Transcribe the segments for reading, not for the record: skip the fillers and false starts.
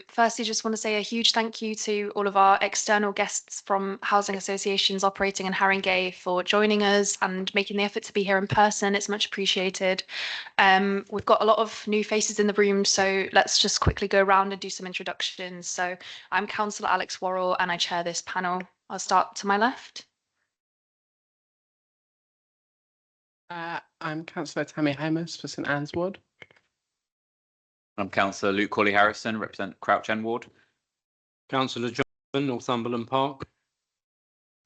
Firstly, just want to say a huge thank you to all of our external guests from housing associations operating in Haringey for joining us and making the effort to be here in person. It's much appreciated. We've got a lot of new faces in the room, so let's just quickly go around and do some introductions. So I'm Councillor Alex Worrell and I chair this panel. I'll start to my left. I'm Councillor Tammy Hamus for St Anne's Ward. I'm Councillor Luke Corley-Harrison, represent Crouch End Ward. Councillor John, Northumberland Park.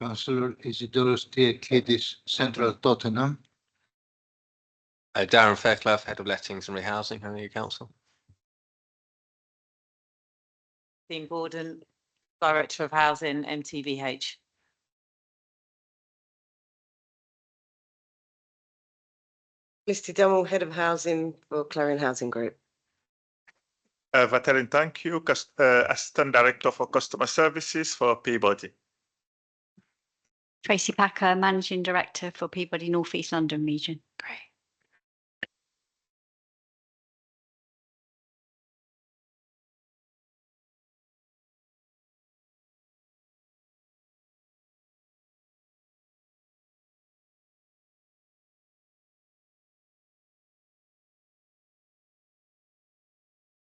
Councillor Isidorus Theoklidis, Central Tottenham. Darren Fairclough, Head of Lettings and Rehousing, Haringey Council. Dean Gordon, Director of Housing, MTVH. Misty Dummel, Head of Housing for Clarion Housing Group. Vatelin, thank you. Assistant Director for Customer Services for Peabody. Tracy Packer, Managing Director for Peabody North East London region. Great.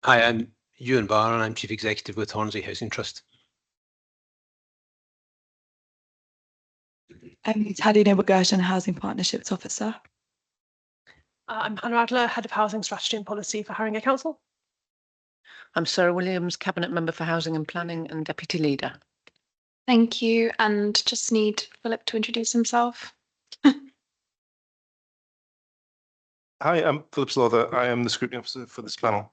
Hi, I'm Ewan Barr and I'm Chief Executive with Hornsey Housing Trust. I'm Taddy Noble-Gershon, Housing Partnerships Officer. I'm Hannah Adler, Head of Housing Strategy and Policy for Haringey Council. I'm Sarah Williams, Cabinet Member for Housing and Planning and Deputy Leader. Thank you. And just need Philip to introduce himself. Hi, I'm Philip Slaughter. I am the Scrutiny Officer for this panel.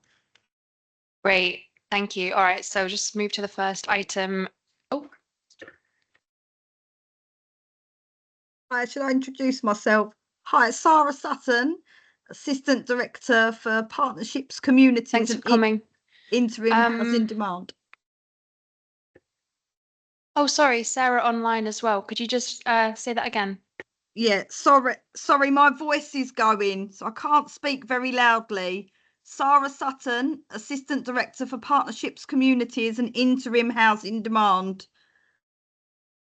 Great. Thank you. All right. So just move to the first item. Oh. Hi, should I introduce myself? Hi, Sarah Sutton, Assistant Director for Partnerships, Communities Thanks and for coming. Interim Housing Demand. Oh, sorry, Sarah online as well. Could you just say that again? Yeah, sorry, my voice is going, so I can't speak very loudly. Sarah Sutton, Assistant Director for Partnerships, Communities and Interim Housing Demand.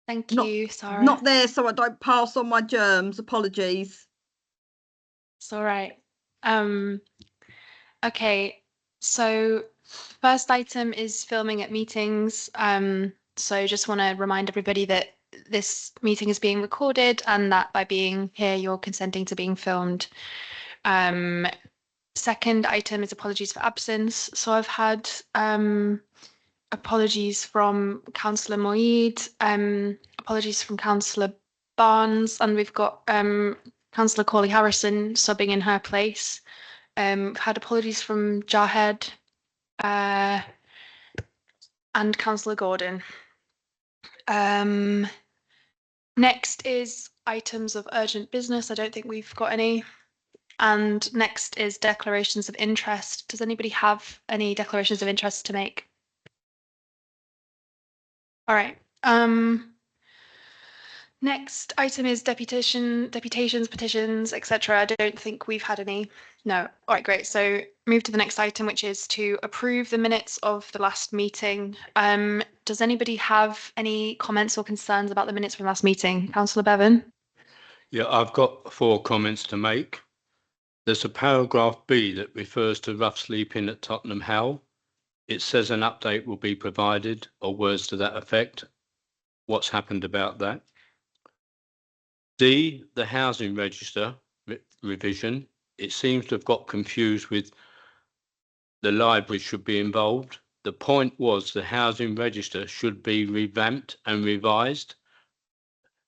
Thank you, Sarah. Not there, so I don't pass on my germs. Apologies. It's all right. Okay, so first item is filming at meetings. So just want to remind everybody that this meeting is being recorded and that by being here, you're consenting to being filmed. Second item is apologies for absence. So I've had apologies from Councillor Moeed, apologies from Councillor Barnes, and we've got Councillor Corley-Harrison subbing in her place. We've had apologies from Jahed and Councillor Gordon. Next is items of urgent business. I don't think we've got any. And next is declarations of interest. Does anybody have any declarations of interest to make? All right. Next item is deputations, petitions, etc. I don't think we've had any. No. All right, great. So move to the next item, which is to approve the minutes of the last meeting. Does anybody have any comments or concerns about the minutes from last meeting? Councillor Bevan? Yeah, I've got 4 comments to make. There's a paragraph B that refers to rough sleeping at Tottenham Hale. It says an update will be provided, or words to that effect. What's happened about that? D, the housing register revision. It seems to have got confused with the library should be involved. The point was the housing register should be revamped and revised.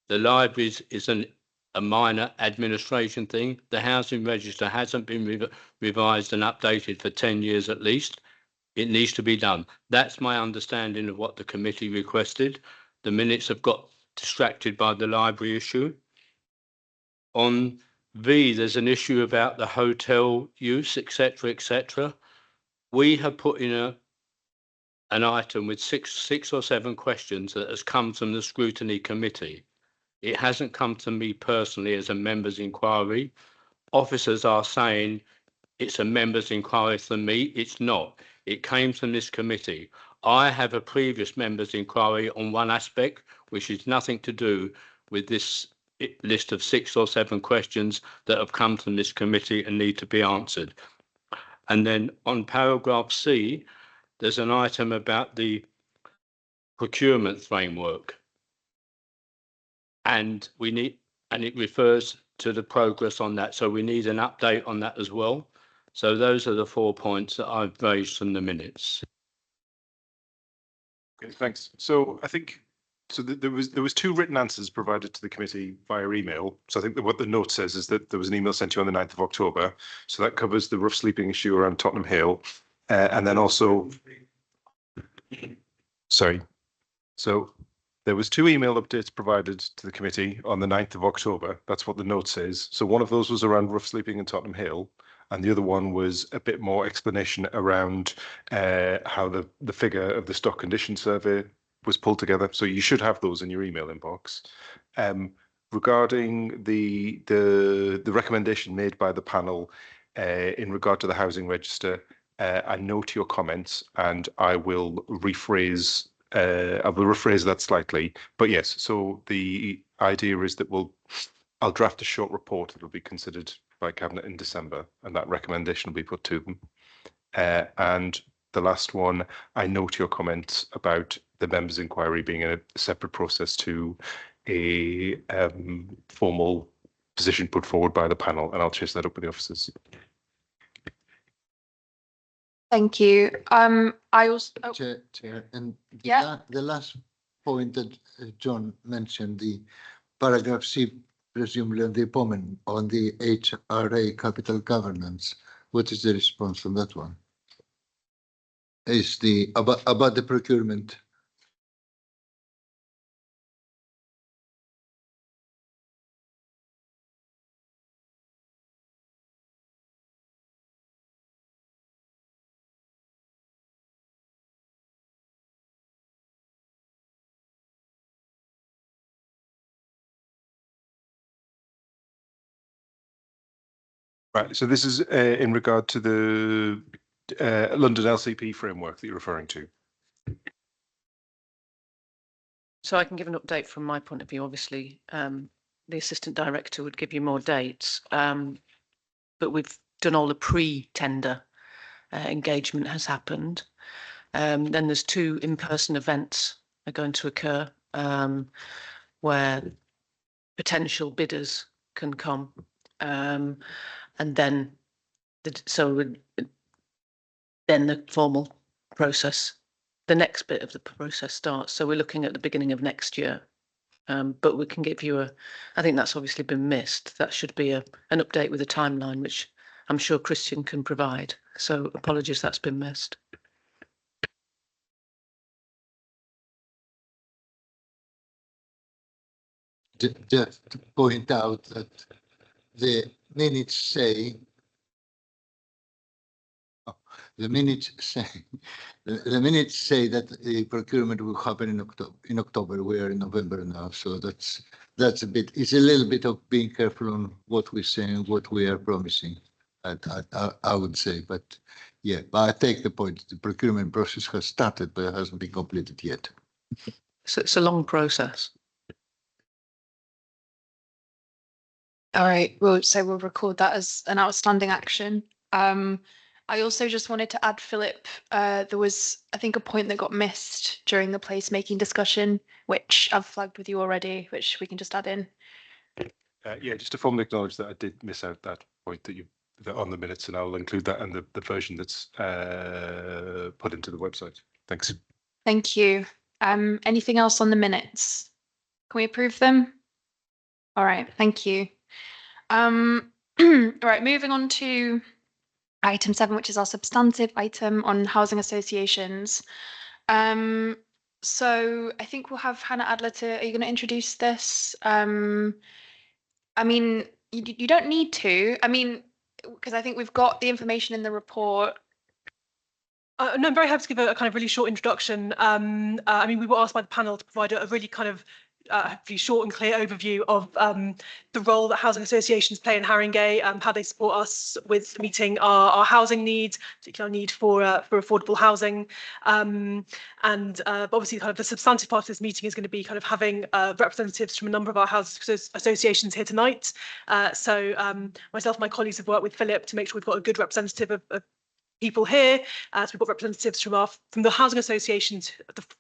The libraries is a minor administration thing. The housing register hasn't been revised and updated for 10 years at least. It needs to be done. That's my understanding of what the committee requested. The minutes have got distracted by the library issue. On V, there's an issue about the hotel use, etc., etc. We have put in an item with six or seven questions that has come from the Scrutiny Committee. It hasn't come to me personally as a member's inquiry. Officers are saying it's a member's inquiry for me. It's not. It came from this committee. I have a previous members' inquiry on one aspect, which is nothing to do with this list of 6 or 7 questions that have come from this committee and need to be answered. And then on paragraph C, there's an item about the procurement framework. And it refers to the progress on that. So we need an update on that as well. So those are the 4 points that I've raised from the minutes. Okay, thanks. So I think there was 2 written answers provided to the committee via email. So I think that what the note says is that there was an email sent to you on the 9th of October. So that covers the rough sleeping issue around Tottenham Hill, and then also, sorry. So there was 2 email updates provided to the committee on the 9th of October. That's what the note says. So one of those was around rough sleeping in Tottenham Hill, and the other one was a bit more explanation around how the figure of the stock condition survey was pulled together. So you should have those in your email inbox. Regarding the recommendation made by the panel in regard to the housing register, I note your comments, and I will rephrase that slightly. But yes, so the idea is that I'll draft a short report that will be considered by Cabinet in December, and that recommendation will be put to them. And the last one, I note your comments about the members' inquiry being a separate process to a formal position put forward by the panel, and I'll chase that up with the officers. Thank you. I also Chair, and Yeah. the last point that John mentioned, the paragraph C, presumably on the HRA capital governance. What is the response from that one? Is the about the procurement? Right, so this is in regard to the London LCP framework that you're referring to. So I can give an update from my point of view. Obviously, the Assistant Director would give you more dates, but we've done all the pre-tender engagement has happened. Then there's 2 in-person events are going to occur where potential bidders can come. And then then the formal process, the next bit of the process starts. So we're looking at the beginning of next year. But we can give you I think that's obviously been missed. That should be an update with a timeline, which I'm sure Christian can provide. So apologies, that's been missed. Just to point out that the minutes say the minutes say that the procurement will happen in October. We are in November now, so that's a bit. It's a little bit of being careful on what we're saying, what we are promising. I would say, but yeah, but I take the point. The procurement process has started, but it hasn't been completed yet. So it's a long process. All right, we'll record that as an outstanding action. I also just wanted to add, Philip, there was, I think, a point that got missed during the placemaking discussion, which I've flagged with you already, which we can just add in. Yeah, just to formally acknowledge that I did miss out that point that on the minutes, and I will include that in the version that's put into the website. Thanks. Thank you. Anything else on the minutes? Can we approve them? All right, thank you. All right, moving on to item 7, which is our substantive item on housing associations. So I think we'll have Hannah Adler are you going to introduce this? I mean, you don't need to. I mean, because I think we've got the information in the report. No, I'm very happy to give a kind of really short introduction. I mean, we were asked by the panel to provide a really kind of hopefully short and clear overview of the role that housing associations play in Haringey, how they support us with meeting our housing needs, particular need for affordable housing. And obviously kind of the substantive part of this meeting is going to be kind of having representatives from a number of our housing associations here tonight. So myself and my colleagues have worked with Philip to make sure we've got a good representative of people here. So we've got representatives from the housing associations,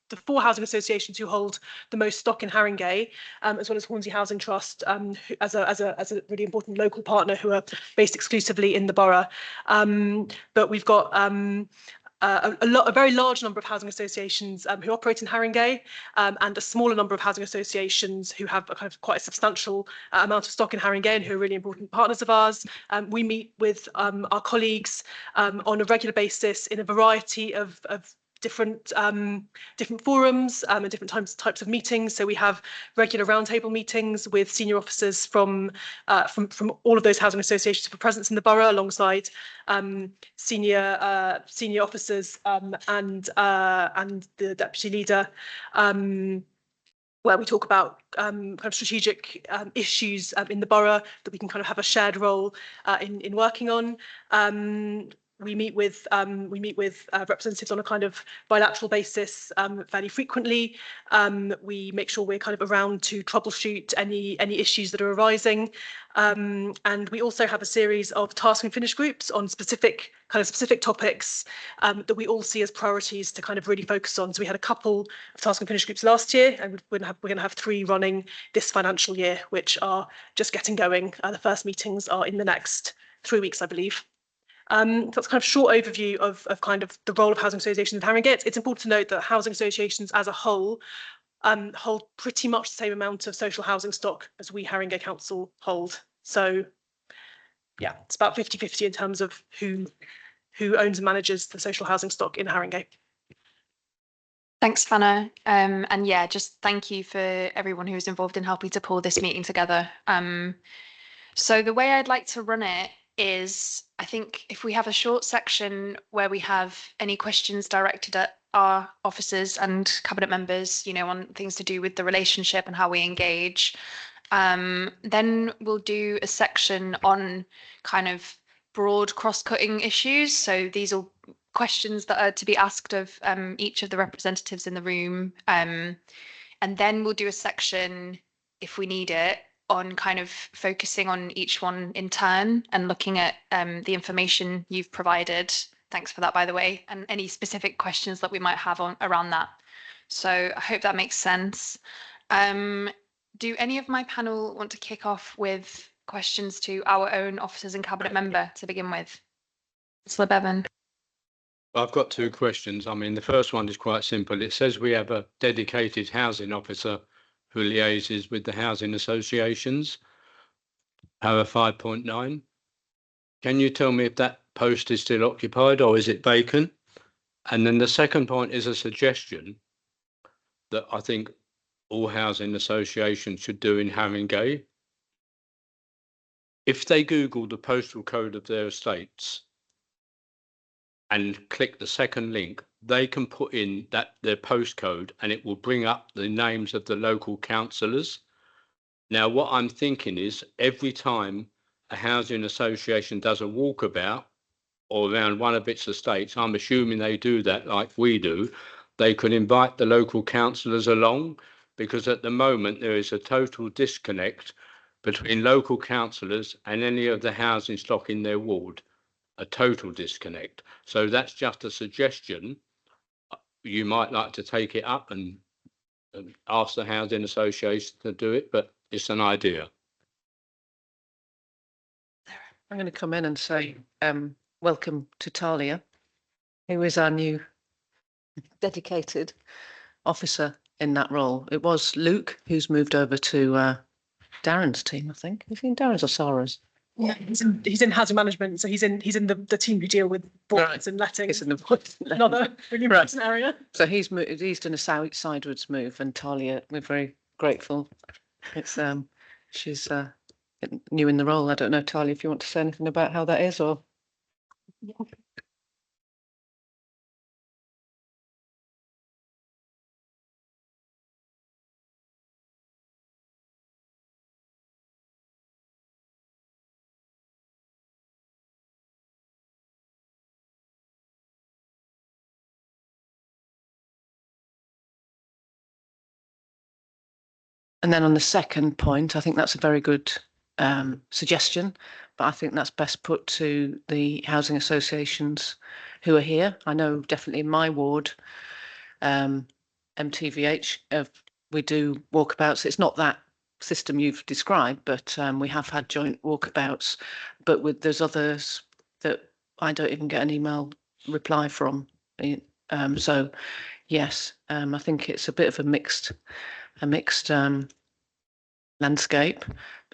the 4 housing associations who hold the most stock in Haringey, as well as Hornsey Housing Trust, as a really important local partner who are based exclusively in the borough. But we've got a very large number of housing associations who operate in Haringey, and a smaller number of housing associations who have a kind of quite a substantial amount of stock in Haringey and who are really important partners of ours. We meet with our colleagues on a regular basis in a variety of different forums and different types of meetings. So we have regular roundtable meetings with senior officers from all of those housing associations for presence in the borough, alongside senior officers and the deputy leader, where we talk about kind of strategic issues in the borough that we can kind of have a shared role in working on. We meet with representatives on a kind of bilateral basis fairly frequently. We make sure we're kind of around to troubleshoot any issues that are arising. And we also have a series of task and finish groups on specific topics that we all see as priorities to kind of really focus on. So we had a couple of task and finish groups last year, and we're going to have 3 running this financial year, which are just getting going. The first meetings are in the next 3 weeks, I believe. So that's kind of short overview of kind of the role of housing associations in Haringey. It's important to note that housing associations as a whole hold pretty much the same amount of social housing stock as we Haringey Council hold. So yeah, it's about 50-50 in terms of who owns and manages the social housing stock in Haringey. Thanks, Hannah. And yeah, just thank you for everyone who was involved in helping to pull this meeting together. So the way I'd like to run it is, I think if we have a short section where we have any questions directed at our officers and cabinet members, you know, on things to do with the relationship and how we engage, then we'll do a section on kind of broad cross-cutting issues. So these are questions that are to be asked of each of the representatives in the room. And then we'll do a section, if we need it, on kind of focusing on each one in turn and looking at the information you've provided. Thanks for that, by the way, and any specific questions that we might have around that. So I hope that makes sense. Do any of my panel want to kick off with questions to our own officers and cabinet member to begin with? Councillor Bevan. I've got 2 questions. I mean, the first one is quite simple. It says we have a dedicated housing officer who liaises with the housing associations, power 5.9. Can you tell me if that post is still occupied or is it vacant? And then the second point is a suggestion that I think all housing associations should do in Haringey. If they Google the postal code of their estates and click the second link, they can put in their postcode and it will bring up the names of the local councillors. Now, what I'm thinking is every time a housing association does a walkabout or around one of its estates, I'm assuming they do that like we do, they could invite the local councillors along, because at the moment there is a total disconnect between local councillors and any of the housing stock in their ward. A total disconnect. So that's just a suggestion. You might like to take it up and ask the housing association to do it, but it's an idea. I'm going to come in and say welcome to Talia, who is our new dedicated officer in that role. It was Luke who's moved over to Darren's team, I think. Is he in Darren's or Sarah's? Yeah, he's in housing management, so he's in the team who deal with voids and letting. It's in the voids. Another really important area. So he's done a sidewards move, and Talia, we're very grateful. It's she's new in the role. I don't know, Talia, if you want to say anything about how that is, or. And then on the second point, I think that's a very good suggestion, but I think that's best put to the housing associations who are here. I know definitely in my ward, MTVH, we do walkabouts. It's not that system you've described, but we have had joint walkabouts. But there's others that I don't even get an email reply from. So yes, I think it's a bit of a mixed landscape.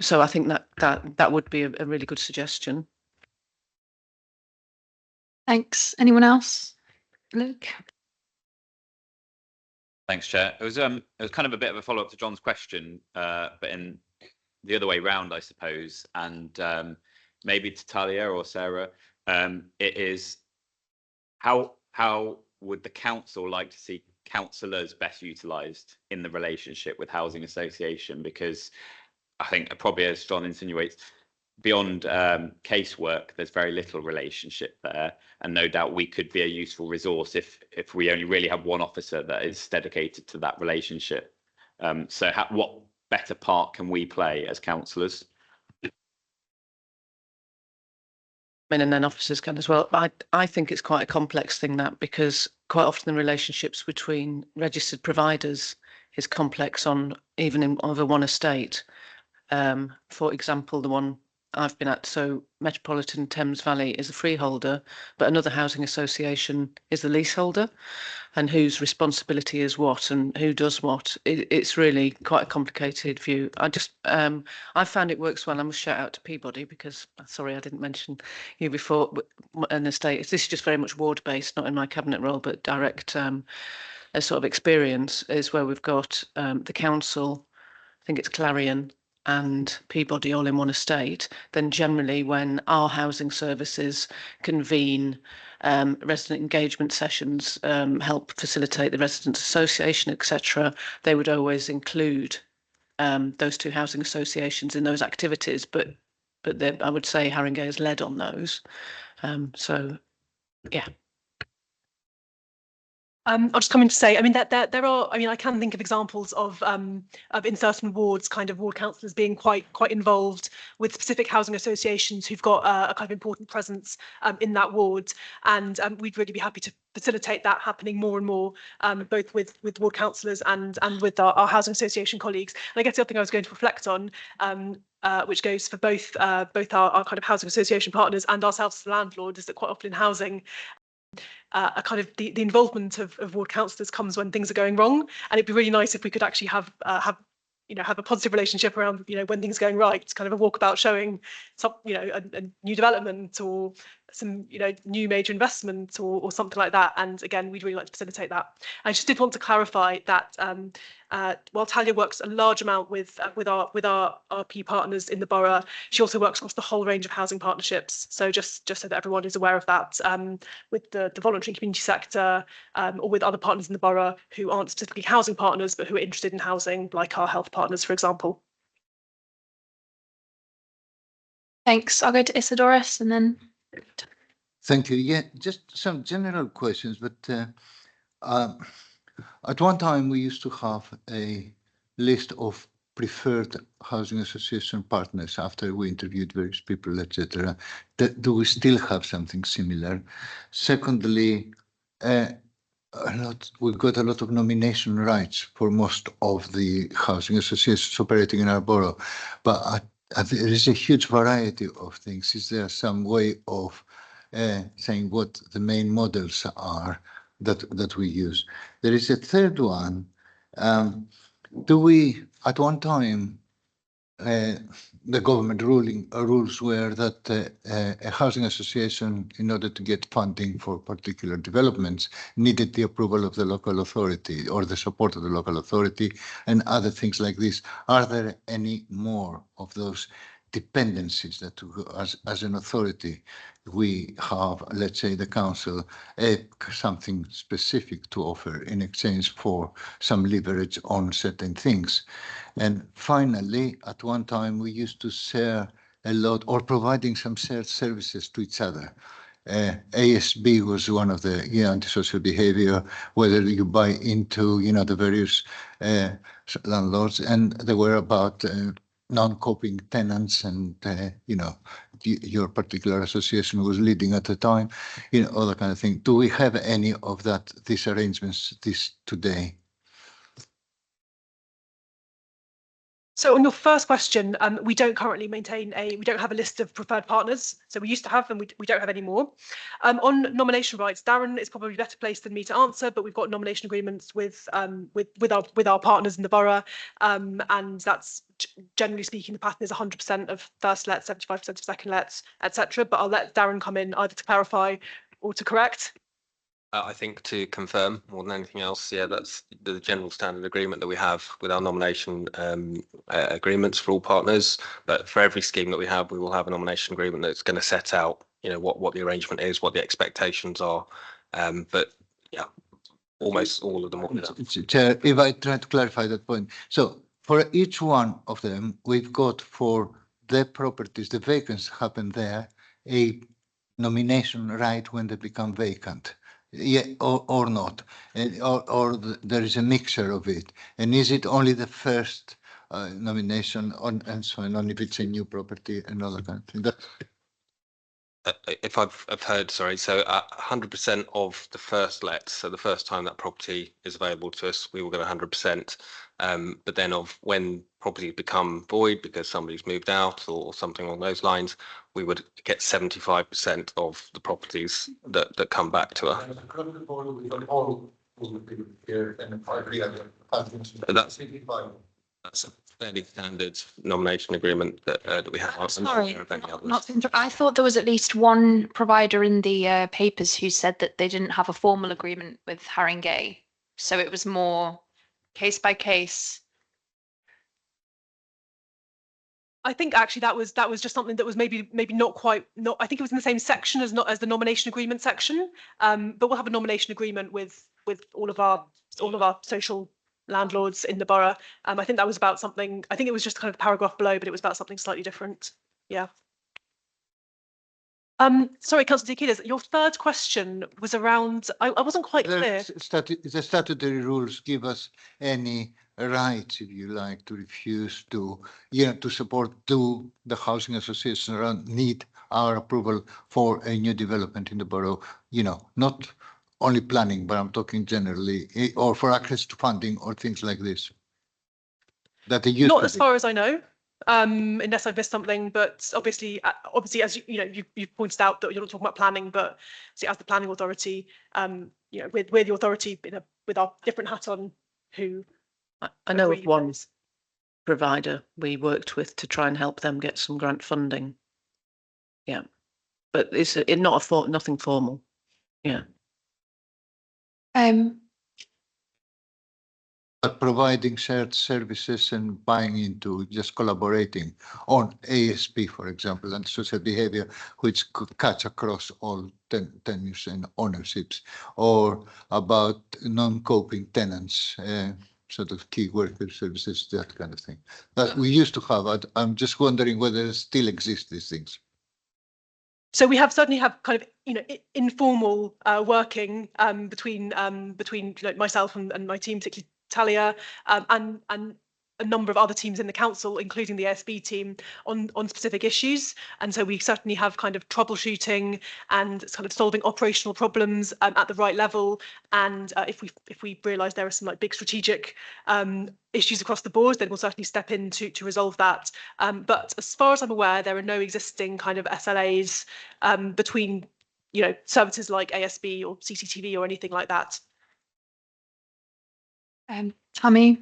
So I think that would be a really good suggestion. Thanks. Anyone else? Luke? Thanks, Chair. It was kind of a bit of a follow-up to John's question, but in the other way round, I suppose, and maybe to Talia or Sarah, it is how would the council like to see councillors best utilised in the relationship with housing association? Because I think probably, as John insinuates, beyond casework, there's very little relationship there, and no doubt we could be a useful resource if we only really have one officer that is dedicated to that relationship. So what better part can we play as councillors? And then officers can as well. But I think it's quite a complex thing, that, because quite often the relationships between registered providers is complex on even over one estate. For example, the one I've been at, so Metropolitan Thames Valley is a freeholder, but another housing association is the leaseholder, and whose responsibility is what and who does what. It's really quite a complicated view. I found it works well. I must shout out to Peabody, because sorry I didn't mention you before. An estate, this is just very much ward based, not in my cabinet role, but direct a sort of experience is where we've got the council, I think it's Clarion and Peabody all in one estate. Then generally when our housing services convene resident engagement sessions, help facilitate the residents association, etc., they would always include those two housing associations in those activities, but I would say Haringey has led on those. So yeah. I'll just come in to say, I mean, that there are, I mean, I can think of examples of in certain wards, kind of ward councillors being quite involved with specific housing associations who've got a kind of important presence in that ward, and we'd really be happy to facilitate that happening more and more, both with ward councillors and with our housing association colleagues. And I guess the other thing I was going to reflect on, which goes for both our kind of housing association partners and ourselves as the landlord, is that quite often in housing, a kind of the involvement of ward councillors comes when things are going wrong, and it'd be really nice if we could actually have a positive relationship around, when things are going right. It's kind of a walkabout showing some, a new development or some, new major investment or something like that. And again, we'd really like to facilitate that. I just did want to clarify that while Talia works a large amount with our RP partners in the borough, she also works across the whole range of housing partnerships. So just so that everyone is aware of that, with the voluntary community sector, or with other partners in the borough who aren't specifically housing partners but who are interested in housing, like our health partners, for example. Thanks. I'll go to Isidoris and then. Thank you. Yeah, just some general questions, but at one time we used to have a list of preferred housing association partners after we interviewed various people, etc. Do we still have something similar? Secondly, we've got a lot of nomination rights for most of the housing associations operating in our borough, but there is a huge variety of things. Is there some way of saying what the main models are that we use? There is a third one. Do we, at one time, the government rules were that a housing association, in order to get funding for particular developments, needed the approval of the local authority or the support of the local authority and other things like this. Are there any more of those dependencies that as an authority we have, let's say the council, something specific to offer in exchange for some leverage on certain things? And finally, at one time we used to share a lot, or providing some shared services to each other. ASB was one of the antisocial behavior, whether you buy into the various landlords, and they were about non-coping tenants, and your particular association was leading at the time, all that kind of thing. Do we have any of these arrangements today? So on your first question, we don't currently we don't have a list of preferred partners. So we used to have them, we don't have any more. On nomination rights, Darren is probably better placed than me to answer, but we've got nomination agreements with our partners in the borough, and that's generally speaking, the pattern is 100% of first lets, 75% of second lets, etc. But I'll let Darren come in either to clarify or to correct. I think to confirm more than anything else, yeah, that's the general standard agreement that we have with our nomination agreements for all partners. But for every scheme that we will have a nomination agreement that's going to set out, what the arrangement is, what the expectations are. But yeah, almost all of them. Chair, if I try to clarify that point. So for each one of them, we've got for the properties, the vacancies happen there, a nomination right when they become vacant. Yeah, or not, or there is a mixture of it. And is it only the first nomination and so on if it's a new property and all that kind of thing? If I've heard, sorry, so 100% of the first let, so the first time that property is available to us, we will get 100%. But then of when properties become void because somebody's moved out or something along those lines, we would get 75% of the properties that come back to us. That's a fairly standard nomination agreement that we have. Sorry, I thought there was at least one provider in the papers who said that they didn't have a formal agreement with Haringey, so it was more case by case. I think actually that was just something that was maybe not quite. I think it was in the same section as the nomination agreement section. But we'll have a nomination agreement with all of our social landlords in the borough. I think that was about something. I think it was just kind of the paragraph below, but it was about something slightly different. Yeah. Sorry, Councillor Diakinis, your third question was around. I wasn't quite clear. The statutory rules give us any rights, if you like, to refuse to, to support the housing association around need our approval for a new development in the borough, not only planning, but I'm talking generally, or for access to funding or things like this. That they use. Not as far as I know. Unless I've missed something, but obviously, as you pointed out that you're not talking about planning, but see, as the planning authority, we're the authority with our different hat on. Who I know of one provider we worked with to try and help them get some grant funding. Yeah, but it's nothing formal. Yeah. But providing shared services and buying into, just collaborating on ASB, for example, and social behavior, which could catch across all tenures and ownerships, or about non-coping tenants, sort of key worker services, that kind of thing. That we used to have. I'm just wondering whether it still exists, these things. So we certainly have kind of informal working between myself and my team, particularly Talia, and a number of other teams in the council, including the ASB team, on specific issues. And so we certainly have kind of troubleshooting and kind of solving operational problems at the right level. And if we realise there are some big strategic issues across the board, then we'll certainly step in to resolve that. But as far as I'm aware, there are no existing kind of SLAs between services like ASB or CCTV or anything like that. Tammy?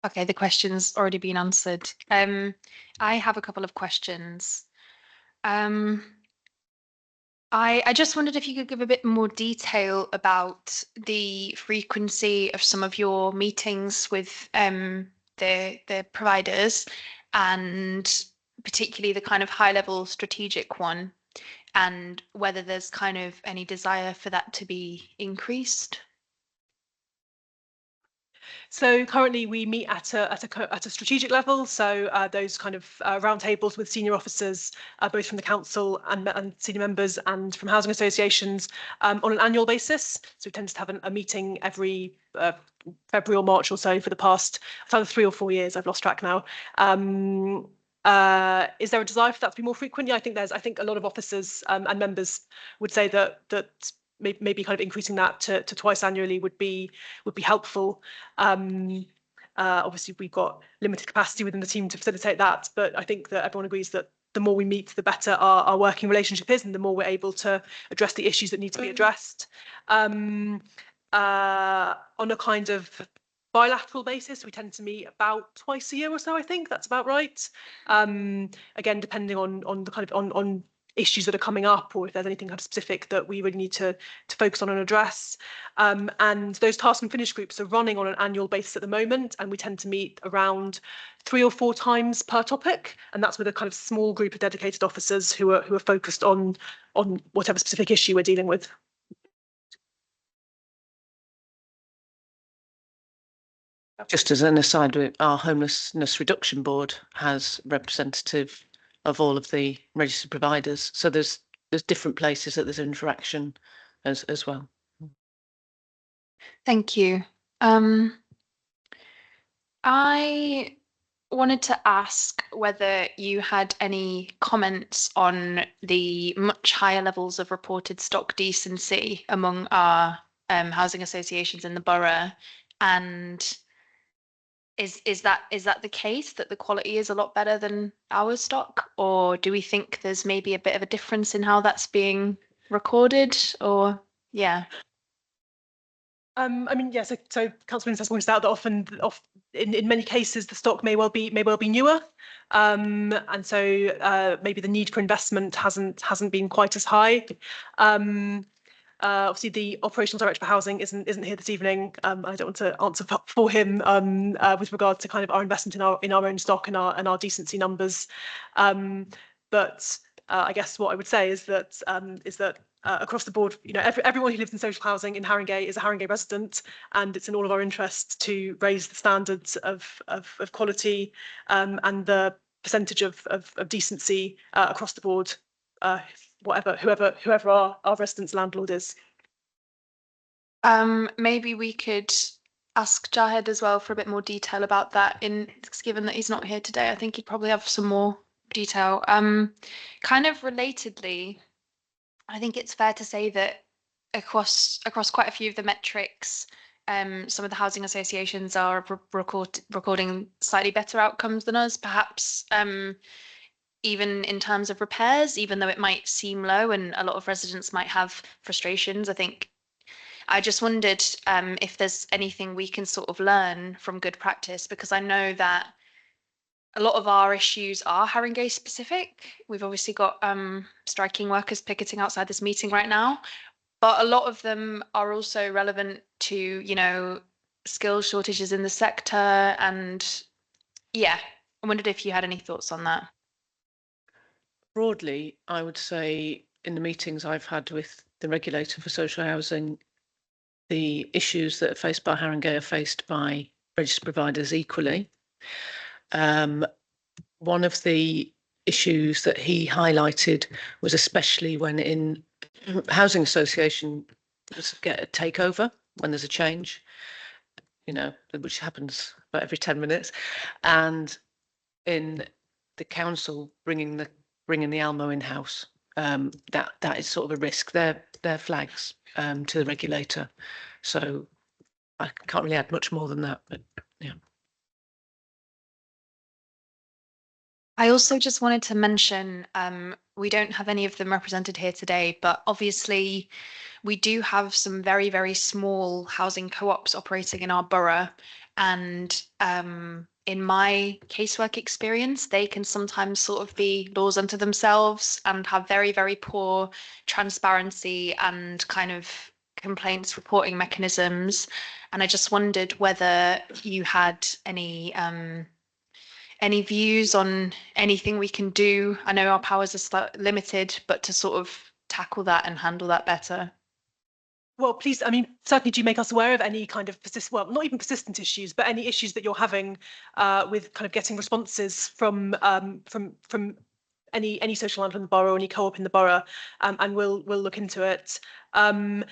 Okay, the question's already been answered. I have a couple of questions. I just wondered if you could give a bit more detail about the frequency of some of your meetings with the providers, and particularly the kind of high-level strategic one, and whether there's kind of any desire for that to be increased. So currently we meet at a strategic level. So those kind of roundtables with senior officers, both from the council and senior members and from housing associations on an annual basis. So we tend to have a meeting every February or March or so for the past either 3 or 4 years. I've lost track now. Is there a desire for that to be more frequent? Yeah, I think a lot of officers and members would say that maybe kind of increasing that to twice annually would be helpful. Obviously, we've got limited capacity within the team to facilitate that, but I think that everyone agrees that the more we meet, the better our working relationship is, and the more we're able to address the issues that need to be addressed. On a kind of bilateral basis, we tend to meet about twice a year or so. I think that's about right. Again, depending on the kind of on issues that are coming up, or if there's anything kind of specific that we really need to focus on and address. And those task and finish groups are running on an annual basis at the moment, and we tend to meet around 3 or 4 times per topic, and that's with a kind of small group of dedicated officers who are focused on whatever specific issue we're dealing with. Just as an aside, our homelessness reduction board has representative of all of the registered providers. So there's different places that there's interaction as well. Thank you. I wanted to ask whether you had any comments on the much higher levels of reported stock decency among our housing associations in the borough, and is that the case, that the quality is a lot better than our stock, or do we think there's maybe a bit of a difference in how that's being recorded, or yeah? I mean, yes. So Councillor has pointed out that often, in many cases, the stock may well be newer, and so maybe the need for investment hasn't been quite as high. Obviously, the operational director for housing isn't here this evening. I don't want to answer for him with regard to kind of our investment in our own stock and our decency numbers. But I guess what I would say is that across the board, everyone who lives in social housing in Haringey is a Haringey resident, and it's in all of our interests to raise the standards of quality and the percentage of decency across the board. Whoever our residents' landlord is. Maybe we could ask Jahed as well for a bit more detail about that. Given that he's not here today, I think he'd probably have some more detail. Kind of relatedly, I think it's fair to say that across quite a few of the metrics, some of the housing associations are recording slightly better outcomes than us, perhaps. Even in terms of repairs, even though it might seem low and a lot of residents might have frustrations. I just wondered if there's anything we can sort of learn from good practice, because I know that a lot of our issues are Haringey specific. We've obviously got striking workers picketing outside this meeting right now, but a lot of them are also relevant to, skill shortages in the sector. And yeah, I wondered if you had any thoughts on that. Broadly, I would say in the meetings I've had with the regulator for social housing, the issues that are faced by Haringey are faced by registered providers equally. One of the issues that he highlighted was especially when in housing association get a takeover, when there's a change, which happens about every 10 minutes, and in the council bringing the Almo in-house, that is sort of a risk. They're flags to the regulator. So I can't really add much more than that, but yeah. I also just wanted to mention, we don't have any of them represented here today, but obviously we do have some very, very small housing co-ops operating in our borough. And in my casework experience, they can sometimes sort of be laws unto themselves and have very, very poor transparency and kind of complaints reporting mechanisms. And I just wondered whether you had any views on anything we can do. I know our powers are limited, but to sort of tackle that and handle that better. Well, please, I mean, certainly do make us aware of any kind of well, not even persistent issues, but any issues that you're having with kind of getting responses from any social landlord in the borough or any co-op in the borough, and we'll look into it. And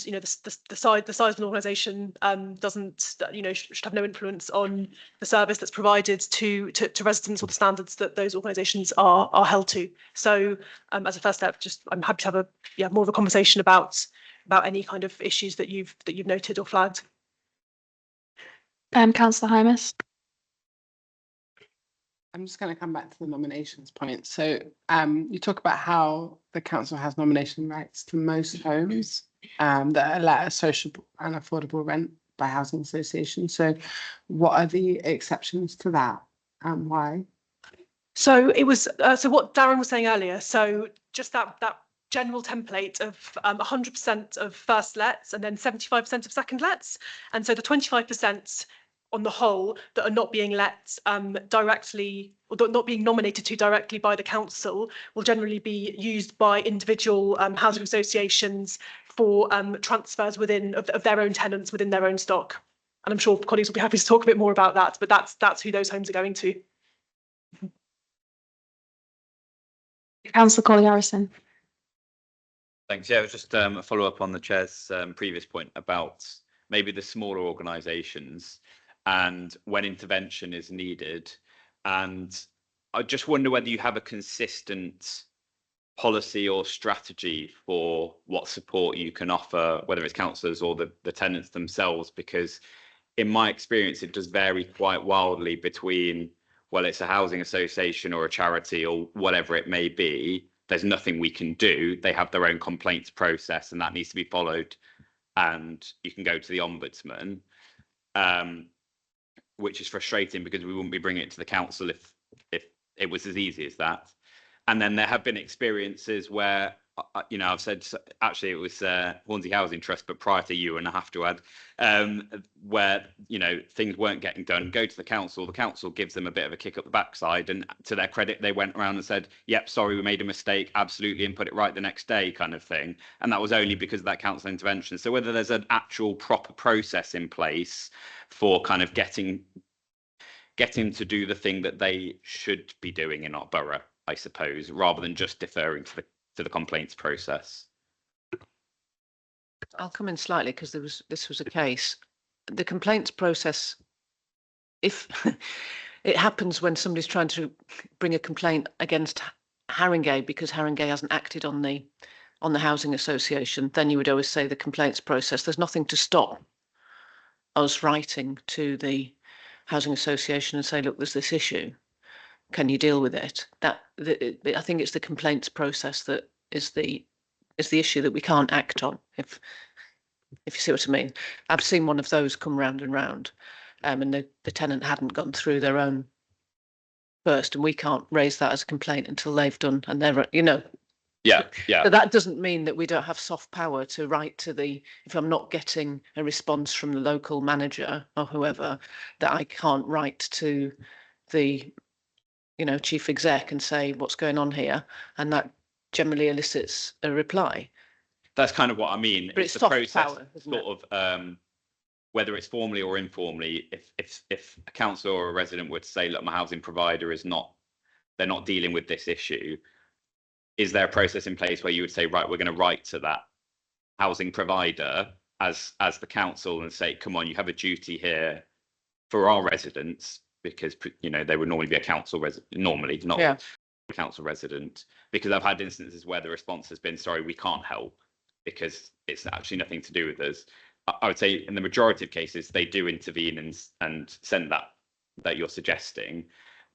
you know, the size of an organisation doesn't, you know, should have no influence on the service that's provided to residents or the standards that those organisations are held to. So as a first step, just I'm happy to have more of a conversation about any kind of issues that you've noted or flagged. Councillor Hymas. I'm just going to come back to the nominations point. So you talk about how the council has nomination rights to most homes that are let at sociable and affordable rent by housing associations. So what are the exceptions to that and why? So it was so what Darren was saying earlier. So just that general template of 100% of first lets and then 75% of second lets. And so the 25% on the whole that are not being let directly or not being nominated to directly by the council will generally be used by individual housing associations for transfers within of their own tenants within their own stock. And I'm sure colleagues will be happy to talk a bit more about that, but that's who those homes are going to. Councillor Colley-Harrison. Thanks. Yeah, it was just a follow up on the chair's previous point about maybe the smaller organisations and when intervention is needed. And I just wonder whether you have a consistent policy or strategy for what support you can offer, whether it's councillors or the tenants themselves, because in my experience, it does vary quite wildly between, well, it's a housing association or a charity or whatever it may be. There's nothing we can do. They have their own complaints process and that needs to be followed. And you can go to the ombudsman, which is frustrating because we wouldn't be bringing it to the council if it was as easy as that. And then there have been experiences where, you know, I've said, actually it was Hornsey Housing Trust, but prior to you, and I have to add, where, you know, things weren't getting done, go to the council gives them a bit of a kick up the backside, and to their credit, they went around and said, yep, sorry, we made a mistake, absolutely, and put it right the next day kind of thing. And that was only because of that council intervention. So whether there's an actual proper process in place for kind of getting to do the thing that they should be doing in our borough, I suppose, rather than just deferring to the complaints process. I'll come in slightly because this was a case. The complaints process, if it happens when somebody's trying to bring a complaint against Haringey because Haringey hasn't acted on the housing association, then you would always say the complaints process. There's nothing to stop us writing to the housing association and say, look, there's this issue. Can you deal with it? I think it's the complaints process that is the issue that we can't act on. If you see what I mean. I've seen one of those come round and round, and the tenant hadn't gone through their own first, and we can't raise that as a complaint until they've done, and they're, you know. Yeah. So that doesn't mean that we don't have soft power to write to if I'm not getting a response from the local manager or whoever, that I can't write to the, you know, chief exec and say what's going on here, and that generally elicits a reply. That's kind of what I mean. But it's the soft process, power, sort of, whether it's formally or informally. If a council or a resident would say, look, my housing provider they're not dealing with this issue, is there a process in place where you would say, right, we're going to write to that housing provider as the council and say, come on, you have a duty here for our residents, because, you know, they would normally be a council resident, normally not a council resident, because I've had instances where the response has been, sorry, we can't help because it's actually nothing to do with us. I would say in the majority of cases, they do intervene and send that you're suggesting.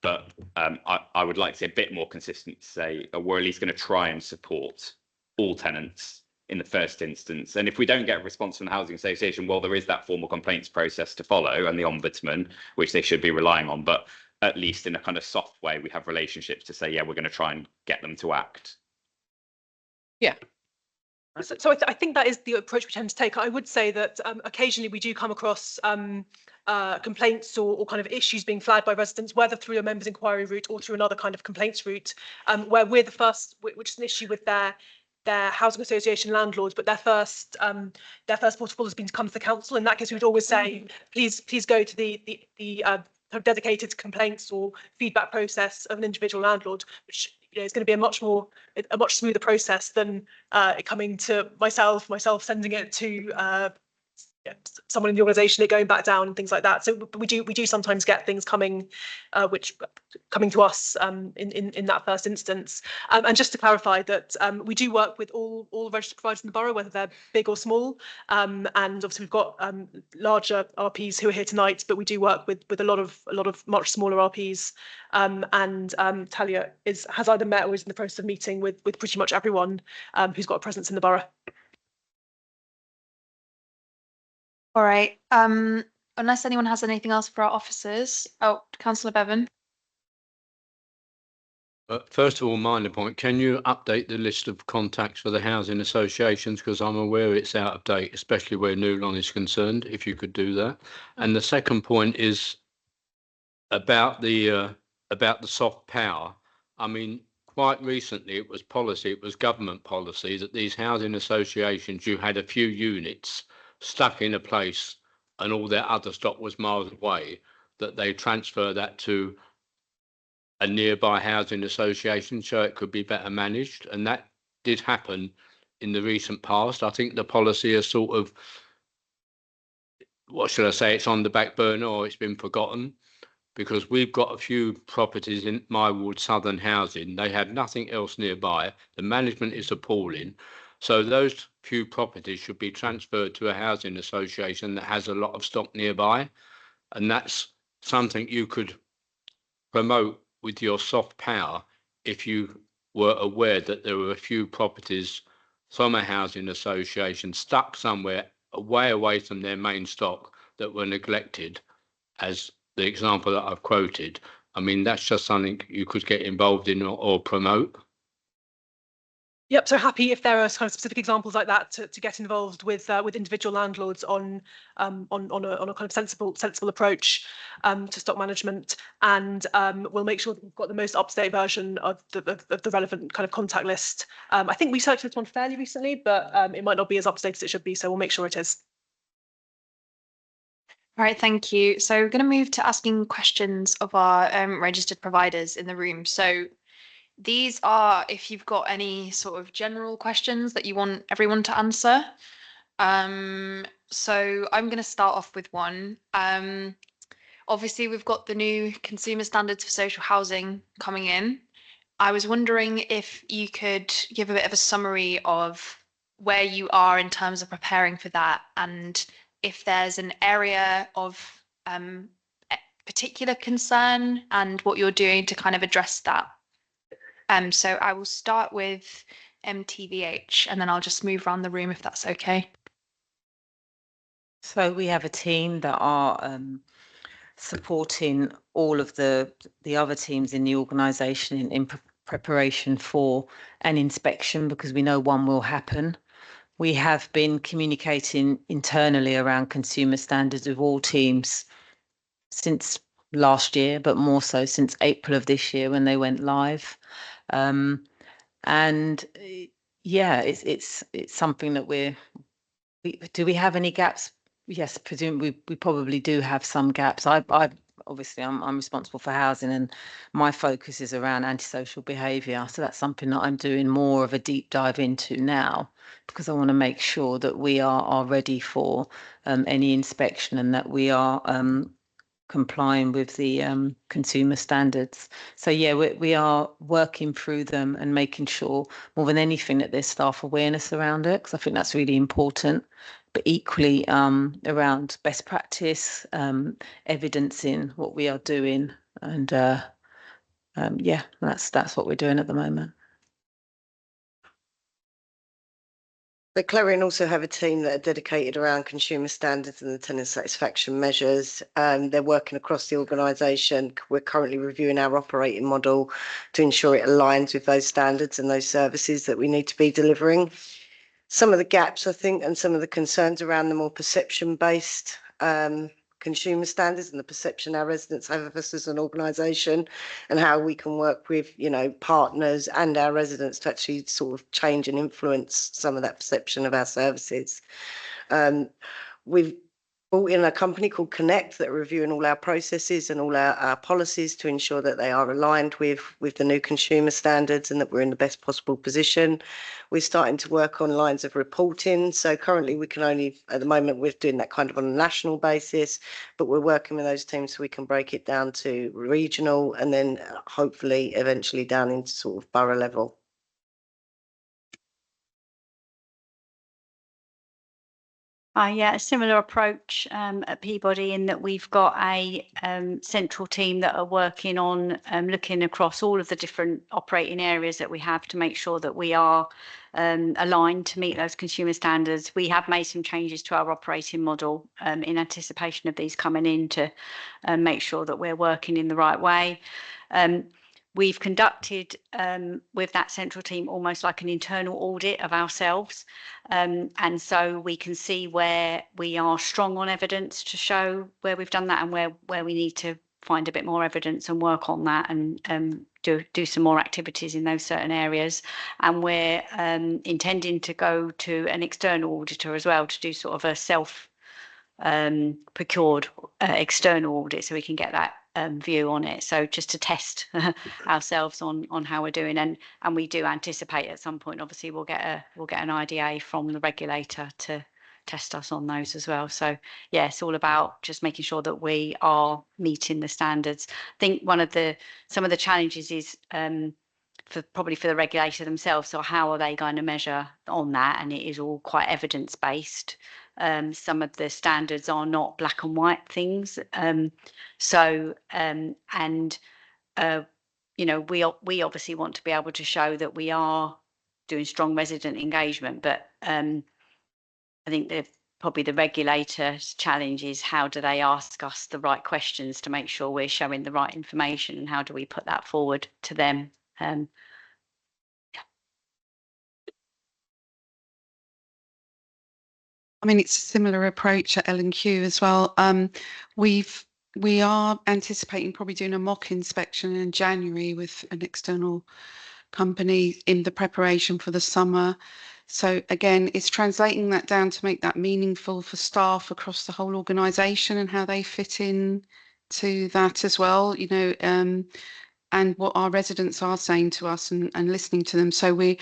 But I would like to see a bit more consistent to say we're at least going to try and support all tenants in the first instance. And if we don't get a response from the housing association, well, there is that formal complaints process to follow and the ombudsman, which they should be relying on. But at least in a kind of soft way, we have relationships to say, yeah, we're going to try and get them to act. Yeah. So I think that is the approach we tend to take. I would say that occasionally we do come across complaints or kind of issues being flagged by residents, whether through a members inquiry route or through another kind of complaints route, where we're the first, which is an issue with their they're housing association landlords, but their first port of call has been to come to the council. In that case, we would always say, please go to the dedicated complaints or feedback process of an individual landlord, which is going to be a much smoother process than it coming to myself sending it to someone in the organisation, it going back down and things like that. So we do sometimes get things coming to us in that first instance. And just to clarify that we do work with all registered providers in the borough, whether they're big or small. And obviously we've got larger RPs who are here tonight, but we do work with a lot of much smaller RPs. And Talia has either met or is in the process of meeting with pretty much everyone who's got a presence in the borough. All right. Unless anyone has anything else for our officers. Oh, Councillor Bevan. First of all, minor point, can you update the list of contacts for the housing associations? Because I'm aware it's out of date, especially where Newlon is concerned, if you could do that. And the second point is about the soft power. I mean, quite recently it was government policy that these housing associations, you had a few units stuck in a place and all their other stock was miles away, that they transfer that to a nearby housing association so it could be better managed. And that did happen in the recent past. I think the policy is sort of, what should I say, it's on the back burner or it's been forgotten, because we've got a few properties in my ward, Southern Housing. They had nothing else nearby. The management is appalling. So those few properties should be transferred to a housing association that has a lot of stock nearby. And that's something you could promote with your soft power if you were aware that there were a few properties from a housing association stuck somewhere way away from their main stock that were neglected, as the example that I've quoted. I mean, that's just something you could get involved in or promote. Yep, so happy if there are kind of specific examples like that to get involved with individual landlords on a kind of sensible approach to stock management, and we'll make sure that we've got the most up-to-date version of the relevant kind of contact list. I think we circulated one fairly recently, but it might not be as up-to-date as it should be, so we'll make sure it is. All right, thank you. So we're going to move to asking questions of our registered providers in the room. So these are if you've got any sort of general questions that you want everyone to answer. So I'm going to start off with one. Obviously, we've got the new consumer standards for social housing coming in. I was wondering if you could give a bit of a summary of where you are in terms of preparing for that, and if there's an area of particular concern and what you're doing to kind of address that. So I will start with MTVH and then I'll just move around the room if that's okay. So we have a team that are supporting all of the other teams in the organisation in preparation for an inspection, because we know one will happen. We have been communicating internally around consumer standards with all teams since last year, but more so since April of this year when they went live. And yeah, it's something that do we have any gaps? Yes, presumably we probably do have some gaps. Obviously I'm responsible for housing and my focus is around antisocial behaviour. So that's something that I'm doing more of a deep dive into now, because I want to make sure that we are ready for any inspection and that we are complying with the consumer standards. So yeah, we are working through them and making sure more than anything that there's staff awareness around it, because I think that's really important. But equally around best practice, evidencing what we are doing, and yeah, that's what we're doing at the moment. But Clarion also have a team that are dedicated around consumer standards and the tenant satisfaction measures. They're working across the organisation. We're currently reviewing our operating model to ensure it aligns with those standards and those services that we need to be delivering. Some of the gaps, I think, and some of the concerns around the more perception-based consumer standards and the perception our residents have of us as an organisation, and how we can work with, you know, partners and our residents to actually sort of change and influence some of that perception of our services. We've brought in a company called Connect that are reviewing all our processes and all our policies to ensure that they are aligned with the new consumer standards and that we're in the best possible position. We're starting to work on lines of reporting. So currently we can only, at the moment, we're doing that kind of on a national basis, but we're working with those teams so we can break it down to regional and then hopefully eventually down into sort of borough level. Yeah, a similar approach at Peabody, in that we've got a central team that are working on looking across all of the different operating areas that we have to make sure that we are aligned to meet those consumer standards. We have made some changes to our operating model in anticipation of these coming in to make sure that we're working in the right way. We've conducted with that central team almost like an internal audit of ourselves. And so we can see where we are strong on evidence to show where we've done that and where we need to find a bit more evidence and work on that and do some more activities in those certain areas. And we're intending to go to an external auditor as well to do sort of a self procured external audit so we can get that view on it. So just to test ourselves on how we're doing, and we do anticipate at some point, obviously, we'll get an IDA from the regulator to test us on those as well. So yeah, it's all about just making sure that we are meeting the standards. I think some of the challenges is probably for the regulator themselves. So how are they going to measure on that? And it is all quite evidence based. Some of the standards are not black and white things. You know, we obviously want to be able to show that we are doing strong resident engagement, but I think probably the regulator's challenge is how do they ask us the right questions to make sure we're showing the right information, and how do we put that forward to them? I mean, it's a similar approach at L&Q as well. We are anticipating probably doing a mock inspection in January with an external company in the preparation for the summer. So again, it's translating that down to make that meaningful for staff across the whole organisation and how they fit in to that as well, you know, and what our residents are saying to us and listening to them. So we're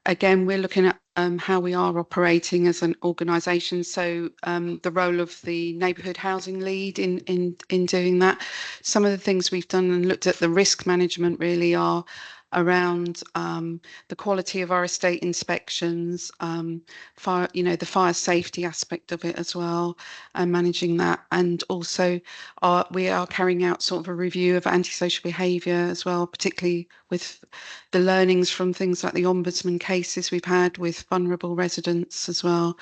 looking at how we are operating as an organisation. So the role of the neighbourhood housing lead in doing that. Some of the things we've done and looked at the risk management really are around the quality of our estate inspections, the fire safety aspect of it as well, and managing that. And also we are carrying out sort of a review of antisocial behaviour as well, particularly with the learnings from things like the ombudsman cases we've had with vulnerable residents as well.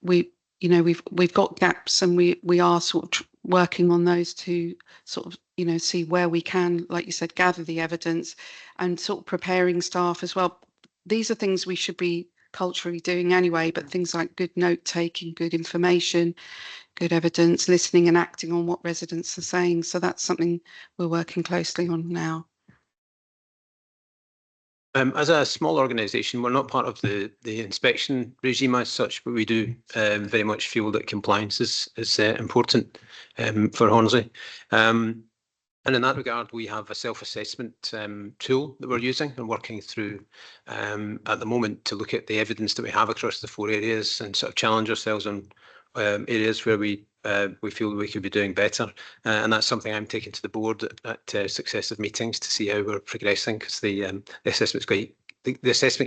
We've got gaps, and we are sort of working on those to sort of, you know, see where we can, like you said, gather the evidence and sort of preparing staff as well. These are things we should be culturally doing anyway, but things like good note taking, good information, good evidence, listening and acting on what residents are saying. So that's something we're working closely on now. As a small organisation, we're not part of the inspection regime as such, but we do very much feel that compliance is important for Hornsey. And in that regard, we have a self-assessment tool that we're using and working through at the moment to look at the evidence that we have across the 4 areas and sort of challenge ourselves on areas where we feel we could be doing better. And that's something I'm taking to the board at successive meetings to see how we're progressing, because the assessment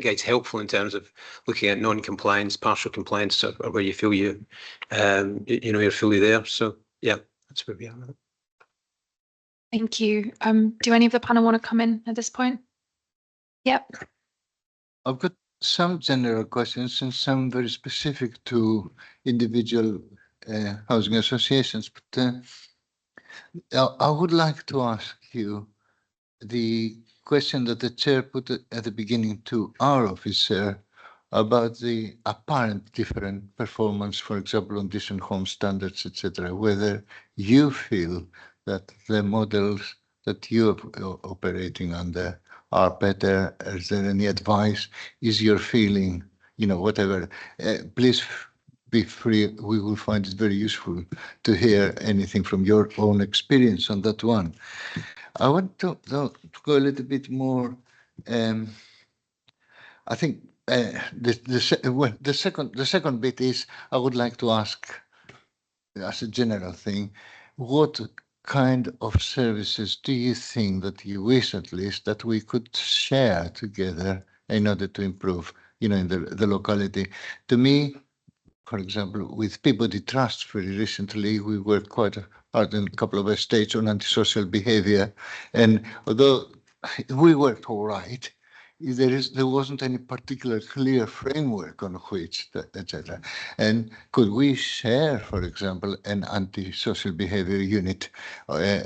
guide's helpful in terms of looking at non-compliance, partial compliance, or where you feel you're fully there. So yeah, that's where we are. Thank you. Do any of the panel want to come in at this point? Yep. I've got some general questions and some very specific to individual housing associations. But I would like to ask you the question that the chair put at the beginning to our officer about the apparent different performance, for example, on decent home standards, etc., whether you feel that the models that you are operating under are better? Is there any advice? Is your feeling, whatever? Please be free. We will find it very useful to hear anything from your own experience on that one. I want to go a little bit more. I think the second bit is I would like to ask, as a general thing, what kind of services do you think that you wish, at least, that we could share together in order to improve, in the locality? To me, for example, with Peabody Trust very recently, we worked quite hard in a couple of estates on antisocial behavior. And although we worked all right, there wasn't any particular clear framework on which, etc. And could we share, for example, an antisocial behavior unit,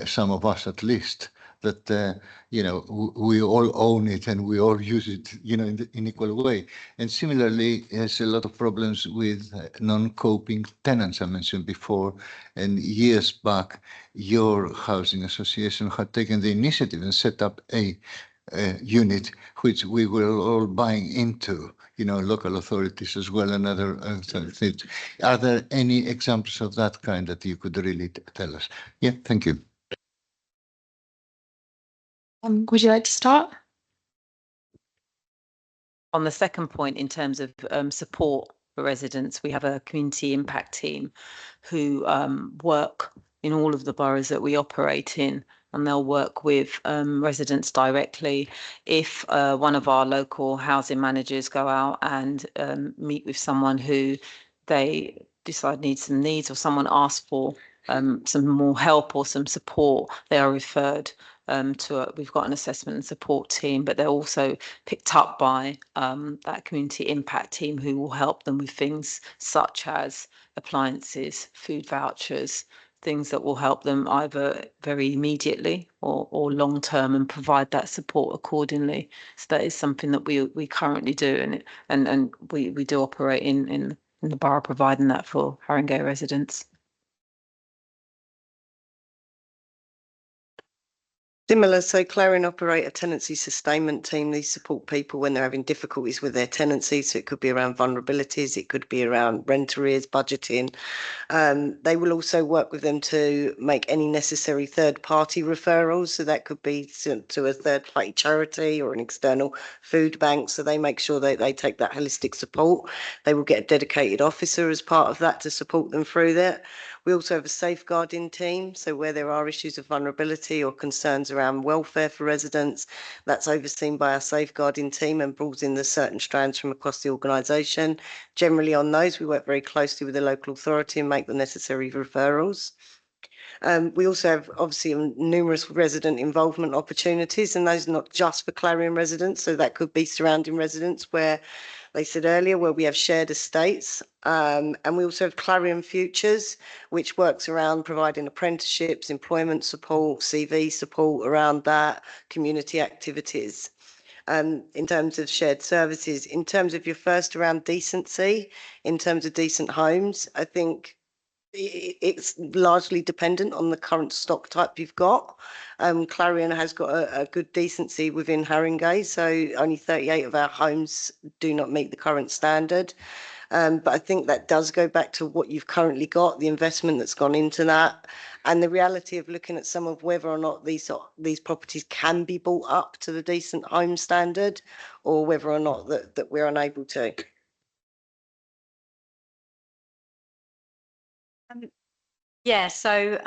some of us at least, that we all own it and we all use it, in equal way. And similarly, there's a lot of problems with non-coping tenants I mentioned before. And years back, your housing association had taken the initiative and set up a unit which we were all buying into, local authorities as well and other things. Are there any examples of that kind that you could really tell us? Yeah, thank you. Would you like to start? On the second point, in terms of support for residents, we have a community impact team who work in all of the boroughs that we operate in, and they'll work with residents directly. If one of our local housing managers go out and meet with someone who they decide needs some needs, or someone asks for some more help or some support, they are referred we've got an assessment and support team, but they're also picked up by that community impact team who will help them with things such as appliances, food vouchers, things that will help them either very immediately or long term, and provide that support accordingly. So that is something that we currently do, and we do operate in the borough, providing that for Haringey residents. Similar, so Clarion operate a tenancy sustainment team. These support people when they're having difficulties with their tenancy. So it could be around vulnerabilities, it could be around rent arrears, budgeting. They will also work with them to make any necessary third-party referrals. So that could be to a third-party charity or an external food bank. So they make sure that they take that holistic support. They will get a dedicated officer as part of that to support them through that. We also have a safeguarding team. So where there are issues of vulnerability or concerns around welfare for residents, that's overseen by our safeguarding team and brought in the certain strands from across the organisation. Generally on those, we work very closely with the local authority and make the necessary referrals. We also have obviously numerous resident involvement opportunities, and those are not just for Clarion residents. So that could be surrounding residents where they said earlier, where we have shared estates. And we also have Clarion Futures, which works around providing apprenticeships, employment support, CV support around that, community activities. In terms of shared services, in terms of your first around decency, in terms of decent homes, I think it's largely dependent on the current stock type you've got. Clarion has got a good decency within Haringey, so only 38 of our homes do not meet the current standard. But I think that does go back to what you've currently got, the investment that's gone into that, and the reality of looking at some of whether or not these properties can be brought up to the decent home standard, or whether or not that we're unable to. Yeah, so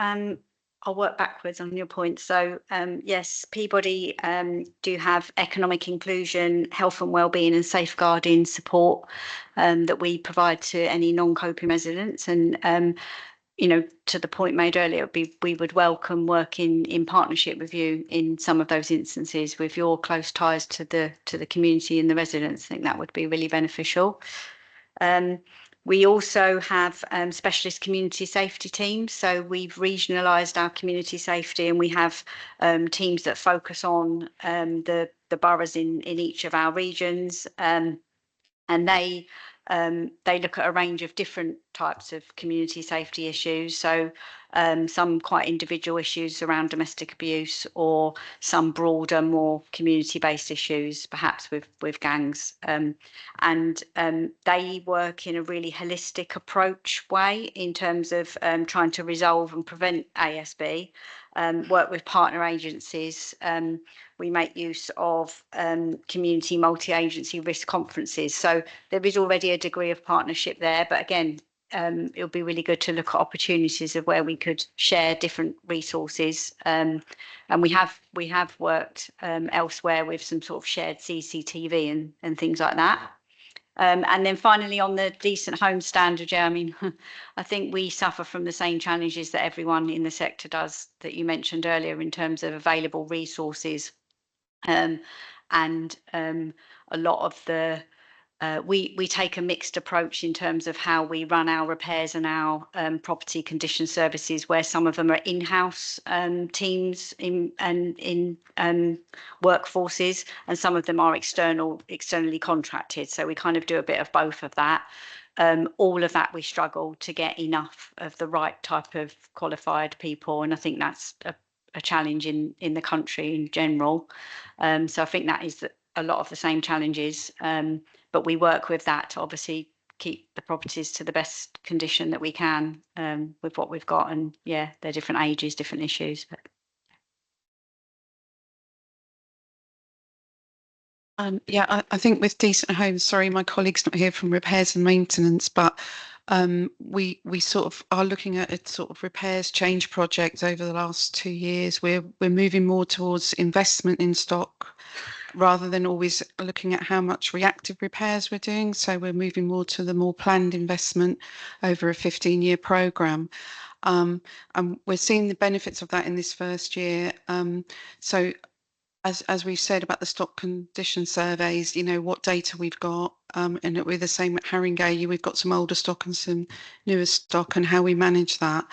I'll work backwards on your point. So yes, Peabody do have economic inclusion, health and wellbeing and safeguarding support that we provide to any non-coping residents. And to the point made earlier, we would welcome working in partnership with you in some of those instances with your close ties to the community and the residents. I think that would be really beneficial. We also have specialist community safety teams. So we've regionalised our community safety, and we have teams that focus on the boroughs in each of our regions. And and they look at a range of different types of community safety issues. So some quite individual issues around domestic abuse, or some broader, more community-based issues, perhaps with gangs. And they work in a really holistic approach way in terms of trying to resolve and prevent ASB. Work with partner agencies. We make use of community multi-agency risk conferences. So there is already a degree of partnership there, but again, it'll be really good to look at opportunities of where we could share different resources. And we have worked elsewhere with some sort of shared CCTV and things like that. And then finally, on the decent home standard, yeah, I mean, I think we suffer from the same challenges that everyone in the sector does, that you mentioned earlier, in terms of available resources. And a lot of the we take a mixed approach in terms of how we run our repairs and our property condition services, where some of them are in-house teams in workforces, and some of them are externally contracted. So we kind of do a bit of both of that. All of that we struggle to get enough of the right type of qualified people, and I think that's a challenge in the country in general. So I think that is a lot of the same challenges, but we work with that to obviously keep the properties to the best condition that we can with what we've got. And yeah, they're different ages, different issues. But yeah, I think with decent homes, sorry, my colleague's not here from repairs and maintenance, but we sort of are looking at a sort of repairs change project over the last 2 years. We're moving more towards investment in stock rather than always looking at how much reactive repairs we're doing. So we're moving more to the more planned investment over a 15-year programme. And we're seeing the benefits of that in this first year. So as we've said about the stock condition surveys, you know, what data we've got, and we're the same at Haringey, we've got some older stock and some newer stock, and how we manage that.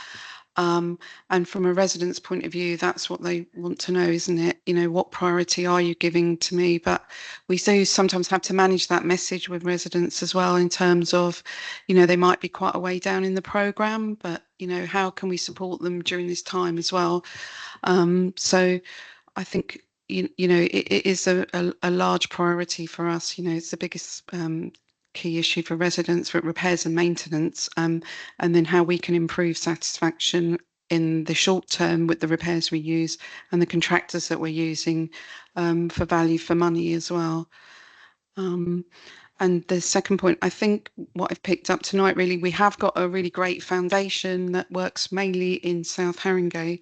And from a resident's point of view, that's what they want to know, isn't it? You know, what priority are you giving to me? But we do sometimes have to manage that message with residents as well, in terms of, you know, they might be quite a way down in the programme, but, you know, how can we support them during this time as well? So I think, you know, it is a large priority for us. You know, it's the biggest key issue for residents, for repairs and maintenance, and then how we can improve satisfaction in the short term with the repairs we use and the contractors that we're using, for value for money as well. And the second point, I think what I've picked up tonight, really, we have got a really great foundation that works mainly in South Haringey.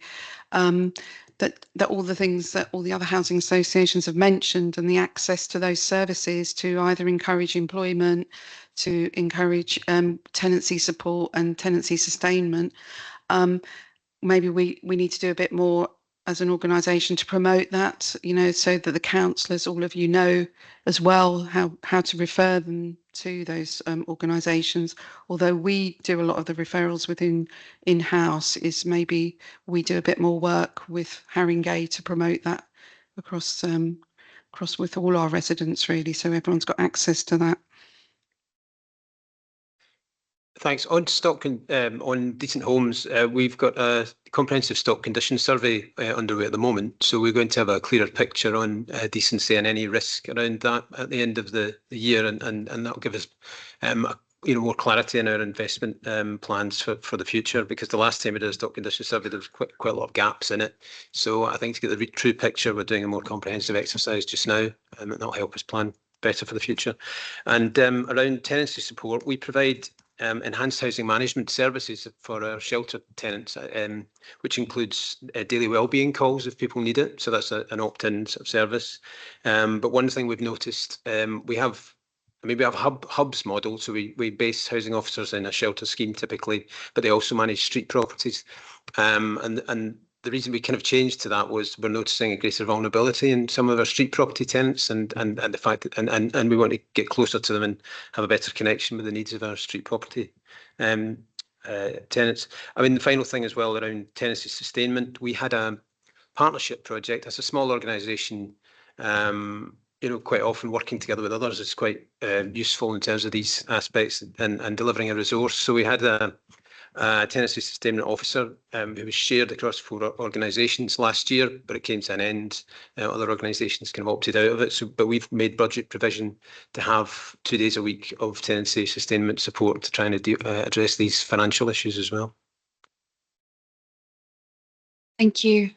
That all the things that all the other housing associations have mentioned, and the access to those services to either encourage employment, to encourage tenancy support and tenancy sustainment. Maybe we need to do a bit more as an organisation to promote that, you know, so that the councillors, all of you, know as well how to refer them to those organisations. Although we do a lot of the referrals within in-house, is maybe we do a bit more work with Haringey to promote that across with all our residents, really, so everyone's got access to that. Thanks. On stock and on decent homes, we've got a comprehensive stock condition survey underway at the moment. So we're going to have a clearer picture on decency and any risk around that at the end of the year, and that'll give us you know, more clarity in our investment plans for the future. Because the last time we did a stock condition survey, there was quite a lot of gaps in it. So I think to get the true picture, we're doing a more comprehensive exercise just now, and that'll help us plan better for the future. And around tenancy support, we provide enhanced housing management services for our shelter tenants, which includes daily wellbeing calls if people need it. So that's an opt-in sort of service. But one thing we've noticed, we have hubs model. So we base housing officers in a shelter scheme typically, but they also manage street properties. And the reason we kind of changed to that was we're noticing a greater vulnerability in some of our street property tenants, and the fact that and we want to get closer to them and have a better connection with the needs of our street property tenants. I mean, the final thing as well around tenancy sustainment, we had a partnership project. As a small organisation, quite often working together with others is quite useful in terms of these aspects and delivering a resource. So we had a tenancy sustainment officer who was shared across 4 organisations last year, but it came to an end. Other organisations kind of opted out of it. So, but we've made budget provision to have 2 days a week of tenancy sustainment support to try and address these financial issues as well. Thank you.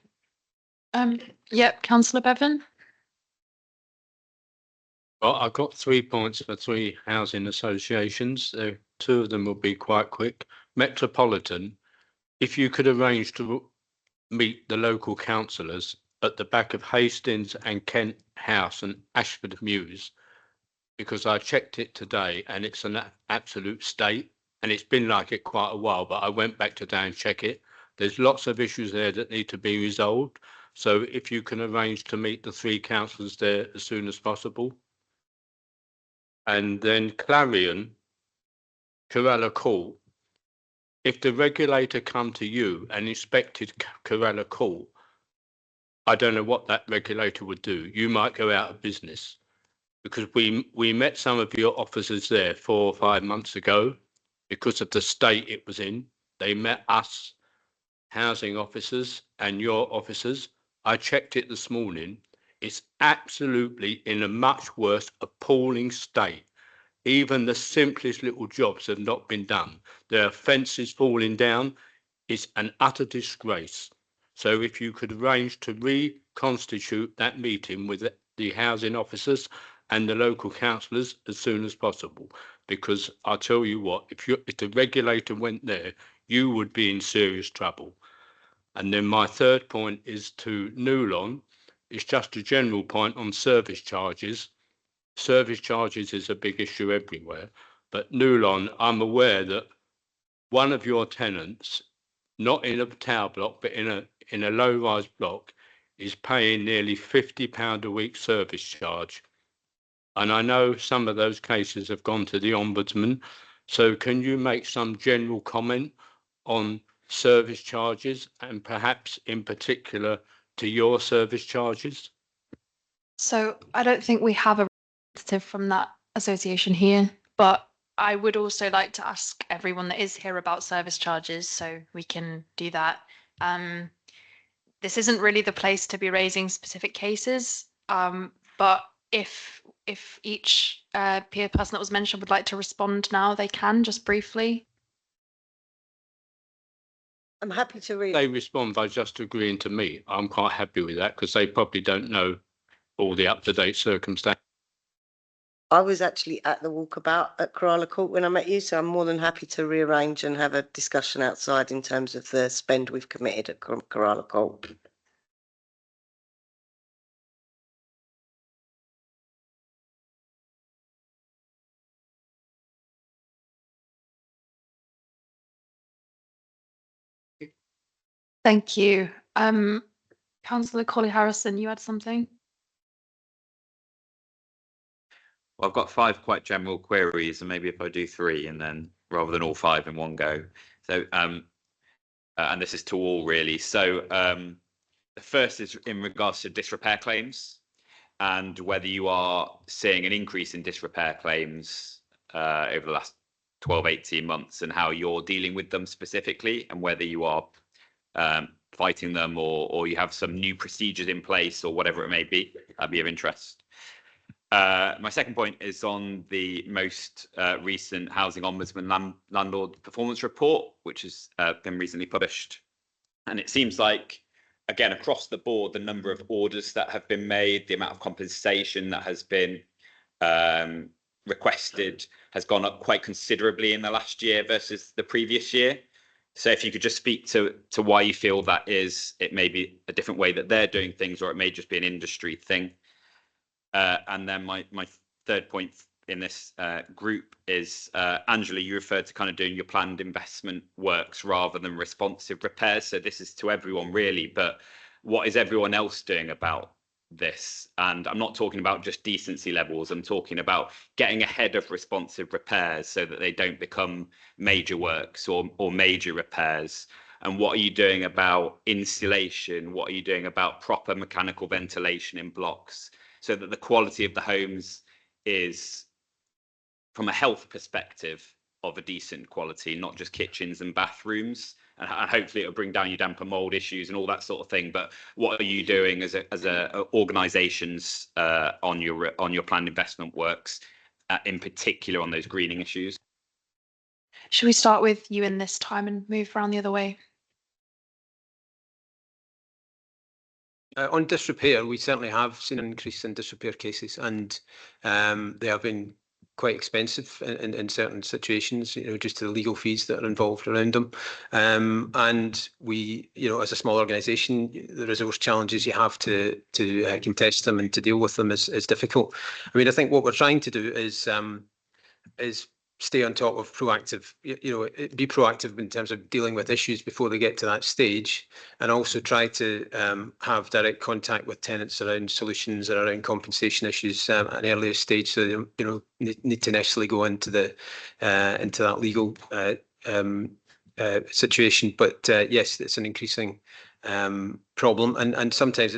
Yep, Councillor Bevan. Well, I've got 3 points for 3 housing associations. 2 of them will be quite quick. Metropolitan, if you could arrange to meet the local councillors at the back of Hastings and Kent House and Ashford Mews, because I checked it today and it's an absolute state, and it's been like it quite a while, but I went back today and check it. There's lots of issues there that need to be resolved. So if you can arrange to meet the 3 councillors there as soon as possible. And then Clarion, Corella Court, if the regulator come to you and inspected Corella Court, I don't know what that regulator would do. You might go out of business, because we met some of your officers there 4 or 5 months ago because of the state it was in. They met us, housing officers, and your officers. I checked it this morning. It's absolutely in a much worse, appalling state. Even the simplest little jobs have not been done. There are fences falling down. It's an utter disgrace. So if you could arrange to reconstitute that meeting with the housing officers and the local councillors as soon as possible, because I'll tell you what, if the regulator went there, you would be in serious trouble. And then my 3rd point is to Newlon. It's just a general point on service charges. Service charges is a big issue everywhere, but Newlon, I'm aware that one of your tenants, not in a tower block, but in a low-rise block, is paying nearly £50 a week service charge. And I know some of those cases have gone to the Ombudsman. So can you make some general comment on service charges, and perhaps in particular to your service charges? So I don't think we have a representative from that association here, but I would also like to ask everyone that is here about service charges, so we can do that. This isn't really the place to be raising specific cases, but if each peer person that was mentioned would like to respond now, they can, just briefly. I'm happy to read. They respond by just agreeing to meet. I'm quite happy with that, because they probably don't know all the up-to-date circumstances. I was actually at the walkabout at Corella Court when I met you, so I'm more than happy to rearrange and have a discussion outside in terms of the spend we've committed at Corella Court. Thank you. Councillor Colley Harrison, you had something? Well, I've got 5 quite general queries, and maybe if I do 3 and then rather than all 5 in one go. So, and this is to all really. So the first is in regards to disrepair claims, and whether you are seeing an increase in disrepair claims over the last 12, 18 months, and how you're dealing with them specifically, and whether you are fighting them or you have some new procedures in place or whatever it may be. That'd be of interest. My second point is on the most recent Housing Ombudsman Landlord Performance Report, which has been recently published. And it seems like, again, across the board, the number of orders that have been made, the amount of compensation that has been requested has gone up quite considerably in the last year versus the previous year. So if you could just speak to why you feel that is, it may be a different way that they're doing things, or it may just be an industry thing. And then my 3rd point in this group is, Angela, you referred to kind of doing your planned investment works rather than responsive repairs. So this is to everyone really, but what is everyone else doing about this? And I'm not talking about just decency levels. I'm talking about getting ahead of responsive repairs so that they don't become major works or major repairs. And what are you doing about insulation? What are you doing about proper mechanical ventilation in blocks? so that the quality of the homes is, from a health perspective, of a decent quality, not just kitchens and bathrooms. And hopefully it'll bring down your damp and mold issues and all that sort of thing. But what are you doing as a organisations on your planned investment works, in particular on those greening issues? Should we start with you in this time and move around the other way? On disrepair, we certainly have seen an increase in disrepair cases, and they have been quite expensive in certain situations, just to the legal fees that are involved around them. And we, as a small organisation, the resource challenges you have to contest them and to deal with them is difficult. I mean, I think what we're trying to do is stay on top of proactive, be proactive in terms of dealing with issues before they get to that stage, and also try to have direct contact with tenants around solutions and around compensation issues at an earlier stage, so they need to necessarily go into that legal situation. But yes, it's an increasing problem, and sometimes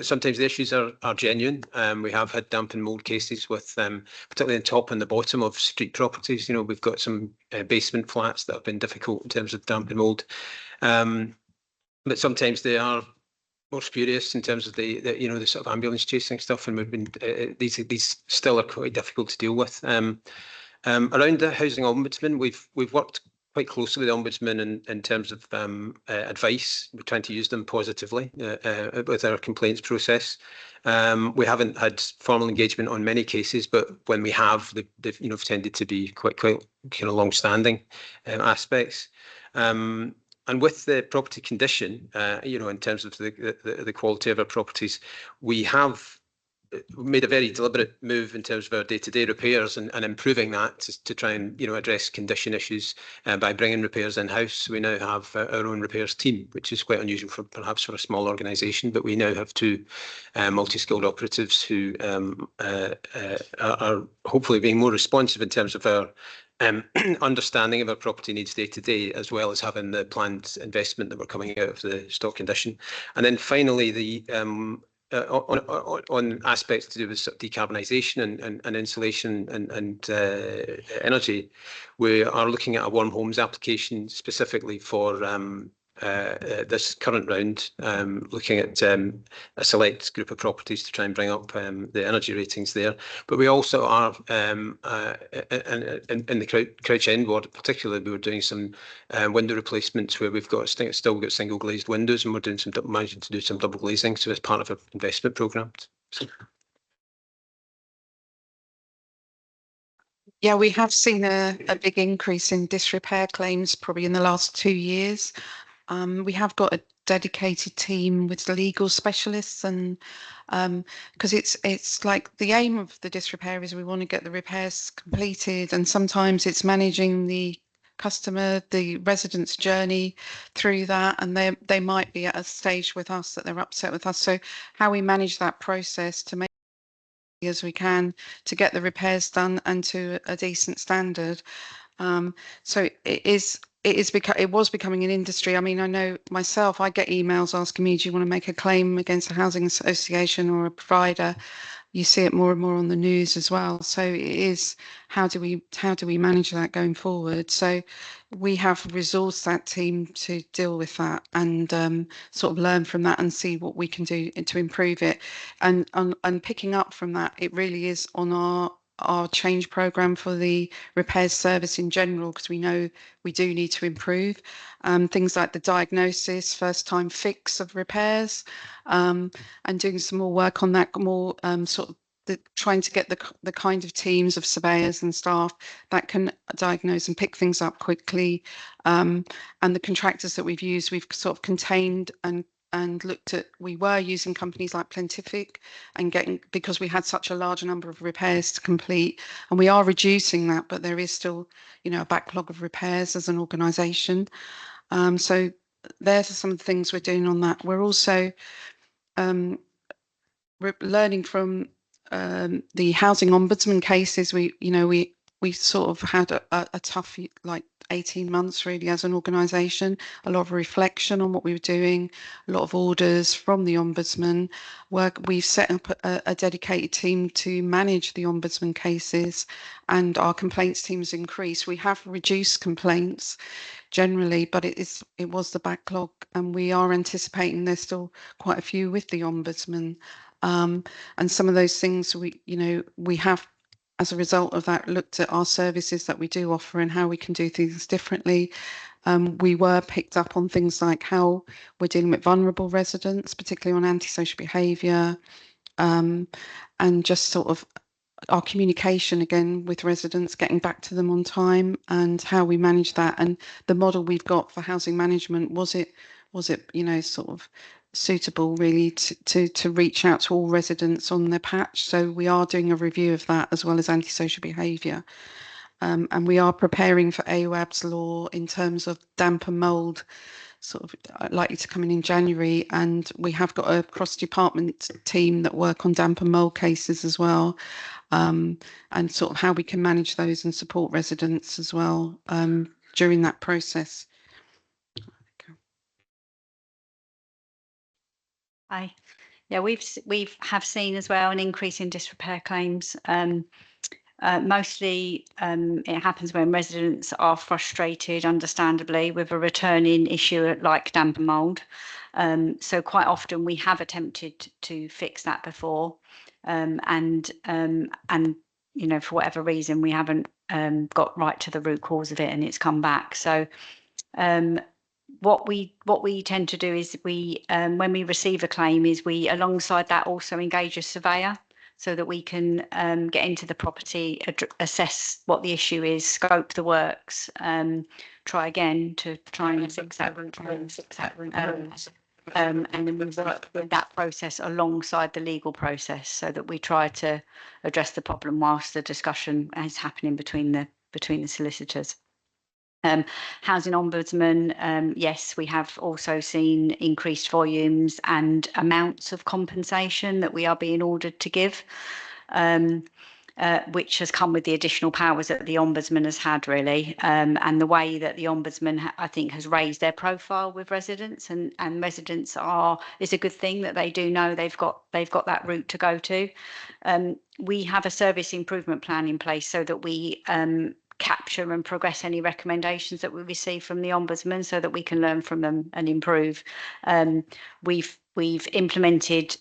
sometimes the issues are genuine. We have had damp and mold cases with particularly the top and the bottom of street properties. We've got some basement flats that have been difficult in terms of damp and mold, but sometimes they are more spurious in terms of the sort of ambulance chasing stuff, and we've been these still are quite difficult to deal with. Around the housing ombudsman, we've worked quite closely with the ombudsman in terms of advice. We're trying to use them positively with our complaints process. We haven't had formal engagement on many cases, but when we have, they've tended to be quite kind of long-standing aspects. And with the property condition, in terms of the quality of our properties, we have made a very deliberate move in terms of our day-to-day repairs and improving that to try and address condition issues by bringing repairs in-house. We now have our own repairs team, which is quite unusual perhaps for a small organisation, but we now have 2 multi-skilled operatives who are hopefully being more responsive in terms of our understanding of our property needs day to day, as well as having the planned investment that we're coming out of the stock condition. And then finally, the on aspects to do with sort of decarbonisation and insulation and energy, we are looking at a warm homes application specifically for this current round, looking at a select group of properties to try and bring up the energy ratings there. But we also are, in the Crouch End ward particularly, we were doing some window replacements where we've still got single glazed windows, and we're doing managing to do some double glazing, so as part of our investment programme. Yeah, we have seen a big increase in disrepair claims probably in the last 2 years. We have got a dedicated team with legal specialists, and because it's like the aim of the disrepair is we want to get the repairs completed, and sometimes it's managing the customer, the resident's journey through that, and they might be at a stage with us that they're upset with us. So how we manage that process to make as we can to get the repairs done and to a decent standard. So it was becoming an industry. I mean, I know myself, I get emails asking me, do you want to make a claim against a housing association or a provider? You see it more and more on the news as well. So it is, how do we manage that going forward? So we have resourced that team to deal with that and sort of learn from that and see what we can do to improve it. And picking up from that, it really is on our change program for the repairs service in general, because we know we do need to improve things like the diagnosis, first time fix of repairs, and doing some more work on that, more sort of trying to get the kind of teams of surveyors and staff that can diagnose and pick things up quickly, and the contractors that we've used, we've sort of contained and looked at, we were using companies like Plentific and because we had such a large number of repairs to complete, and we are reducing that, but there is still, a backlog of repairs as an organisation. So there's some of the things we're doing on that. We're also learning from the housing ombudsman cases. We we sort of had a tough, like 18 months really as an organisation, a lot of reflection on what we were doing, a lot of orders from the Ombudsman. We've set up a dedicated team to manage the Ombudsman cases, and our complaints team has increased. We have reduced complaints generally, but it was the backlog, and we are anticipating there's still quite a few with the Ombudsman. And some of those things we have, as a result of that, looked at our services that we do offer and how we can do things differently. We were picked up on things like how we're dealing with vulnerable residents, particularly on antisocial behaviour, and just sort of our communication again with residents, getting back to them on time, and how we manage that. And the model we've got for housing management, was it sort of suitable really to reach out to all residents on their patch? So we are doing a review of that, as well as antisocial behaviour. And we are preparing for AWAB's law in terms of damp and mould, sort of likely to come in January. And we have got a cross-department team that work on damp and mould cases as well, and sort of how we can manage those and support residents as well during that process. Yeah, we have seen as well an increase in disrepair claims. Mostly it happens when residents are frustrated, understandably, with a returning issue like damp and mould. So quite often we have attempted to fix that before, and for whatever reason we haven't got right to the root cause of it, and it's come back. So what we tend to do is we when we receive a claim, is we alongside that also engage a surveyor, so that we can get into the property, assess what the issue is, scope the works, try again to try and fix that root cause, and then we work with that process alongside the legal process, so that we try to address the problem whilst the discussion is happening between the solicitors. Housing Ombudsman, yes, we have also seen increased volumes and amounts of compensation that we are being ordered to give, which has come with the additional powers that the Ombudsman has had, really, and the way that the Ombudsman, I think, has raised their profile with residents, and residents is a good thing that they do know they've got that route to go to. We have a service improvement plan in place so that we capture and progress any recommendations that we receive from the Ombudsman, so that we can learn from them and improve. We've implemented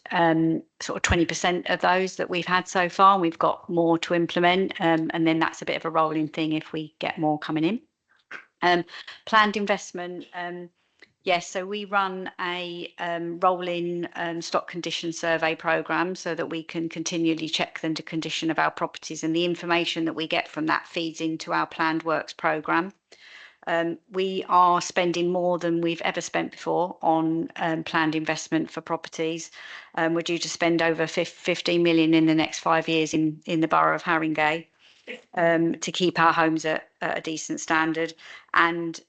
sort of 20% of those that we've had so far, and we've got more to implement, and then that's a bit of a rolling thing if we get more coming in. Planned investment, yes, so we run a rolling stock condition survey programme, so that we can continually check the condition of our properties, and the information that we get from that feeds into our planned works programme. We are spending more than we've ever spent before on planned investment for properties. We're due to spend over 15 million in the next 5 years in the borough of Haringey, to keep our homes at a decent standard. And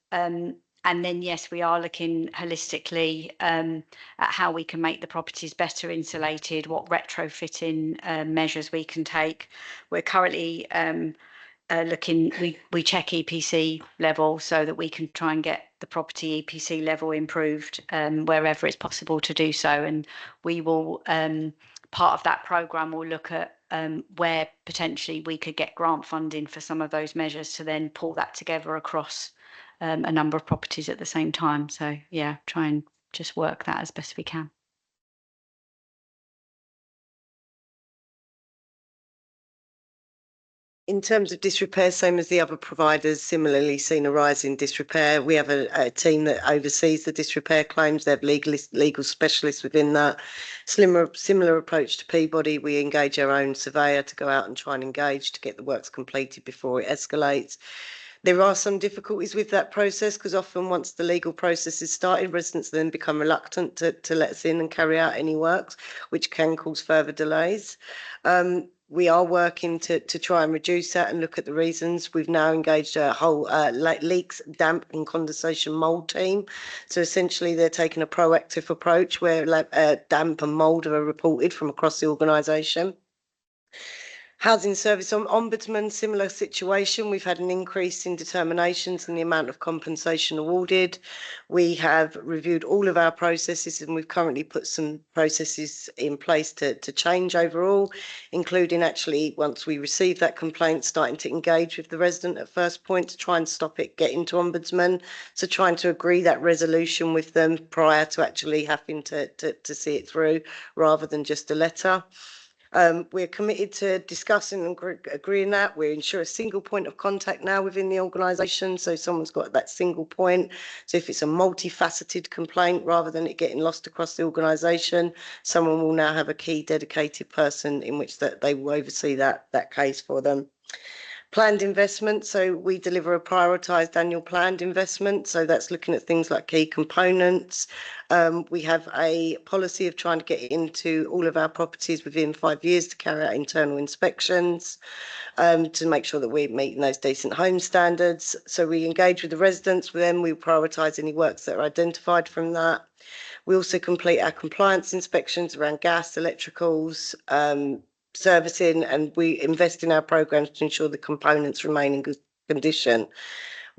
then, yes, we are looking holistically at how we can make the properties better insulated, what retrofitting measures we can take. We're currently looking, we check EPC level, so that we can try and get the property EPC level improved wherever it's possible to do so. And we will, part of that programme will look at where potentially we could get grant funding for some of those measures, to then pull that together across a number of properties at the same time. So yeah, try and just work that as best we can. In terms of disrepair, same as the other providers, similarly seen a rise in disrepair. We have a team that oversees the disrepair claims. They have legal specialists within that. Similar approach to Peabody. We engage our own surveyor to go out and try and engage to get the works completed before it escalates. There are some difficulties with that process, because often once the legal process is started, residents then become reluctant to let us in and carry out any works, which can cause further delays. We are working to try and reduce that and look at the reasons. We've now engaged a whole leaks, damp and condensation mould team. So essentially they're taking a proactive approach where damp and mould are reported from across the organisation. Housing Service Ombudsman, similar situation. We've had an increase in determinations and the amount of compensation awarded. We have reviewed all of our processes and we've currently put some processes in place to change overall, including actually once we receive that complaint, starting to engage with the resident at first point to try and stop it getting to Ombudsman. So trying to agree that resolution with them prior to actually having to see it through rather than just a letter. We're committed to discussing and agreeing that. We ensure a single point of contact now within the organisation, so someone's got that single point. So if it's a multifaceted complaint, rather than it getting lost across the organisation, someone will now have a key dedicated person in which that they will oversee that case for them. Planned investment, so we deliver a prioritised annual planned investment, so that's looking at things like key components. We have a policy of trying to get into all of our properties within 5 years to carry out internal inspections to make sure that we're meeting those decent home standards. So we engage with the residents, with them we prioritise any works that are identified from that. We also complete our compliance inspections around gas, electricals, servicing, and we invest in our programs to ensure the components remain in good condition.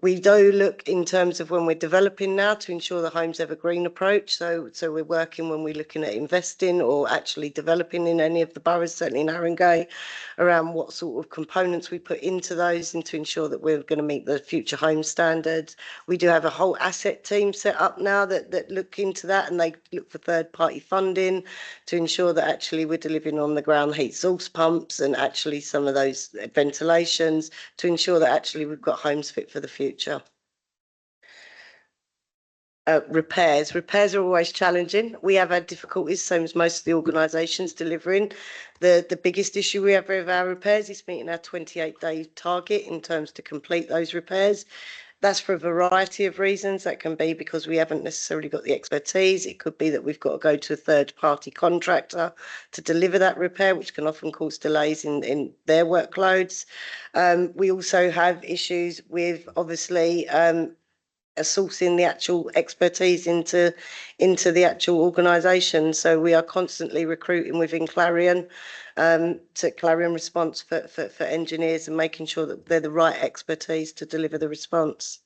We do look in terms of when we're developing now to ensure the homes have a green approach. So we're working when we're looking at investing or actually developing in any of the boroughs, certainly in Haringey, around what sort of components we put into those and to ensure that we're going to meet the future home standards. We do have a whole asset team set up now that look into that, and they look for third party funding to ensure that actually we're delivering on the ground heat source pumps and actually some of those ventilations to ensure that actually we've got homes fit for the future. Repairs are always challenging. We have had difficulties, same as most of the organisations delivering. The biggest issue we have with our repairs is meeting our 28-day target in terms to complete those repairs. That's for a variety of reasons. That can be because we haven't necessarily got the expertise. It could be that we've got to go to a third-party contractor to deliver that repair, which can often cause delays in their workloads. We also have issues with, obviously, sourcing the actual expertise into the actual organisation. So we are constantly recruiting within Clarion to Clarion Response for engineers and making sure that they're the right expertise to deliver the response.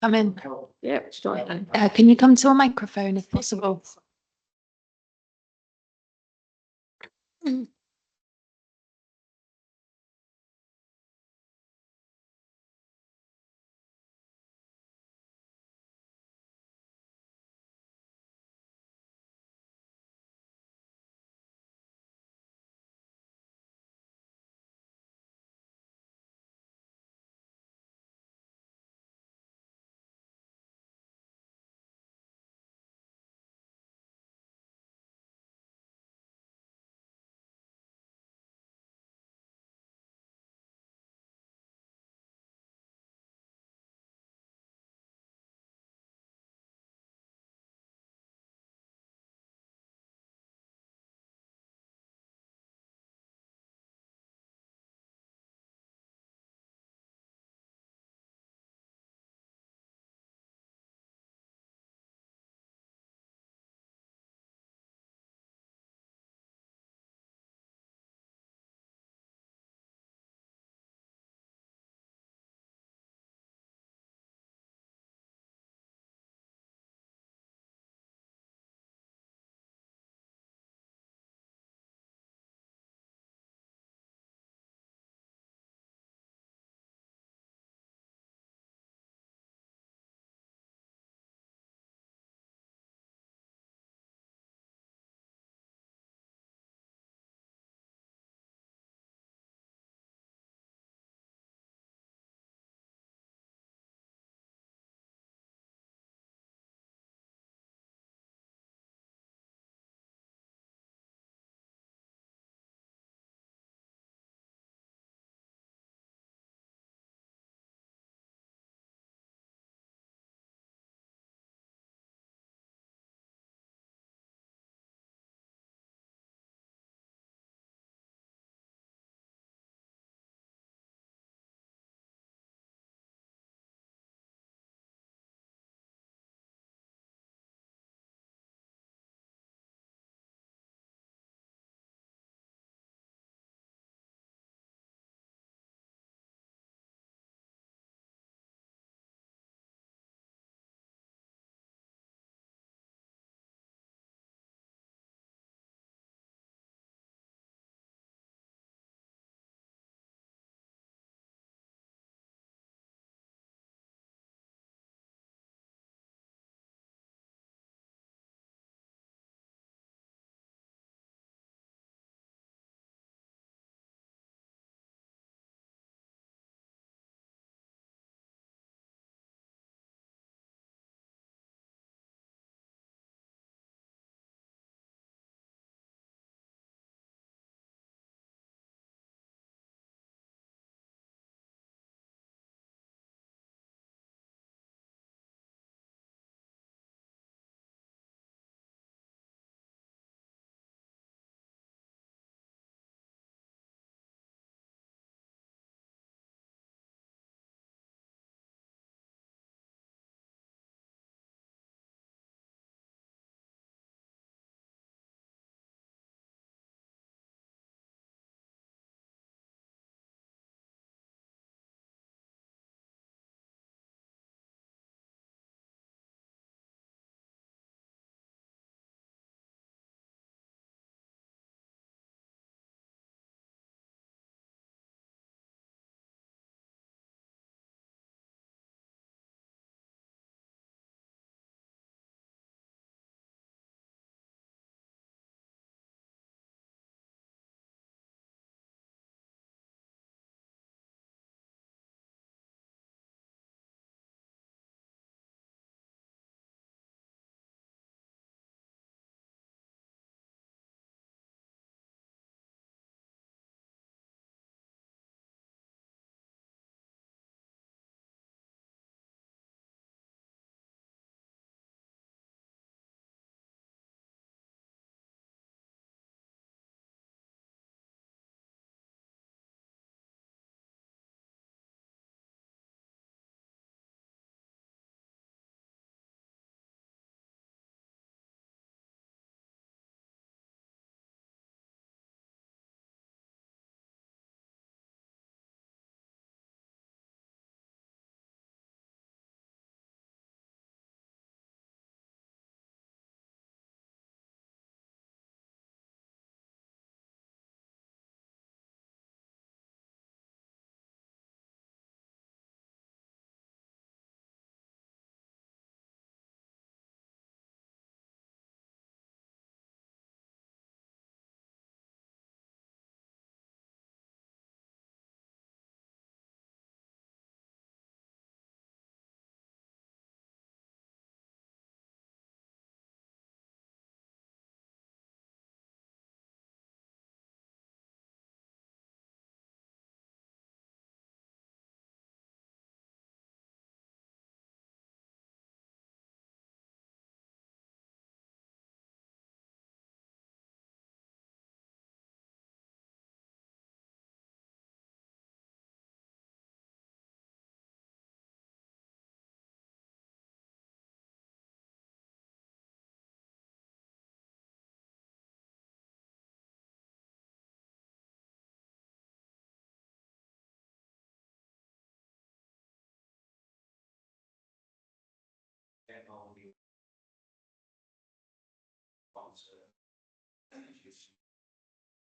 Come in. Yeah, Can you come to a microphone if possible?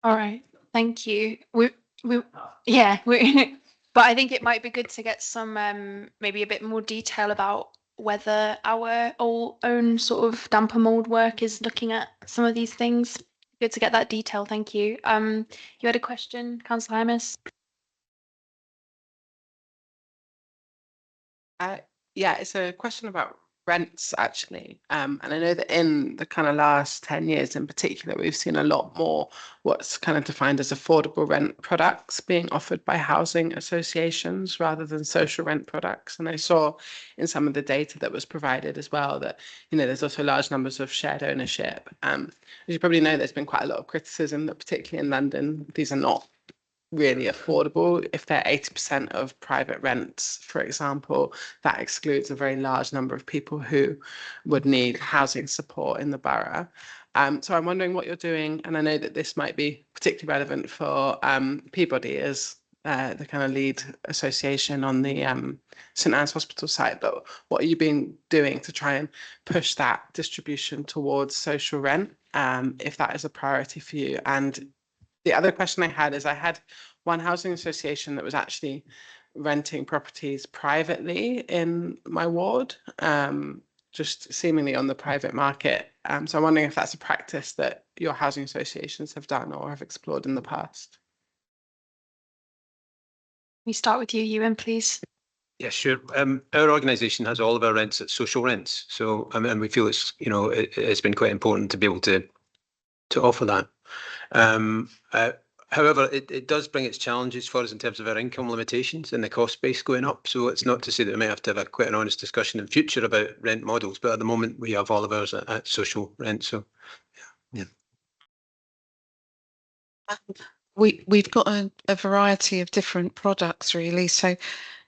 All right, thank you. Yeah, but I think it might be good to get some maybe a bit more detail about whether our own sort of damper mold work is looking at some of these things. Good to get that detail. Thank you. You had a question, Councillor Hymas? Yeah, it's a question about rents actually. And I know that in the kind of last 10 years in particular, we've seen a lot more what's kind of defined as affordable rent products being offered by housing associations rather than social rent products. And I saw in some of the data that was provided as well that, you know, there's also large numbers of shared ownership. As you probably know, there's been quite a lot of criticism that particularly in London, these are not really affordable. If they're 80% of private rents, for example, that excludes a very large number of people who would need housing support in the borough. So I'm wondering what you're doing, and I know that this might be particularly relevant for Peabody as the kind of lead association on the St Anne's Hospital site, but what are you been doing to try and push that distribution towards social rent, if that is a priority for you? And the other question I had is I had one housing association that was actually renting properties privately in my ward, just seemingly on the private market. So I'm wondering if that's a practice that your housing associations have done or have explored in the past. We start with you, Ewan, please. Yeah, sure. Our organisation has all of our rents at social rents, so and we feel it's it's been quite important to be able to offer that. However, it does bring its challenges for us in terms of our income limitations and the cost base going up. So it's not to say that we may have to have quite an honest discussion in future about rent models, but at the moment we have all of ours at social rent. So, yeah. We've got a variety of different products really. So,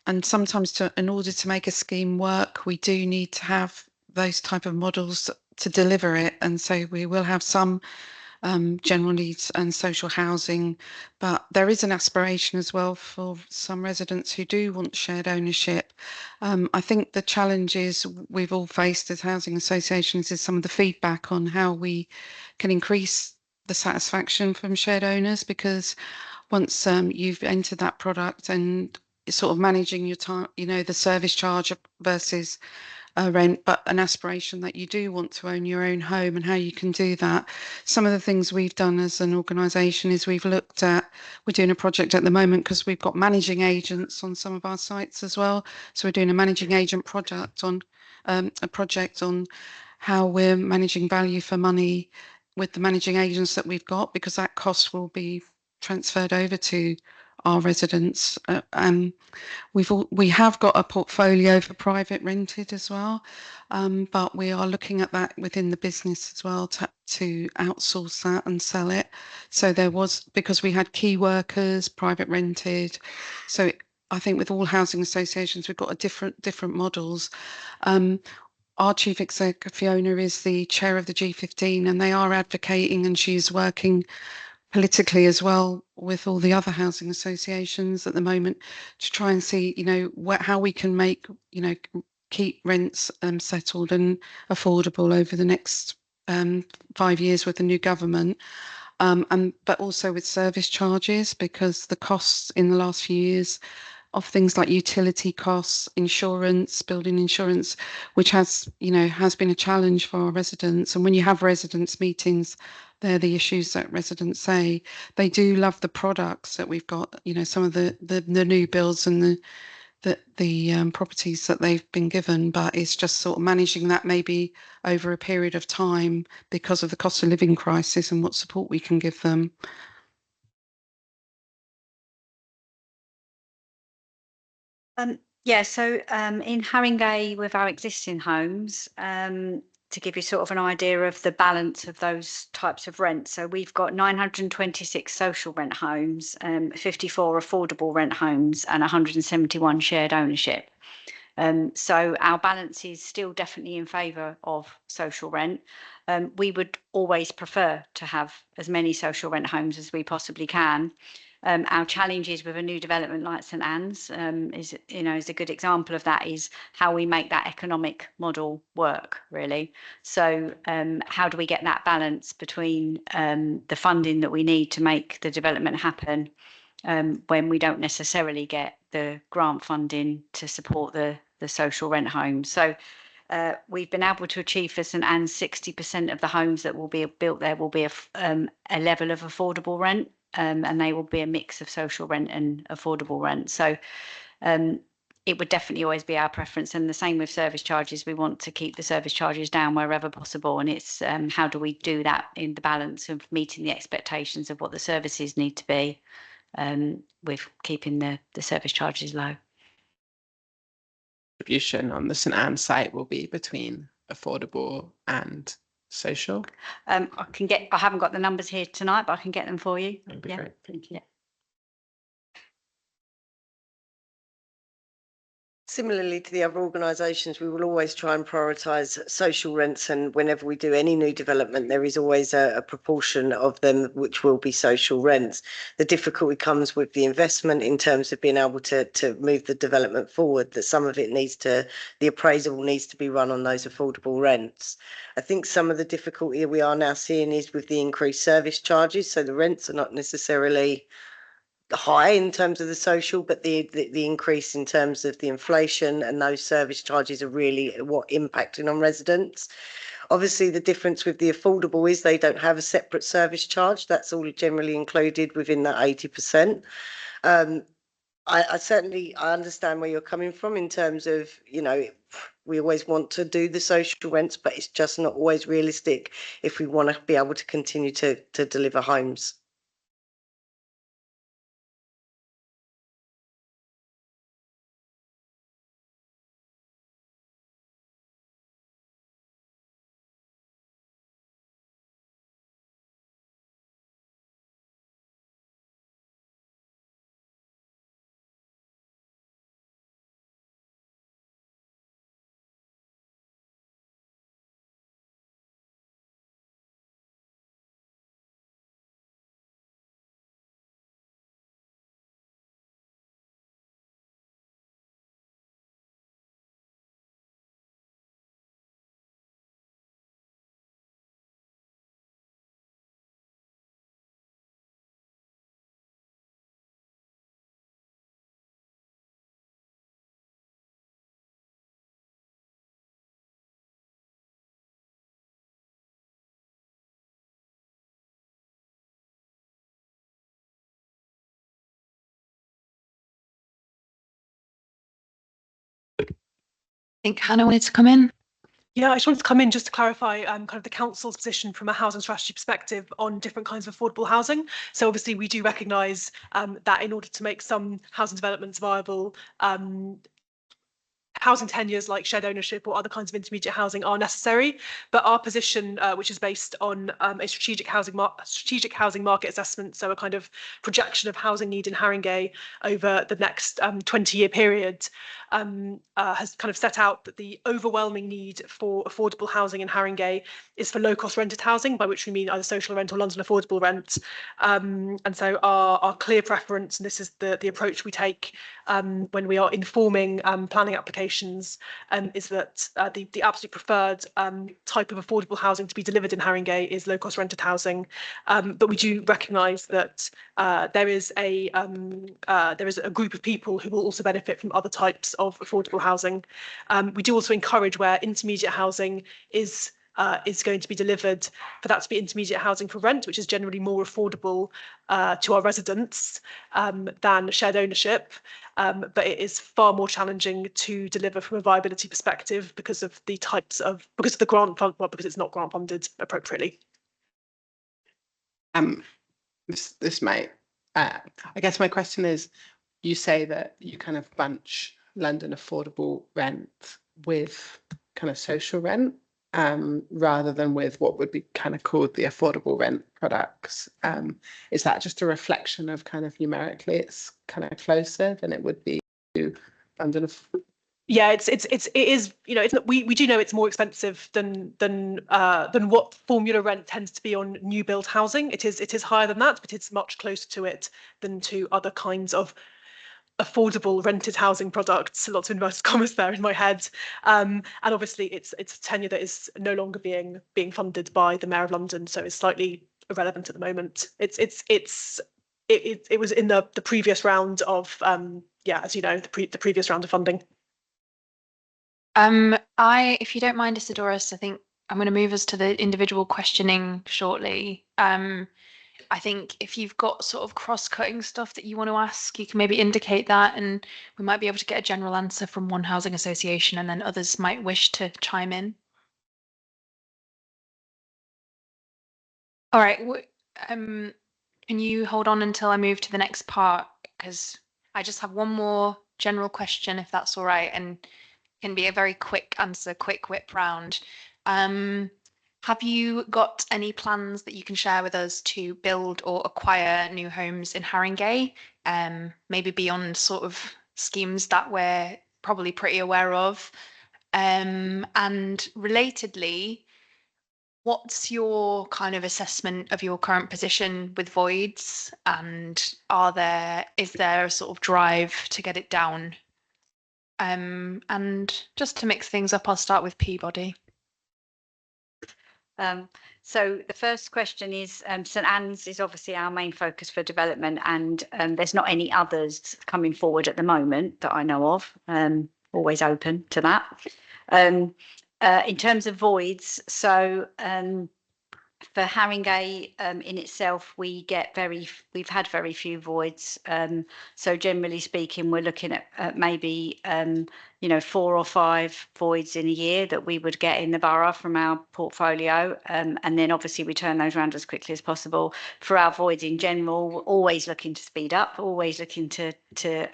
and sometimes in order to make a scheme work, we do need to have those type of models to deliver it. And so we will have some general needs and social housing, but there is an aspiration as well for some residents who do want shared ownership. I think the challenges we've all faced as housing associations is some of the feedback on how we can increase the satisfaction from shared owners, because once you've entered that product and sort of managing your time, you know, the service charge versus rent, but an aspiration that you do want to own your own home and how you can do that. Some of the things we've done as an organisation is we're doing a project at the moment because we've got managing agents on some of our sites as well. So we're doing a managing agent project on how we're managing value for money with the managing agents that we've got, because that cost will be transferred over to our residents. We have got a portfolio for private rented as well, but we are looking at that within the business as well to outsource that and sell it. So because we had key workers, private rented. So I think with all housing associations, we've got different models. Our chief exec, Fiona, is the chair of the G15, and they are advocating, and she's working politically as well with all the other housing associations at the moment to try and see, you know, how we can make, you know, keep rents settled and affordable over the next 5 years with the new government, but also with service charges, because the costs in the last few years of things like utility costs, insurance, building insurance, which has been a challenge for our residents. And when you have residents meetings, they're the issues that residents say. They do love the products that we've got, you know, some of the new builds and the properties that they've been given, but it's just sort of managing that maybe over a period of time because of the cost of living crisis and what support we can give them. Yeah, so in Haringey with our existing homes, to give you sort of an idea of the balance of those types of rent. So we've got 926 social rent homes, 54 affordable rent homes, and 171 shared ownership. So our balance is still definitely in favour of social rent. We would always prefer to have as many social rent homes as we possibly can. Our challenges with a new development like St Anne's is a good example of that, is how we make that economic model work, really. So how do we get that balance between the funding that we need to make the development happen when we don't necessarily get the grant funding to support the social rent homes? So we've been able to achieve for St Anne's 60% of the homes that will be built there will be a level of affordable rent, and they will be a mix of social rent and affordable rent. So it would definitely always be our preference, and the same with service charges. We want to keep the service charges down wherever possible, and it's how do we do that in the balance of meeting the expectations of what the services need to be with keeping the service charges low. Distribution on the St Anne site will be between affordable and social. I haven't got the numbers here tonight, but I can get them for you. That'd be great. Thank you. Yeah. Similarly to the other organisations, we will always try and prioritise social rents, and whenever we do any new development, there is always a proportion of them which will be social rents. The difficulty comes with the investment in terms of being able to move the development forward, that some of it the appraisal needs to be run on those affordable rents. I think some of the difficulty we are now seeing is with the increased service charges, so the rents are not necessarily high in terms of the social, but the increase in terms of the inflation and those service charges are really what impacting on residents. Obviously, the difference with the affordable is they don't have a separate service charge. That's all generally included within that 80%. I certainly understand where you're coming from in terms of, we always want to do the social rents, but it's just not always realistic if we want to be able to continue to deliver homes. I think Hannah wanted to come in. Yeah, I just wanted to come in just to clarify kind of the council's position from a housing strategy perspective on different kinds of affordable housing. So obviously we do recognise that in order to make some housing developments viable, housing tenures like shared ownership or other kinds of intermediate housing are necessary, but our position, which is based on a strategic housing market assessment, so a kind of projection of housing need in Haringey over the next 20-year period, has kind of set out that the overwhelming need for affordable housing in Haringey is for low-cost rented housing, by which we mean either social rent or London affordable rent. And so our clear preference, and this is the approach we take when we are informing planning applications, is that the absolute preferred type of affordable housing to be delivered in Haringey is low-cost rented housing. But we do recognise that there is a group of people who will also benefit from other types of affordable housing. We do also encourage, where intermediate housing is going to be delivered, for that to be intermediate housing for rent, which is generally more affordable to our residents than shared ownership. But it is far more challenging to deliver from a viability perspective because of the grant fund, well, because it's not grant funded appropriately. This might, I guess my question is, you say that you kind of bunch London affordable rent with kind of social rent, rather than with what would be kind of called the affordable rent products. Is that just a reflection of kind of numerically it's kind of closer than it would be to London? Yeah, it is, you know, it's we do know it's more expensive than what formula rent tends to be on new build housing. It is higher than that, but it's much closer to it than to other kinds of affordable rented housing products. Lots of inverted commas there in my head. And obviously it's a tenure that is no longer being funded by the Mayor of London, so it's slightly irrelevant at the moment. It was in the previous round of yeah, as you know, the previous round of funding. If you don't mind, Isidoros, I think I'm going to move us to the individual questioning shortly. I think if you've got sort of cross-cutting stuff that you want to ask, you can maybe indicate that, and we might be able to get a general answer from one housing association, and then others might wish to chime in. All right. Can you hold on until I move to the next part? Because I just have one more general question, if that's all right, and can be a very quick answer, quick whip round. Have you got any plans that you can share with us to build or acquire new homes in Haringey? Maybe beyond sort of schemes that we're probably pretty aware of. And relatedly, what's your kind of assessment of your current position with voids? And is there a sort of drive to get it down? And just to mix things up, I'll start with Peabody. So the first question is, St Anne's is obviously our main focus for development, and there's not any others coming forward at the moment that I know of. Always open to that. In terms of voids, so for Haringey in itself, we've had very few voids. So generally speaking, we're looking at maybe 4 or 5 voids in a year that we would get in the borough from our portfolio, and then obviously we turn those around as quickly as possible. For our voids in general, we're always looking to speed up, always looking to get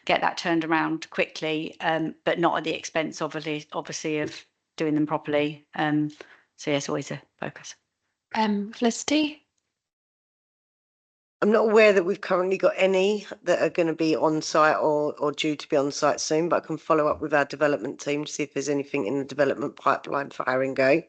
that turned around quickly, but not at the expense, obviously, of doing them properly. So yes, always a focus. Felicity? I'm not aware that we've currently got any that are going to be on site or due to be on site soon, but I can follow up with our development team to see if there's anything in the development pipeline for Haringey.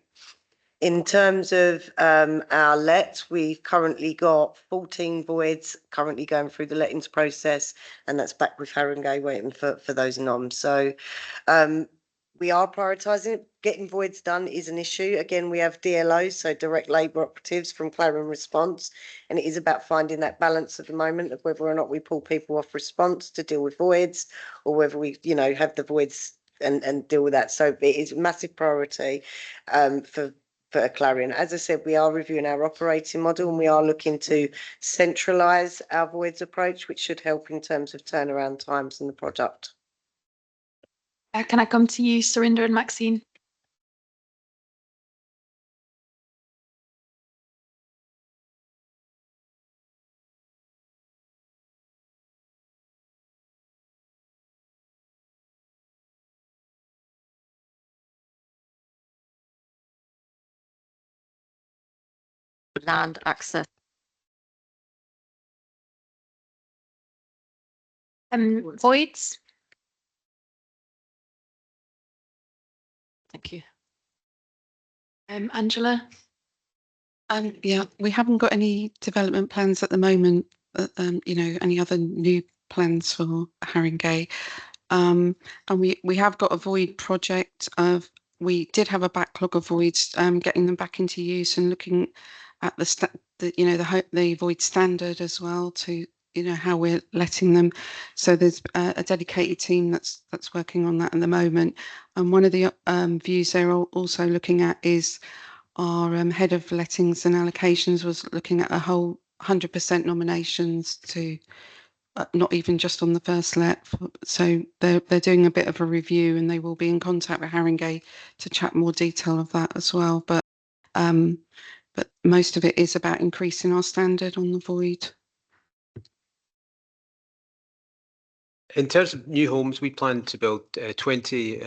In terms of our lets, we've currently got 14 voids currently going through the lettings process, and that's back with Haringey waiting for those noms. So we are prioritising it. Getting voids done is an issue. Again, we have DLOs, so direct labour operatives from Clarion Response, and it is about finding that balance at the moment of whether or not we pull people off response to deal with voids, or whether we, have the voids and deal with that. So it is a massive priority for Clarion. As I said, we are reviewing our operating model, and we are looking to centralise our voids approach, which should help in terms of turnaround times and the product. Can I come to you, Surinder and Maxine? Land access. Voids? Thank you. Angela? Yeah, we haven't got any development plans at the moment. Any other new plans for Haringey. And we have got a void project we did have a backlog of voids, getting them back into use and looking at the void standard as well to how we're letting them. So there's a dedicated team that's working on that at the moment. And one of the views they're also looking at is our head of lettings and allocations was looking at a whole 100% nominations to not even just on the first let. So they're doing a bit of a review, and they will be in contact with Haringey to chat more detail of that as well. But most of it is about increasing our standard on the void. In terms of new homes, we plan to build 20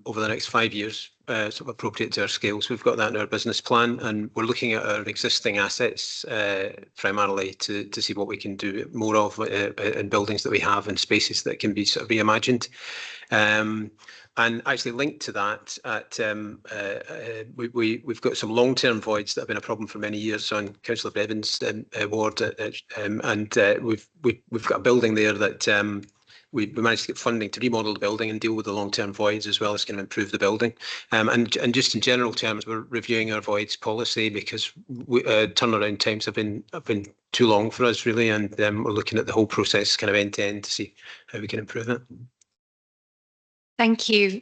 over the next 5 years, sort of appropriate to our scale. So we've got that in our business plan, and we're looking at our existing assets primarily to see what we can do more of in buildings that we have and spaces that can be sort of reimagined. And actually linked to that, we've got some long-term voids that have been a problem for many years on Councillor Bevan's ward, and we've got a building there that we managed to get funding to remodel the building and deal with the long-term voids, as well as kind of improve the building. And just in general terms, we're reviewing our voids policy because turnaround times have been too long for us, really, and we're looking at the whole process kind of end to end to see how we can improve it. Thank you.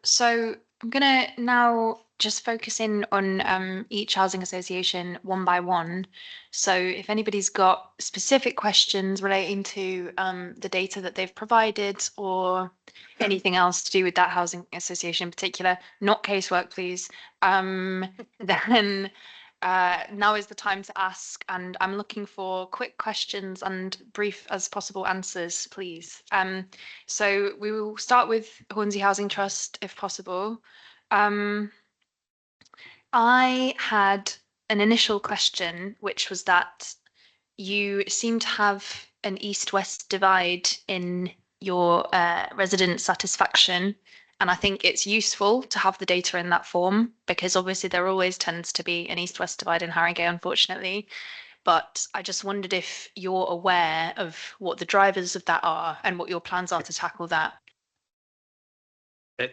So I'm going to now just focus in on each housing association one by one. So if anybody's got specific questions relating to the data that they've provided or anything else to do with that housing association in particular, not casework, please, then now is the time to ask, and I'm looking for quick questions and brief as possible answers, please. So we will start with Hornsey Housing Trust, if possible. I had an initial question, which was that you seem to have an east-west divide in your resident satisfaction. And I think it's useful to have the data in that form because obviously there always tends to be an east-west divide in Haringey, unfortunately. But I just wondered if you're aware of what the drivers of that are and what your plans are to tackle that.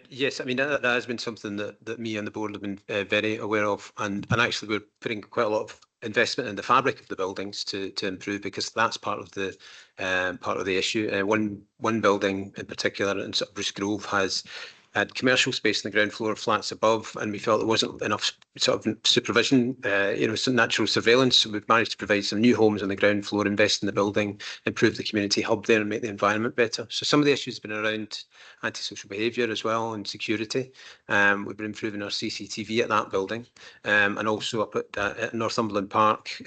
Yes, I mean, that has been something that me and the board have been very aware of. And actually, we're putting quite a lot of investment in the fabric of the buildings to improve, because that's part of the issue. One building in particular in sort of Bruce Grove had commercial space in the ground floor, flats above, and we felt there wasn't enough sort of supervision, some natural surveillance. So we've managed to provide some new homes on the ground floor, invest in the building, improve the community hub there and make the environment better. So some of the issues have been around antisocial behaviour as well and security. We've been improving our CCTV at that building, and also up at Northumberland Park.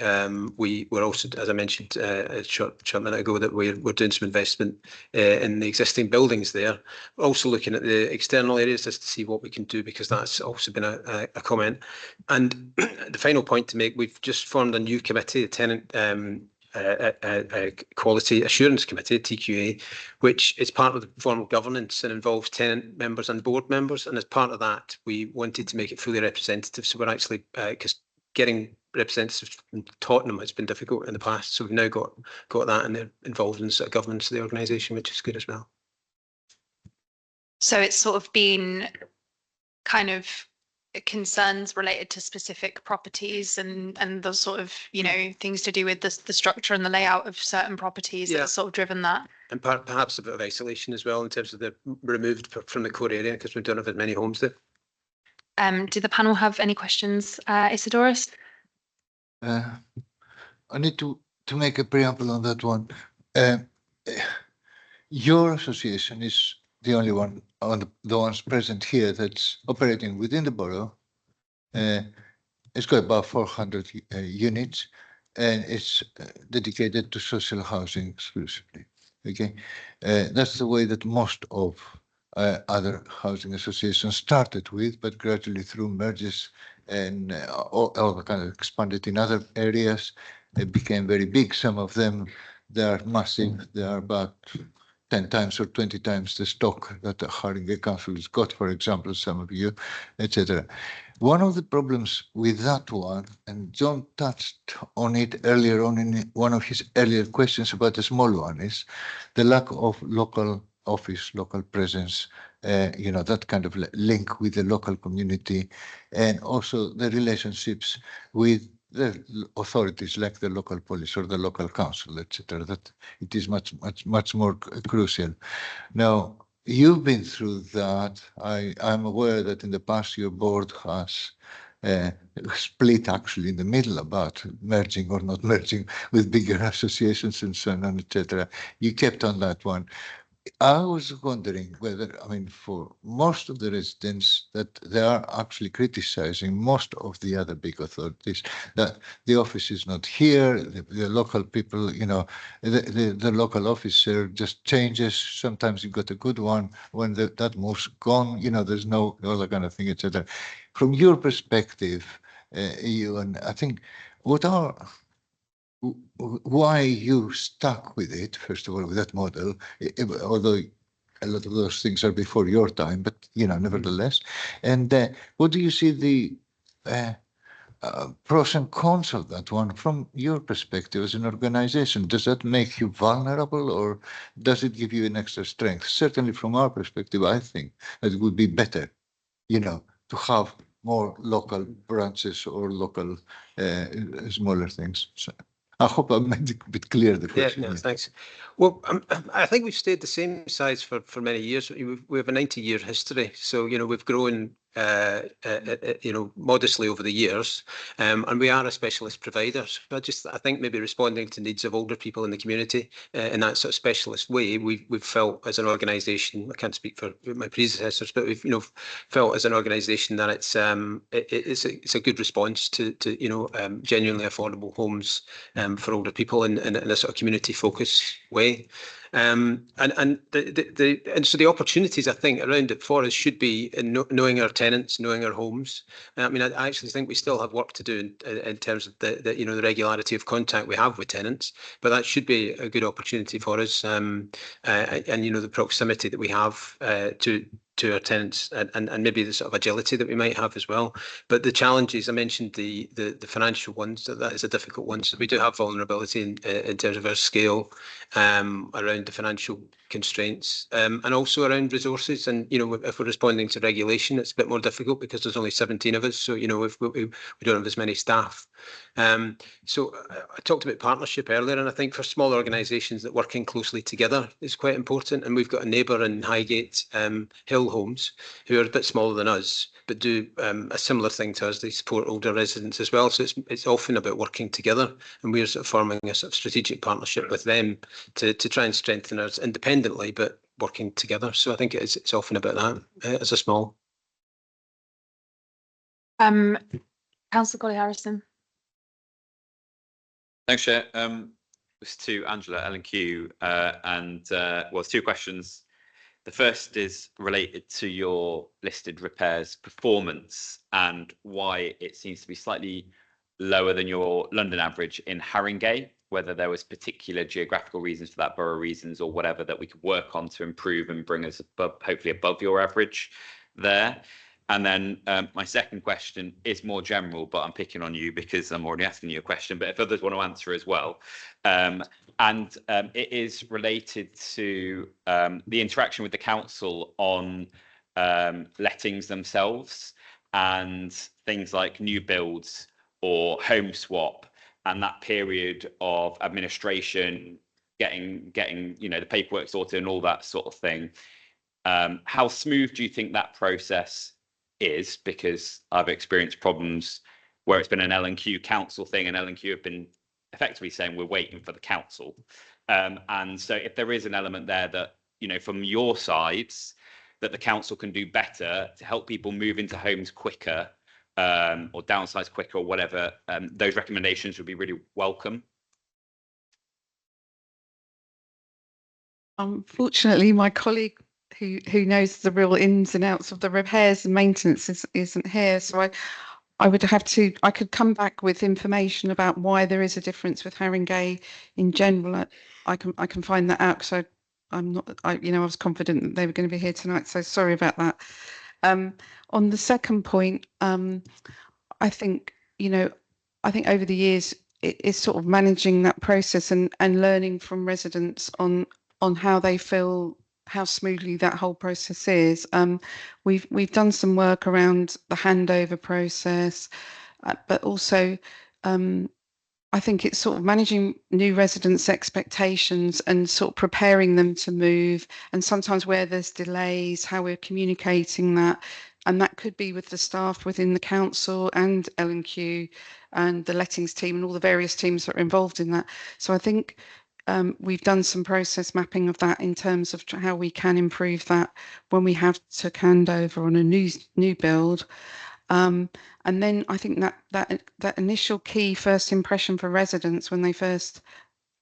We were also, as I mentioned a short minute ago, that we're doing some investment in the existing buildings there. We're also looking at the external areas just to see what we can do, because that's also been a comment. And the final point to make, we've just formed a new committee, a tenant quality assurance committee, TQA, which is part of the formal governance and involves tenant members and board members. And as part of that, we wanted to make it fully representative. So we're actually, because getting representatives from Tottenham has been difficult in the past. So we've now got that, and they're involved in the sort of governance of the organisation, which is good as well. So it's sort of been kind of concerns related to specific properties and the sort of, things to do with the structure and the layout of certain properties that have sort of driven that. And perhaps a bit of isolation as well in terms of the removed from the core area, because we don't have as many homes there. Do the panel have any questions, Isidoros? I need to make a preamble on that one. Your association is the only one on the ones present here that's operating within the borough. It's got about 400 units, and it's dedicated to social housing exclusively. Okay, that's the way that most of other housing associations started with, but gradually through mergers and all kind of expanded in other areas. They became very big. Some of them, they are massive. They are about 10 times or 20 times the stock that the Haringey Council has got, for example, some of you, etc. One of the problems with that one, and John touched on it earlier on in one of his earlier questions about the small one, is the lack of local office, local presence, that kind of link with the local community, and also the relationships with the authorities like the local police or the local council, etc. That it is much more crucial. Now, you've been through that. I'm aware that in the past your board has split actually in the middle about merging or not merging with bigger associations and so on, etc. You kept on that one. I was wondering whether, I mean, for most of the residents, that they are actually criticizing most of the other big authorities, that the office is not here, the local people, you know, the local officer just changes. Sometimes you got a good one when that move's gone, you know, there's no other kind of thing, etc. From your perspective, Ewan, I think what are why you stuck with it, first of all, with that model, although a lot of those things are before your time, but, you know, nevertheless. And what do you see the pros and cons of that one from your perspective as an organization? Does that make you vulnerable, or does it give you an extra strength? Certainly from our perspective, I think that it would be better, you know, to have more local branches or local smaller things. So I hope I made it a bit clear the question. Yeah, no, thanks. Well, I think we've stayed the same size for many years. We have a 90-year history, so you know we've grown, you know, modestly over the years, and we are a specialist provider. So I think maybe responding to needs of older people in the community in that sort of specialist way, we've felt as an organisation. I can't speak for my predecessors, but we've felt as an organisation that it's a good response to you know genuinely affordable homes for older people in a sort of community focused way. And so the opportunities I think around it for us should be in knowing our tenants, knowing our homes. I mean, I actually think we still have work to do in terms of the you know the regularity of contact we have with tenants, but that should be a good opportunity for us. And you know the proximity that we have to our tenants and maybe the sort of agility that we might have as well. But the challenges, I mentioned the financial ones, that is a difficult one. So we do have vulnerability in terms of our scale around the financial constraints and also around resources. And, you know, if we're responding to regulation, it's a bit more difficult because there's only 17 of us. So, you know, if we don't have as many staff. So I talked about partnership earlier, and I think for small organisations that working closely together is quite important. And we've got a neighbour in Highgate, Hill Homes, who are a bit smaller than us, but do a similar thing to us. They support older residents as well. So it's often about working together, and we're sort of forming a sort of strategic partnership with them to try and strengthen us independently, but working together. So I think it's often about that as a small. Councillor Golly Harrison. Thanks, Chair. It's to Angela, L&Q, and well, it's two questions. The first is related to your listed repairs performance and why it seems to be slightly lower than your London average in Haringey, whether there was particular geographical reasons for that, borough reasons or whatever that we could work on to improve and bring us above, hopefully above your average there. And then my second question is more general, but I'm picking on you because I'm already asking you a question, but if others want to answer as well. It is related to the interaction with the council on lettings themselves and things like new builds or home swap and that period of administration, getting you know the paperwork sorted and all that sort of thing. How smooth do you think that process is? Because I've experienced problems where it's been an L&Q council thing and L&Q have been effectively saying we're waiting for the council. And so if there is an element there that, you know, from your sides, that the council can do better to help people move into homes quicker or downsize quicker or whatever, those recommendations would be really welcome. Unfortunately, my colleague who knows the real ins and outs of the repairs and maintenance isn't here, so I could come back with information about why there is a difference with Haringey in general. I can find that out because I was confident that they were going to be here tonight, so sorry about that. On the second point, I think over the years it is sort of managing that process and learning from residents on how they feel, how smoothly that whole process is. We've done some work around the handover process, but also I think it's sort of managing new residents' expectations and sort of preparing them to move, and sometimes where there's delays, how we're communicating that. And that could be with the staff within the council and L&Q and the lettings team and all the various teams that are involved in that. So I think we've done some process mapping of that in terms of how we can improve that when we have to hand over on a new build. And then I think that initial key first impression for residents when they first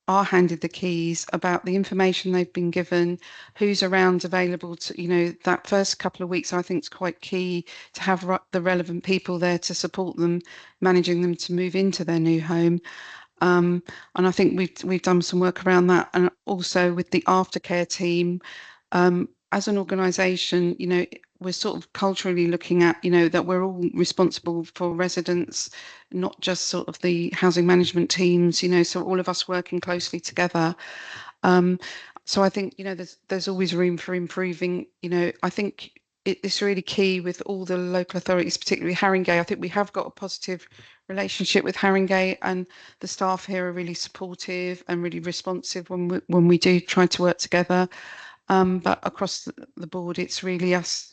are handed the keys about the information they've been given, who's around available to, that first couple of weeks, I think is quite key to have the relevant people there to support them, managing them to move into their new home. And I think we've done some work around that, and also with the aftercare team. As an organisation, we're sort of culturally looking at, that we're all responsible for residents, not just sort of the housing management teams, so all of us working closely together. So I think, there's always room for improving. I think it's really key with all the local authorities, particularly Haringey. I think we have got a positive relationship with Haringey, and the staff here are really supportive and really responsive when we do try to work together. But across the board, it's really us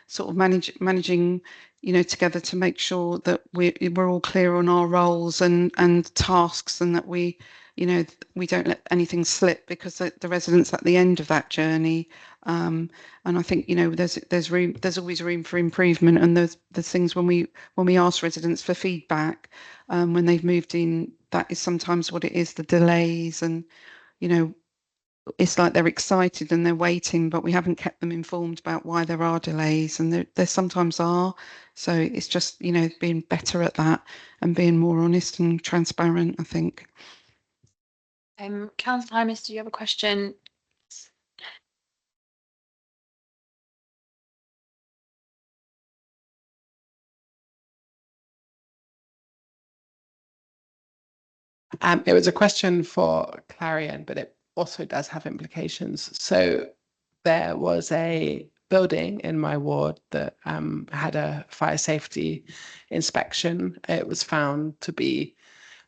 sort of managing, together to make sure that we're all clear on our roles and tasks, and that we don't let anything slip, because the residents at the end of that journey. And I think there's always room for improvement, and there's things when we ask residents for feedback when they've moved in, that is sometimes what it is, the delays, and it's like they're excited and they're waiting, but we haven't kept them informed about why there are delays, and there sometimes are. So it's just being better at that and being more honest and transparent, I think. Councillor Hymas, do you have a question? It was a question for Clarion, but it also does have implications. So there was a building in my ward that had a fire safety inspection. It was found to be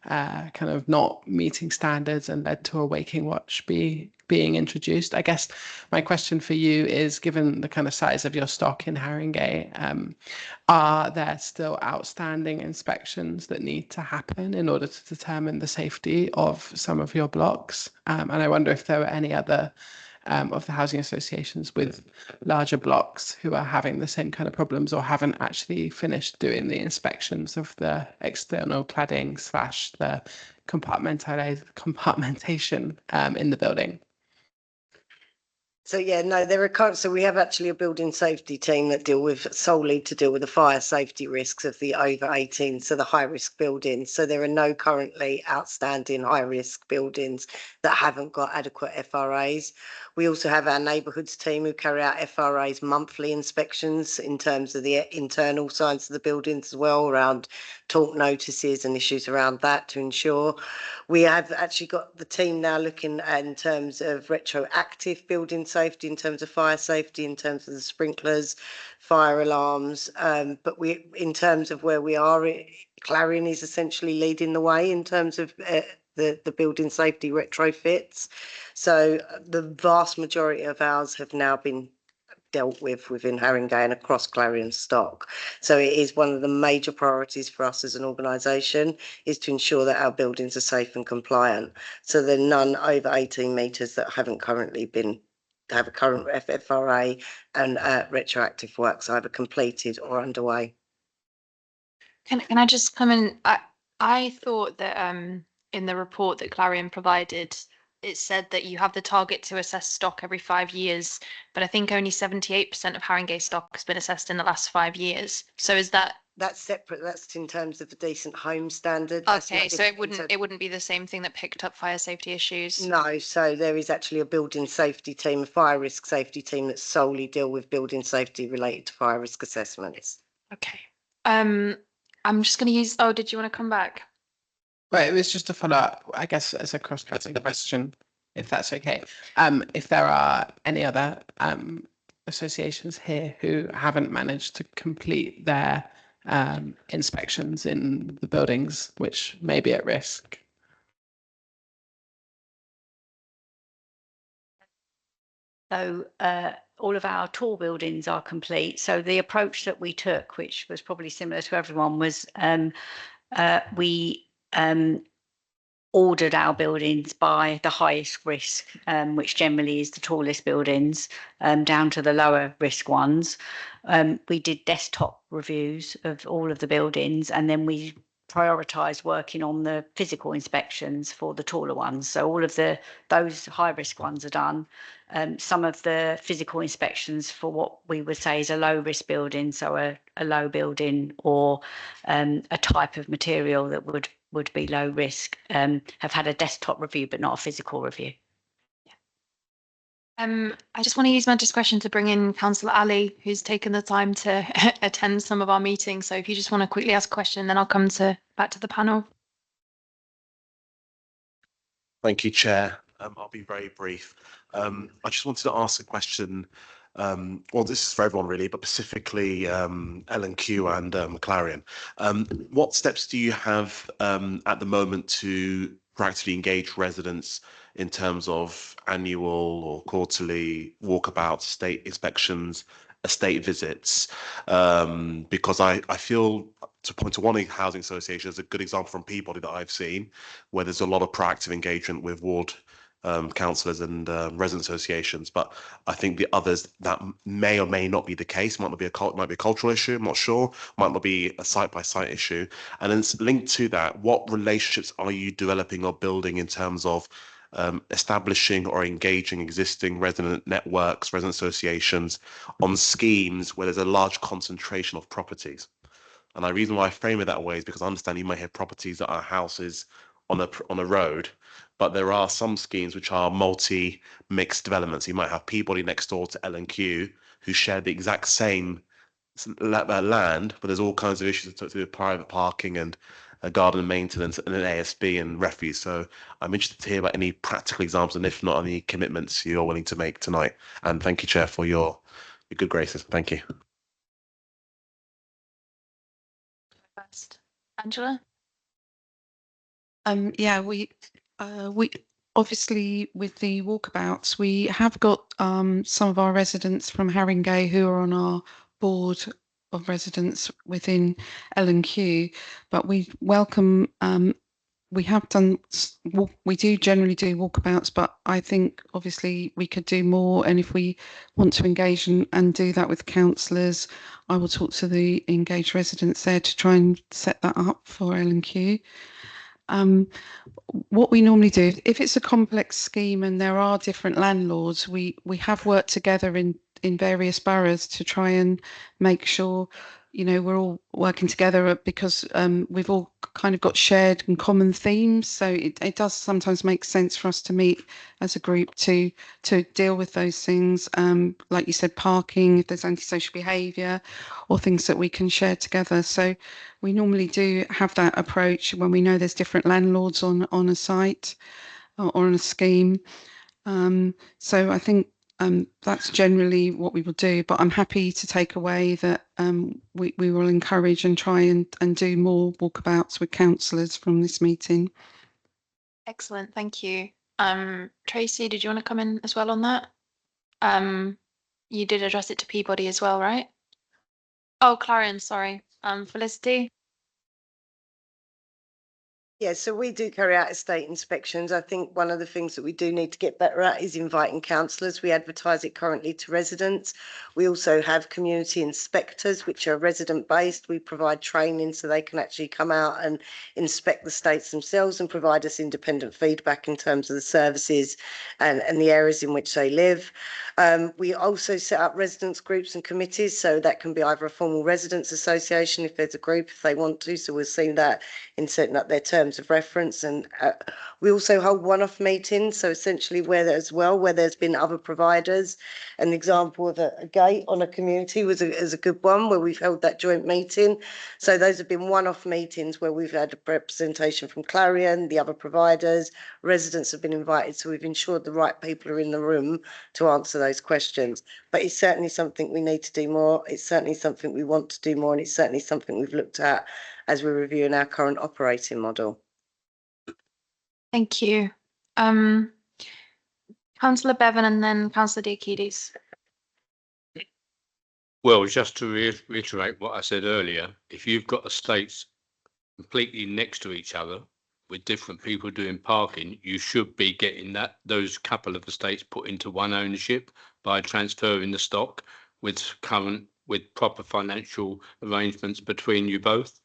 kind of not meeting standards and led to a waking watch being introduced. I guess my question for you is, given the kind of size of your stock in Haringey, are there still outstanding inspections that need to happen in order to determine the safety of some of your blocks? And I wonder if there are any other of the housing associations with larger blocks who are having the same kind of problems, or haven't actually finished doing the inspections of the external cladding / the compartmentation in the building. So yeah, no, there are so we have actually a building safety team that deal with solely the fire safety risks of the over 18, so the high risk buildings. So there are no currently outstanding high risk buildings that haven't got adequate FRAs. We also have our neighbourhoods team who carry out FRAs monthly inspections in terms of the internal sides of the buildings as well, around talk notices and issues around that to ensure. We have actually got the team now looking at, in terms of retroactive building safety, in terms of fire safety, in terms of the sprinklers, fire alarms. But in terms of where we are, Clarion is essentially leading the way in terms of the building safety retrofits. So the vast majority of ours have now been dealt with within Haringey and across Clarion stock. So it is one of the major priorities for us as an organisation, is to ensure that our buildings are safe and compliant. So there are none over 18 metres that haven't currently have a current FFRA, and retroactive works either completed or underway. Can I just come in? I thought that in the report that Clarion provided, it said that you have the target to assess stock every 5 years, but I think only 78% of Haringey stock has been assessed in the last 5 years. So is that? That's separate. That's in terms of the decent home standard. Okay, so it wouldn't be the same thing that picked up fire safety issues. No, so there is actually a building safety team, a fire risk safety team that solely deal with building safety related to fire risk assessments. Okay. I'm just going to use. Oh, did you want to come back? Well, it was just a follow up, I guess, as a cross-cutting question, if that's okay. If there are any other associations here who haven't managed to complete their inspections in the buildings, which may be at risk. So all of our tall buildings are complete. So the approach that we took, which was probably similar to everyone, was we ordered our buildings by the highest risk, which generally is the tallest buildings, down to the lower risk ones. We did desktop reviews of all of the buildings, and then we prioritised working on the physical inspections for the taller ones. So all of those high risk ones are done. Some of the physical inspections for what we would say is a low risk building, so a low building or a type of material that would be low risk, have had a desktop review but not a physical review. I just want to use my discretion to bring in Councillor Ali, who's taken the time to attend some of our meetings. So if you just want to quickly ask a question, then I'll come back to the panel. Thank you, Chair. I'll be very brief. I just wanted to ask a question. Well, this is for everyone really, but specifically L&Q and Clarion. What steps do you have at the moment to practically engage residents in terms of annual or quarterly walkabouts, state inspections, estate visits? Because I feel, to point to one housing association as a good example from Peabody that I've seen, where there's a lot of proactive engagement with ward councillors and resident associations, but I think the others that may or may not be the case. Might be a cultural issue. I'm not sure. Might not be a site by site issue. And then linked to that, what relationships are you developing or building in terms of establishing or engaging existing resident networks, resident associations on schemes where there's a large concentration of properties? And the reason why I frame it that way is because I understand you may have properties that are houses on a road, but there are some schemes which are multi-mixed developments. You might have Peabody next door to L&Q who share the exact same land, but there's all kinds of issues to do with private parking and garden maintenance and an ASB and refuse. So I'm interested to hear about any practical examples, and if not, any commitments you're willing to make tonight. And thank you, Chair, for your good graces. Thank you. First, Angela. Yeah, we obviously with the walkabouts, we have got some of our residents from Haringey who are on our board of residents within L&Q, but we welcome. We have done. We do generally do walkabouts, but I think obviously we could do more. And if we want to engage and do that with councillors, I will talk to the engaged residents there to try and set that up for L&Q. What we normally do, if it's a complex scheme and there are different landlords, we have worked together in various boroughs to try and make sure, you know, we're all working together because we've all kind of got shared and common themes. So it does sometimes make sense for us to meet as a group to deal with those things. Like you said, parking, if there's antisocial behaviour or things that we can share together. So we normally do have that approach when we know there's different landlords on a site or on a scheme. So I think that's generally what we will do, but I'm happy to take away that we will encourage and try and do more walkabouts with councillors from this meeting. Excellent, thank you. Tracy, did you want to come in as well on that? You did address it to Peabody as well, right? Oh, Clarion, sorry. Felicity? Yeah, so we do carry out estate inspections. I think one of the things that we do need to get better at is inviting councillors. We advertise it currently to residents. We also have community inspectors, which are resident based. We provide training so they can actually come out and inspect the estates themselves and provide us independent feedback in terms of the services and the areas in which they live. We also set up residents groups and committees, so that can be either a formal residents association if there's a group, if they want to. So we've seen that in setting up their terms of reference. And we also hold one-off meetings, so essentially where there's been other providers. An example of a gate on a community is a good one where we've held that joint meeting. So those have been one-off meetings where we've had a representation from Clarion, the other providers, residents have been invited, so we've ensured the right people are in the room to answer those questions. But it's certainly something we need to do more. It's certainly something we want to do more, and it's certainly something we've looked at as we're reviewing our current operating model. Thank you. Councillor Bevan and then Councillor Diakides. Well, just to reiterate what I said earlier, if you've got estates completely next to each other with different people doing parking, you should be getting those couple of estates put into one ownership by transferring the stock with proper financial arrangements between you both.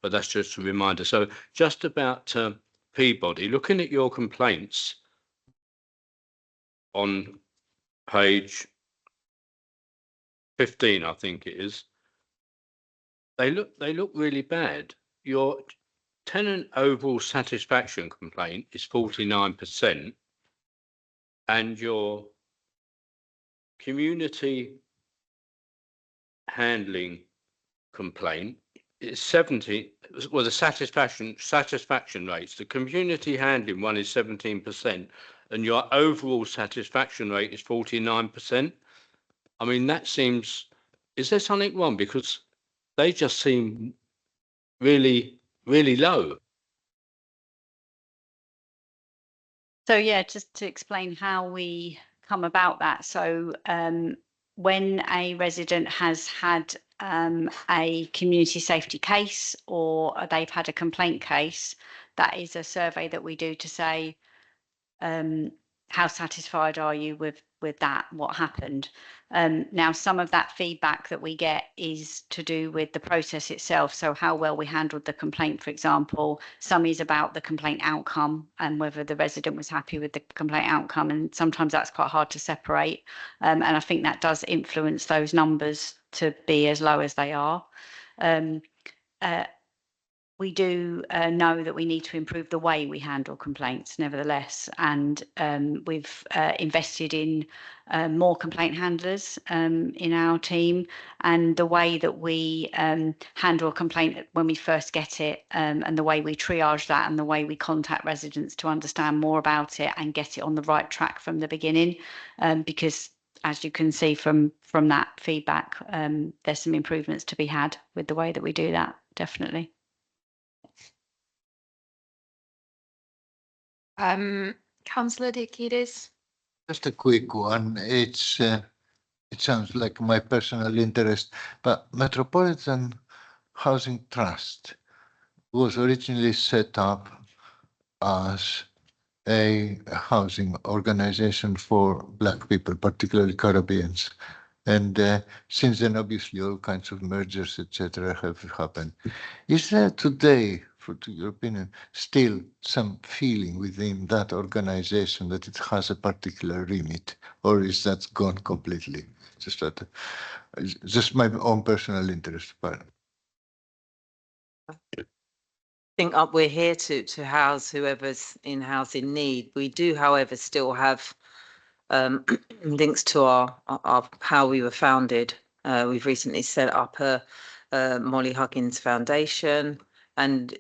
But that's just a reminder. So just about Peabody, looking at your complaints on page 15, I think it is, they look really bad. Your tenant overall satisfaction complaint is 49%, and your community handling complaint is 70. Well, the satisfaction rates, the community handling one is 17%, and your overall satisfaction rate is 49%. I mean, that seems, is there something wrong? Because they just seem really, really low. So yeah, just to explain how we come about that. So when a resident has had a community safety case or they've had a complaint case, that is a survey that we do to say, how satisfied are you with that, what happened? Now, some of that feedback that we get is to do with the process itself. So how well we handled the complaint, for example. Some is about the complaint outcome and whether the resident was happy with the complaint outcome. And sometimes that's quite hard to separate. And I think that does influence those numbers to be as low as they are. We do know that we need to improve the way we handle complaints, nevertheless, and we've invested in more complaint handlers in our team, and the way that we handle a complaint when we first get it, and the way we triage that, and the way we contact residents to understand more about it and get it on the right track from the beginning, because as you can see from that feedback, there's some improvements to be had with the way that we do that, definitely. Councillor Diakides. Just a quick one. It sounds like my personal interest, but Metropolitan Housing Trust was originally set up as a housing organization for Black people, particularly Caribbeans. And since then, obviously, all kinds of mergers, etc., have happened. Is there today, to your opinion, still some feeling within that organization that it has a particular remit, or is that gone completely? Just my own personal interest. But I think we're here to house whoever's in housing need. We do, however, still have links to our how we were founded. We've recently set up a Molly Huggins Foundation, and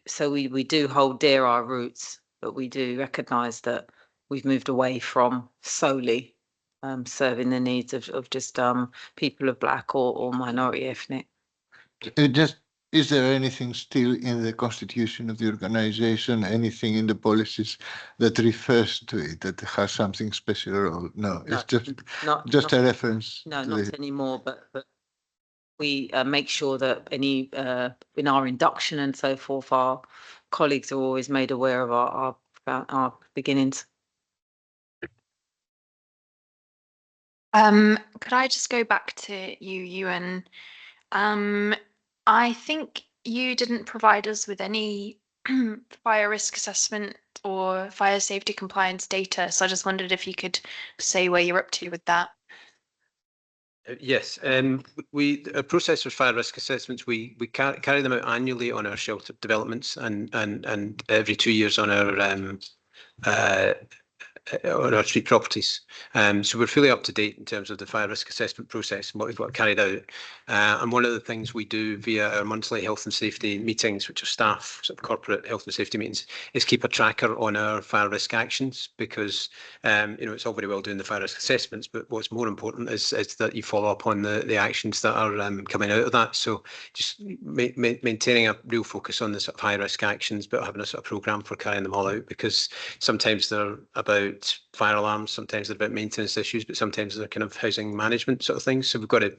so we do hold dear our roots, but we do recognise that we've moved away from solely serving the needs of just people of Black or minority ethnic. Is there anything still in the constitution of the organization, anything in the policies that refers to it, that has something special or no? It's just a reference. No, not anymore, but we make sure that any in our induction and so forth, our colleagues are always made aware of our beginnings. Could I just go back to you, Ewan? I think you didn't provide us with any fire risk assessment or fire safety compliance data, so I just wondered if you could say where you're up to with that. Yes, we process for fire risk assessments. We carry them out annually on our shelter developments and every 2 years on our street properties. So we're fully up to date in terms of the fire risk assessment process and what we've got carried out. And one of the things we do via our monthly health and safety meetings, which are staff sort of corporate health and safety meetings, is keep a tracker on our fire risk actions, because it's all very well doing the fire risk assessments, but what's more important is that you follow up on the actions that are coming out of that. So just maintaining a real focus on the sort of high risk actions, but having a sort of programme for carrying them all out, because sometimes they're about fire alarms, sometimes they're about maintenance issues, but sometimes they're kind of housing management sort of things. So we've got to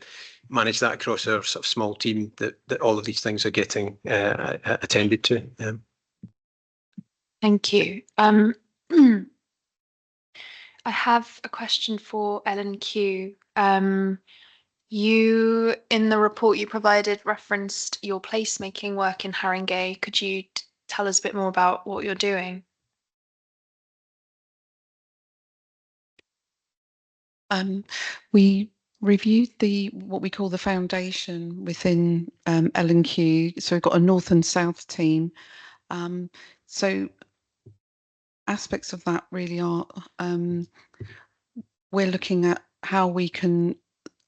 manage that across our sort of small team, that all of these things are getting attended to. Thank you. I have a question for L&Q. You, in the report you provided, referenced your placemaking work in Haringey. Could you tell us a bit more about what you're doing? We reviewed what we call the foundation within L&Q. So we've got a north and south team. So aspects of that really are we're looking at how we can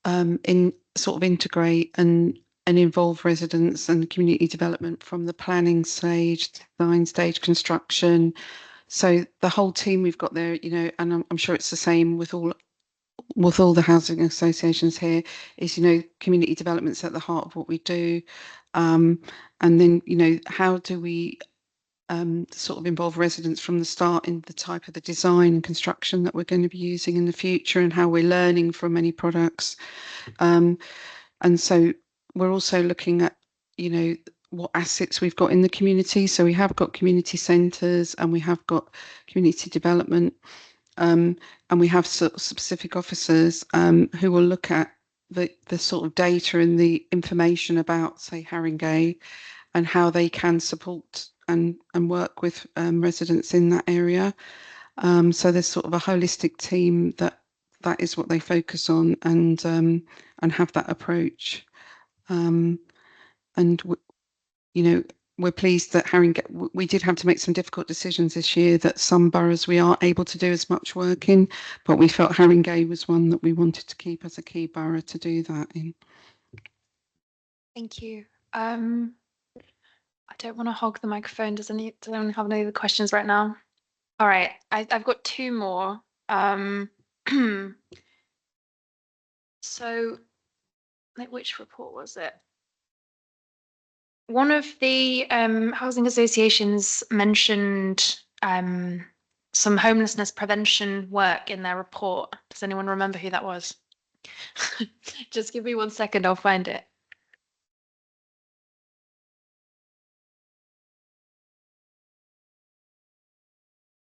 integrate and involve residents and community development from the planning stage, design stage, construction. So the whole team we've got there, and I'm sure it's the same with all the housing associations here, is community development's at the heart of what we do, and then how do we involve residents from the start in the type of the design and construction that we're going to be using in the future, and how we're learning from many products. And so we're also looking at, what assets we've got in the community. So we have got community centres and we have got community development, and we have specific officers who will look at the sort of data and the information about, say, Haringey, and how they can support and work with residents in that area. So there's sort of a holistic team that is what they focus on, and have that approach. And we're pleased that Haringey, we did have to make some difficult decisions this year, that some boroughs we are able to do as much work in, but we felt Haringey was one that we wanted to keep as a key borough to do that in. Thank you. I don't want to hog the microphone. Does anyone have any other questions right now? All right, I've got two more. So, which report was it? One of the housing associations mentioned some homelessness prevention work in their report. Does anyone remember who that was? Just give me 1 second, I'll find it.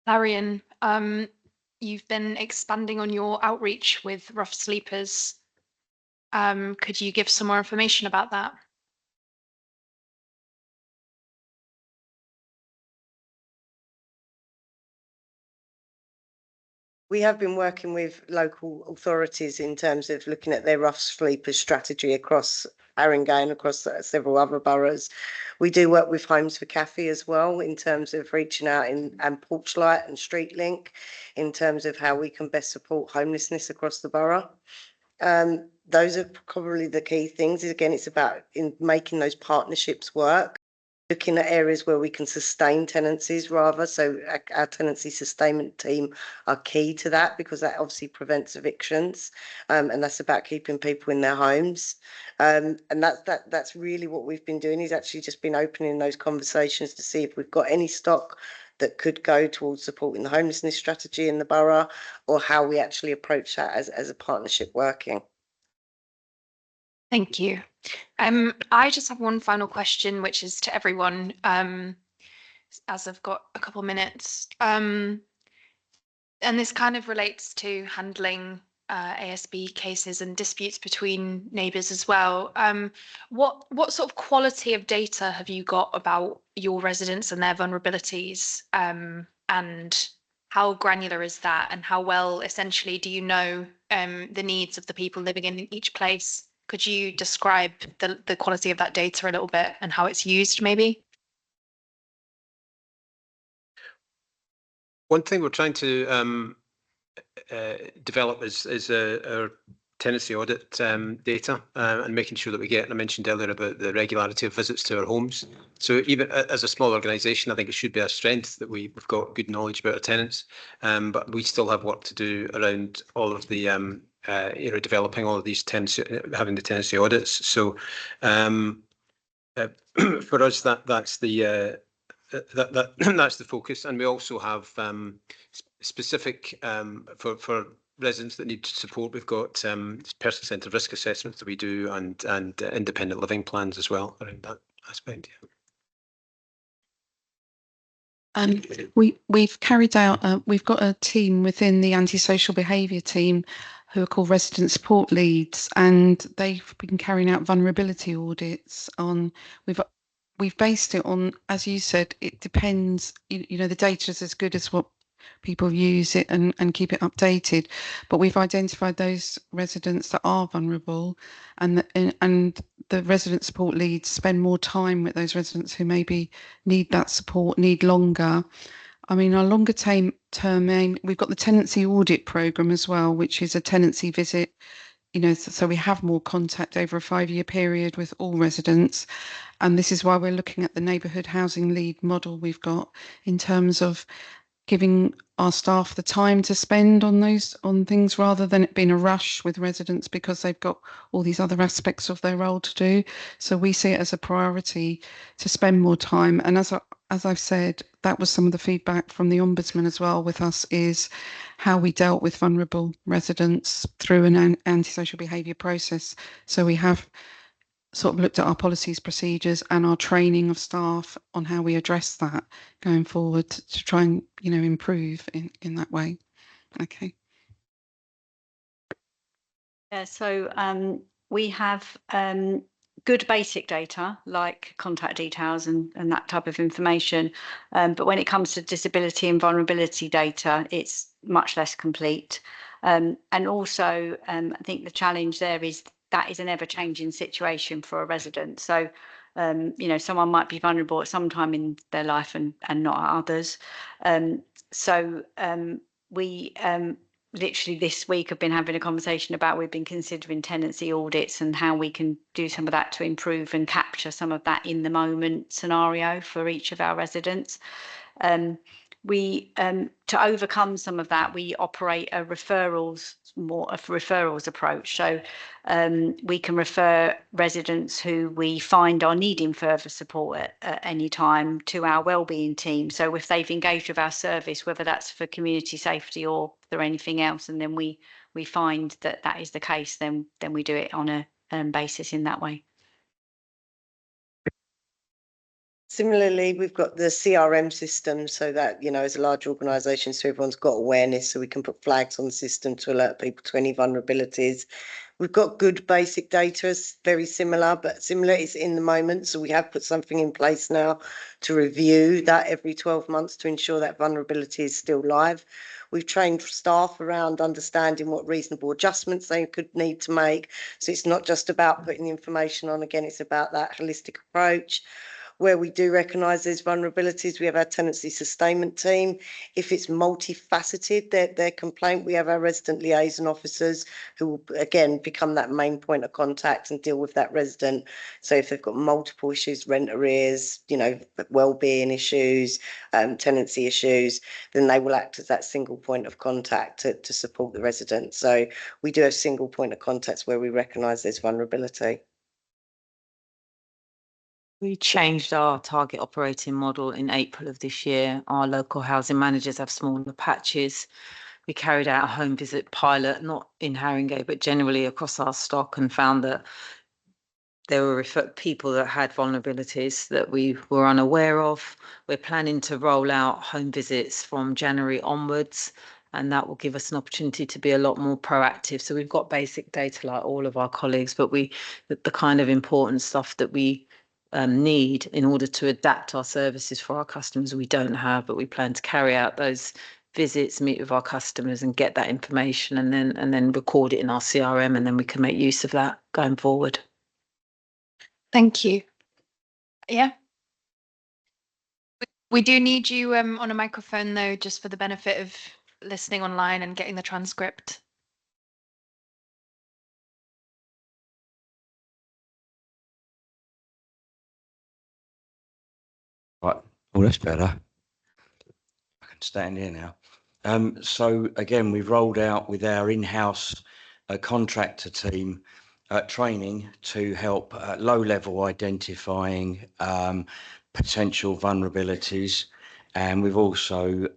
Larian, you've been expanding on your outreach with rough sleepers. Could you give some more information about that? We have been working with local authorities in terms of looking at their rough sleepers strategy across Haringey and across several other boroughs. We do work with Homes for Cafe as well in terms of reaching out and Porchlight and Street Link in terms of how we can best support homelessness across the borough. Those are probably the key things. Again, it's about making those partnerships work, looking at areas where we can sustain tenancies rather. So our tenancy sustainment team are key to that, because that obviously prevents evictions, and that's about keeping people in their homes. And that's really what we've been doing, is actually just been opening those conversations to see if we've got any stock that could go towards supporting the homelessness strategy in the borough, or how we actually approach that as a partnership working. Thank you. I just have one final question, which is to everyone, as I've got a couple minutes. And this kind of relates to handling ASB cases and disputes between neighbours as well. What sort of quality of data have you got about your residents and their vulnerabilities? And how granular is that? And how well, essentially, do you know the needs of the people living in each place? Could you describe the quality of that data a little bit and how it's used, maybe? One thing we're trying to develop is our tenancy audit data, and making sure that we get, and I mentioned earlier about the regularity of visits to our homes. So even as a small organisation, I think it should be a strength that we've got good knowledge about our tenants, but we still have work to do around all of the developing all of these tenancy, having the tenancy audits. So for us, that's the that's the focus, and we also have specific for residents that need support. We've got person-centred risk assessments that we do, and independent living plans as well around that aspect. Yeah. We've carried out, we've got a team within the antisocial behaviour team who are called resident support leads, and they've been carrying out vulnerability audits on, we've based it on, as you said, it depends, you know, the data is as good as what people use it and keep it updated. But we've identified those residents that are vulnerable, and the resident support leads spend more time with those residents who maybe need that support, need longer. I mean, our longer term aim, we've got the tenancy audit programme as well, which is a tenancy visit, you know, so we have more contact over a 5-year period with all residents. And this is why we're looking at the neighbourhood housing lead model we've got in terms of giving our staff the time to spend on things rather than it being a rush with residents because they've got all these other aspects of their role to do. So we see it as a priority to spend more time. And as I've said, that was some of the feedback from the Ombudsman as well with us, is how we dealt with vulnerable residents through an antisocial behaviour process. So we have sort of looked at our policies, procedures and our training of staff on how we address that going forward to try and, you know, improve in that way. Okay. Yeah, so we have good basic data like contact details and that type of information. But when it comes to disability and vulnerability data, it's much less complete. And also, I think the challenge there is that is an ever-changing situation for a resident. So, you know, someone might be vulnerable at some time in their life and not at others. We literally this week have been having a conversation about, we've been considering tenancy audits and how we can do some of that to improve and capture some of that in the moment scenario for each of our residents. To overcome some of that, we operate a referrals approach. So we can refer residents who we find are needing further support at any time to our wellbeing team. So if they've engaged with our service, whether that's for community safety or for anything else, and then we find that that is the case, then we do it on a basis in that way. Similarly, we've got the CRM system so that, you know, as a large organisation, so everyone's got awareness, so we can put flags on the system to alert people to any vulnerabilities. We've got good basic data, it's very similar, but similar is in the moment. So we have put something in place now to review that every 12 months to ensure that vulnerability is still live. We've trained staff around understanding what reasonable adjustments they could need to make. So it's not just about putting the information on, again, it's about that holistic approach. Where we do recognise there's vulnerabilities, we have our tenancy sustainment team. If it's multifaceted, their complaint, we have our resident liaison officers who will, again, become that main point of contact and deal with that resident. So if they've got multiple issues, rent arrears, you know, wellbeing issues, tenancy issues, then they will act as that single point of contact to support the resident. So we do have single point of contacts where we recognise there's vulnerability. We changed our target operating model in April of this year. Our local housing managers have smaller patches. We carried out a home visit pilot, not in Haringey, but generally across our stock, and found that there were people that had vulnerabilities that we were unaware of. We're planning to roll out home visits from January onwards, and that will give us an opportunity to be a lot more proactive. So we've got basic data like all of our colleagues, but the kind of important stuff that we need in order to adapt our services for our customers we don't have, but we plan to carry out those visits, meet with our customers and get that information and then record it in our CRM, and then we can make use of that going forward. Thank you. Yeah. We do need you on a microphone though, just for the benefit of listening online and getting the transcript. Right. Oh, that's better. I can stand here now. So again, we've rolled out with our in-house contractor team training to help low-level identifying potential vulnerabilities, and we've also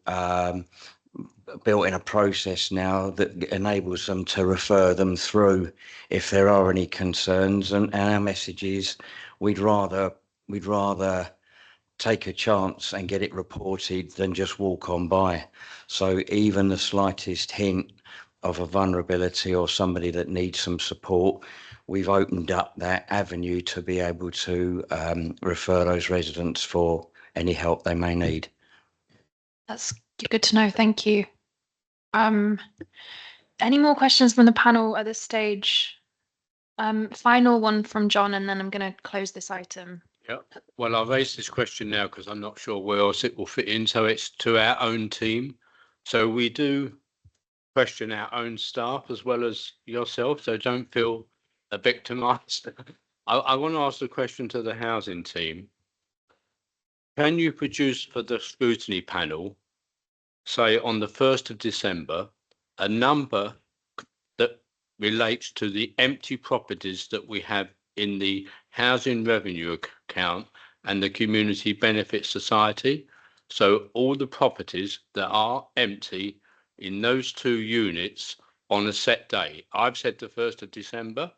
built in a process now that enables them to refer them through if there are any concerns. And our message is we'd rather take a chance and get it reported than just walk on by. So even the slightest hint of a vulnerability or somebody that needs some support, we've opened up that avenue to be able to refer those residents for any help they may need. That's good to know. Thank you. Any more questions from the panel at this stage? Final one from John, and then I'm going to close this item. Yeah, well, I'll raise this question now because I'm not sure where else it will fit in. So it's to our own team. So we do question our own staff as well as yourself. So don't feel victimised. I want to ask the question to the housing team. Can you produce for the scrutiny panel, say on the 1st of December, a number that relates to the empty properties that we have in the housing revenue account and the community benefit society? So all the properties that are empty in those two units on a set date. I've said the 1st of December.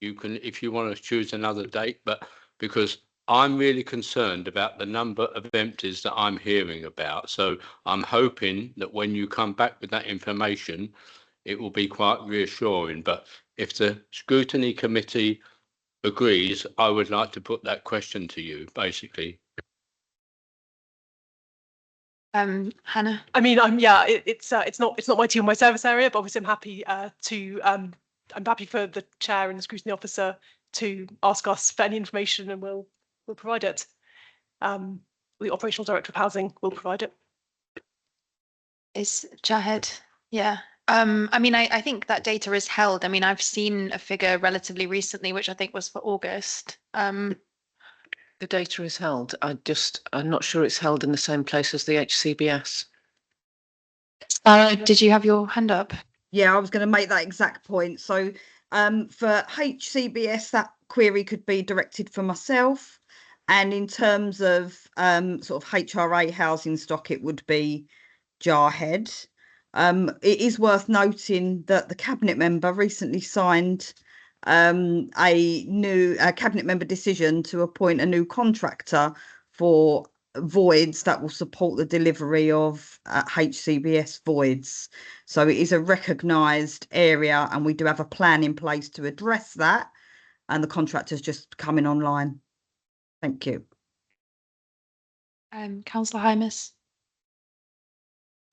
You can, if you want to choose another date, but because I'm really concerned about the number of empties that I'm hearing about. So I'm hoping that when you come back with that information, it will be quite reassuring. But if the scrutiny committee agrees, I would like to put that question to you, basically. Hannah. I mean, it's not my team or my service area, but obviously I'm happy I'm happy for the chair and the scrutiny officer to ask us for any information, and we'll provide it. The operational director of housing will provide it. Is Jahed? Yeah. I mean, I think that data is held. I mean, I've seen a figure relatively recently, which I think was for August. The data is held. I'm not sure it's held in the same place as the HCBS. Sarah, did you have your hand up? Yeah, I was going to make that exact point. So for HCBS, that query could be directed for myself. And in terms of sort of HRA housing stock, it would be Jarhead. It is worth noting that the cabinet member recently signed a new cabinet member decision to appoint a new contractor for voids that will support the delivery of HCBS voids. So it is a recognised area, and we do have a plan in place to address that, and the contractor's just coming online. Thank you. Councillor Hymas.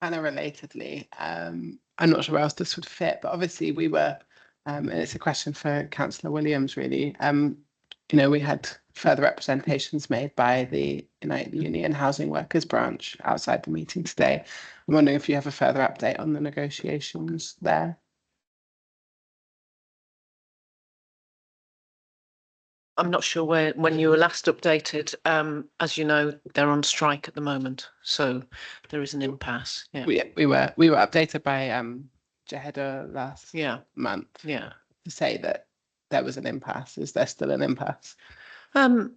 Kind of relatedly, I'm not sure where else this would fit, but obviously we were, and it's a question for Councillor Williams really, you know, we had further representations made by the United Union Housing Workers branch outside the meeting today. I'm wondering if you have a further update on the negotiations there. I'm not sure when you were last updated. As you know, they're on strike at the moment, so there is an impasse. Yeah. We were updated by Jaheda last month. Yeah. To say that there was an impasse. Is there still an impasse? Right.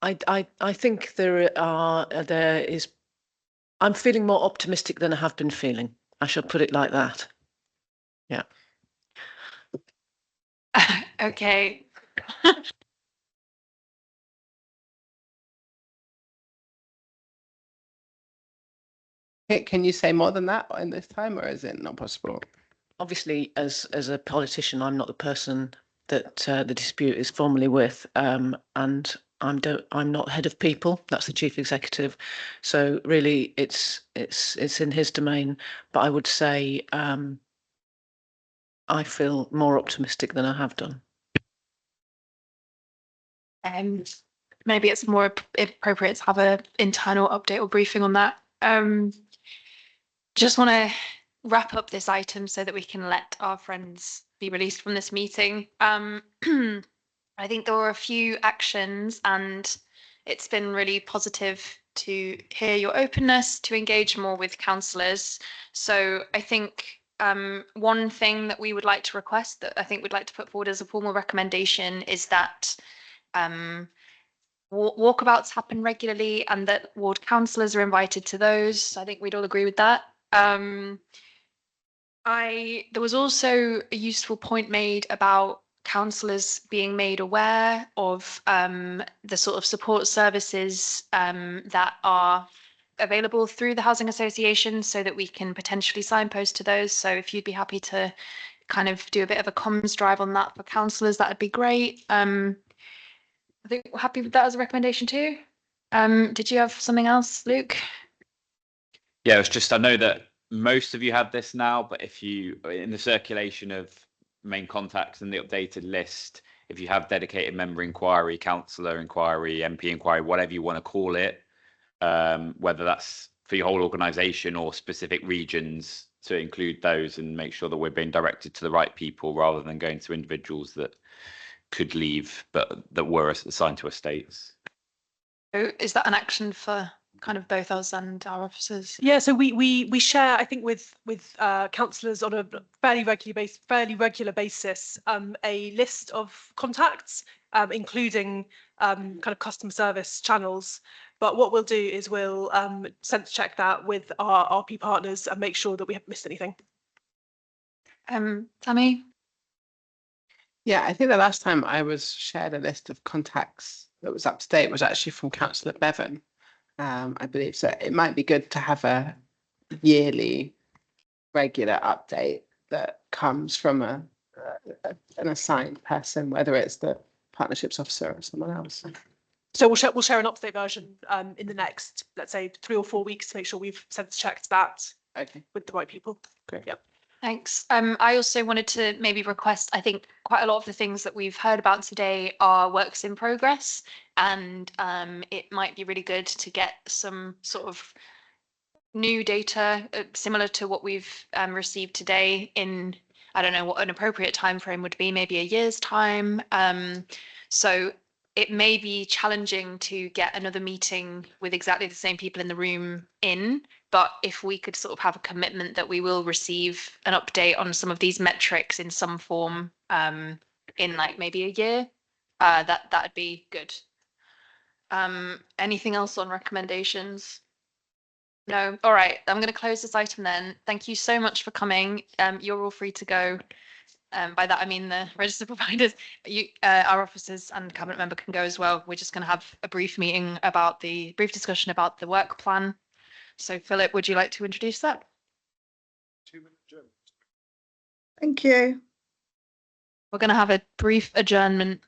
I think there is. I'm feeling more optimistic than I have been feeling. I shall put it like that. Yeah. Okay. Can you say more than that in this time, or is it not possible? Obviously, as a politician, I'm not the person that the dispute is formally with, and I'm not head of people. That's the chief executive. So really, it's in his domain. But I would say I feel more optimistic than I have done. Maybe it's more appropriate to have an internal update or briefing on that. Just want to wrap up this item so that we can let our friends be released from this meeting. I think there were a few actions, and it's been really positive to hear your openness to engage more with councillors. So I think one thing that we would like to request, that I think we'd like to put forward as a formal recommendation, is that walkabouts happen regularly and that ward councillors are invited to those. I think we'd all agree with that. There was also a useful point made about councillors being made aware of the sort of support services that are available through the housing association so that we can potentially signpost to those. So if you'd be happy to kind of do a bit of a comms drive on that for councillors, that'd be great. I think we're happy with that as a recommendation too. Did you have something else, Luke? Yeah, it's just I know that most of you have this now, but if you in the circulation of main contacts and the updated list, if you have dedicated member inquiry, councillor inquiry, MP inquiry, whatever you want to call it, whether that's for your whole organisation or specific regions, to include those and make sure that we're being directed to the right people rather than going to individuals that could leave but that were assigned to estates. So is that an action for kind of both us and our officers? Yeah, so we share, I think, with councillors on a fairly regular basis, a list of contacts, including kind of customer service channels. But what we'll do is we'll sense check that with our RP partners and make sure that we haven't missed anything. Tammy? Yeah, I think the last time I was shared a list of contacts that was up to date was actually from Councillor Bevan. I believe so. It might be good to have a yearly regular update that comes from an assigned person, whether it's the partnerships officer or someone else. So we'll share an up-to-date version in the next, let's say, 3 or 4 weeks to make sure we've sense checked that with the right people. Great. Yep. Thanks. I also wanted to maybe request, I think quite a lot of the things that we've heard about today are works in progress, and it might be really good to get some sort of new data similar to what we've received today in, I don't know what an appropriate time frame would be, maybe a year's time. So it may be challenging to get another meeting with exactly the same people in the room in, but if we could sort of have a commitment that we will receive an update on some of these metrics in some form in like maybe a year, that'd be good. Anything else on recommendations? No. All right. I'm going to close this item then. Thank you so much for coming. You're all free to go. By that, I mean the register providers. Our officers and cabinet member can go as well. We're just going to have a brief brief discussion about the work plan. So Philip, would you like to introduce that? Thank you. We're going to have a brief adjournment.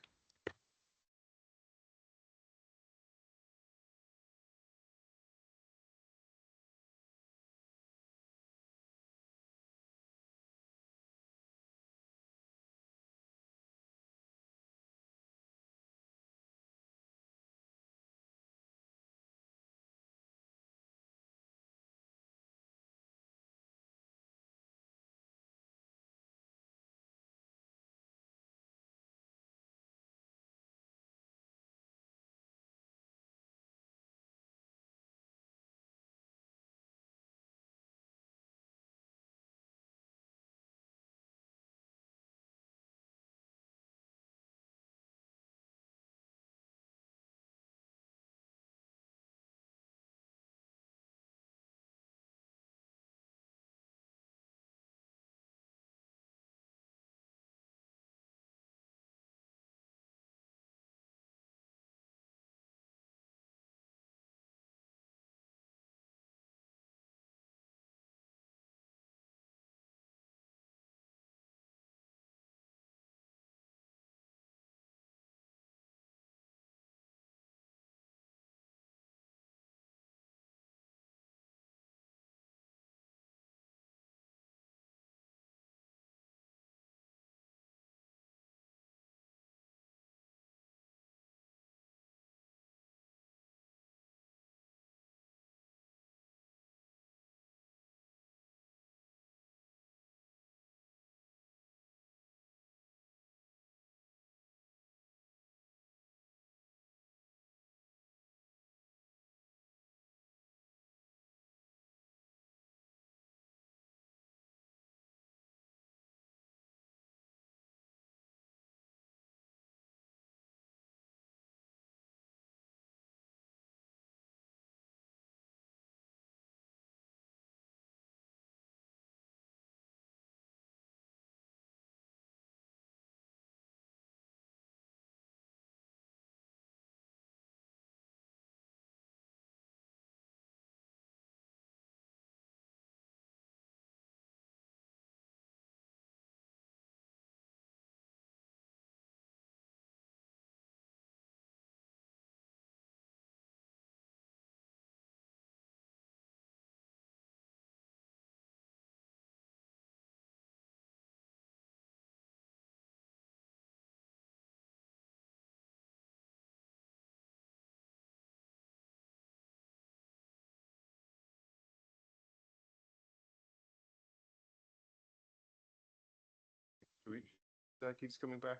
that keeps coming back?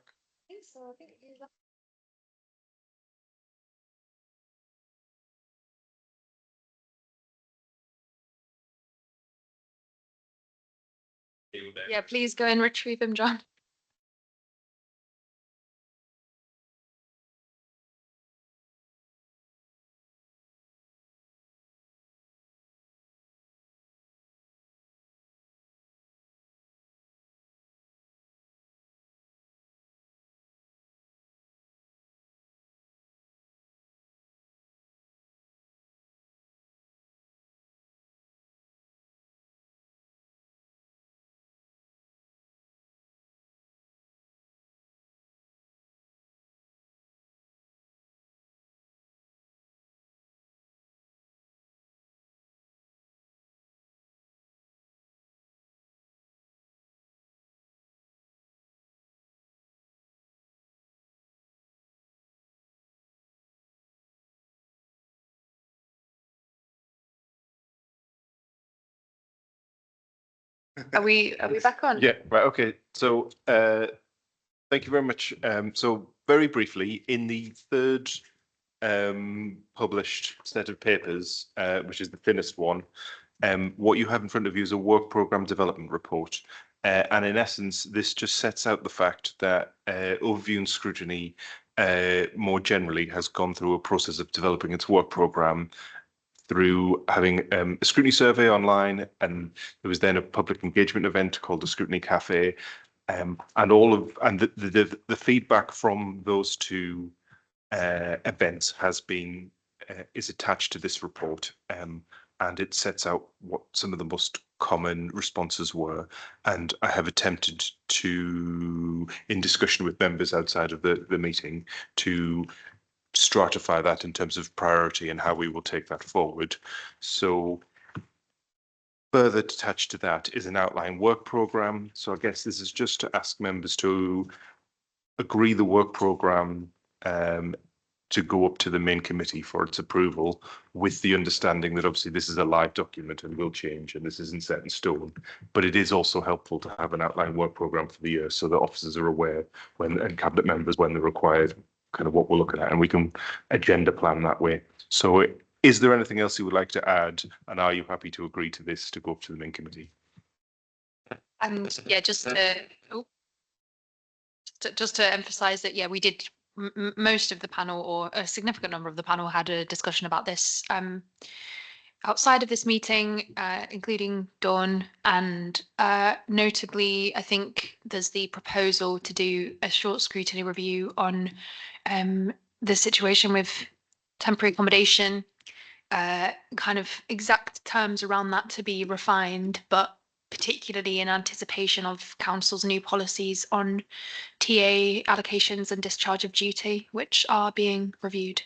Yeah, please go and retrieve him, John. Are we back on? Yeah, right, okay. So thank you very much. So very briefly, in the third published set of papers, which is the thinnest one, what you have in front of you is a work program development report. And in essence, this just sets out the fact that Overview and Scrutiny more generally has gone through a process of developing its work program through having a scrutiny survey online, and there was then a public engagement event called the Scrutiny Cafe, and the feedback from those two events has been is attached to this report, and it sets out what some of the most common responses were, and I have attempted to, in discussion with members outside of the meeting, to stratify that in terms of priority and how we will take that forward. So further attached to that is an outline work program. So I guess this is just to ask members to agree the work program to go up to the main committee for its approval, with the understanding that obviously this is a live document and will change and this isn't set in stone. But it is also helpful to have an outline work program for the year so that officers are aware when, and cabinet members when they're required, kind of what we're looking at, and we can agenda plan that way. So is there anything else you would like to add, and are you happy to agree to this to go up to the main committee? And yeah, just to emphasize that, yeah, we did most of the panel, or a significant number of the panel, had a discussion about this outside of this meeting, including Dawn, and notably, I think there's the proposal to do a short scrutiny review on the situation with temporary accommodation, kind of exact terms around that to be refined, but particularly in anticipation of council's new policies on TA allocations and discharge of duty, which are being reviewed.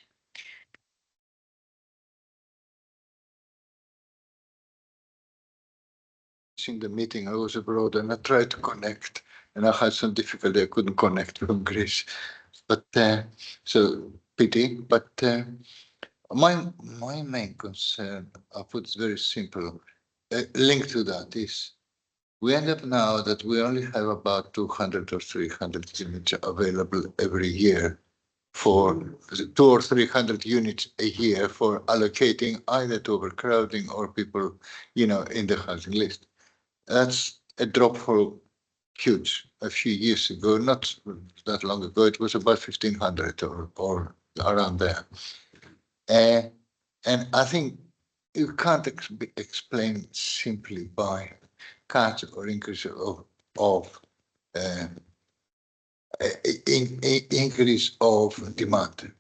In the meeting, I was abroad and I tried to connect, and I had some difficulty. I couldn't connect from Greece, but so pity. But my main concern, I put it very simple, link to that is we end up now that we only have about 200 or 300 units available every year for 200 or 300 units a year for allocating either to overcrowding or people, in the housing list. That's a drop for huge. A few years ago, not that long ago, it was about 1,500 or around there. And I think you can't explain simply by cuts or increase of increase of demand.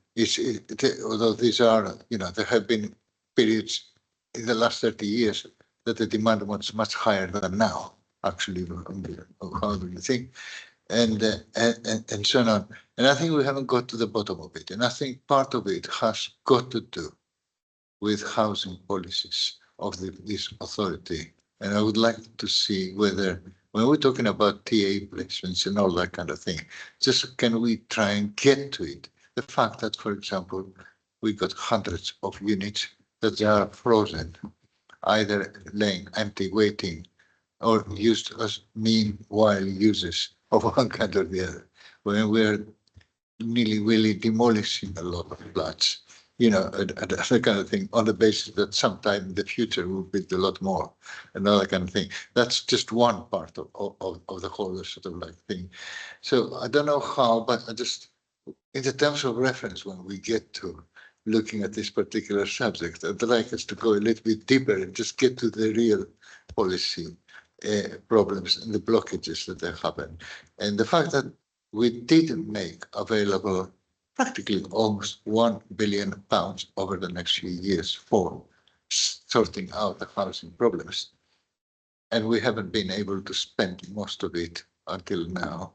Although these are, there have been periods in the last 30 years that the demand was much higher than now, actually, however you think, and so on. And I think we haven't got to the bottom of it. And I think part of it has got to do with housing policies of this authority. And I would like to see whether, when we're talking about TA placements and all that kind of thing, just can we try and get to it? The fact that, for example, we got hundreds of units that are frozen, either laying empty, waiting, or used as meanwhile uses of one kind or the other. When we're nearly really demolishing a lot of flats, and that kind of thing, on the basis that sometime in the future we'll build a lot more, and all that kind of thing. That's just one part of the whole sort of like thing. So I don't know how, but I just, in the terms of reference, when we get to looking at this particular subject, I'd like us to go a little bit deeper and just get to the real policy problems and the blockages that have happened. And the fact that we didn't make available practically almost £1 billion over the next few years for sorting out the housing problems. And we haven't been able to spend most of it until now.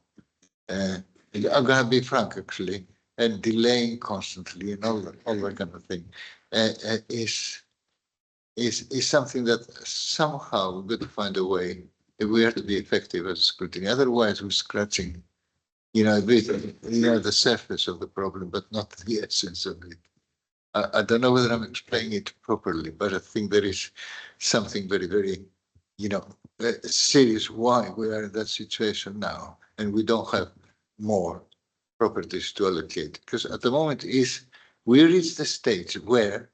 I'm going to be frank, actually, and delaying constantly and all that kind of thing is something that somehow we've got to find a way if we are to be effective as scrutiny. Otherwise, we're scratching, a bit, the surface of the problem, but not the essence of it. I don't know whether I'm explaining it properly, but I think there is something very, very, serious why we are in that situation now, and we don't have more properties to allocate. Because at the moment we reach the stage where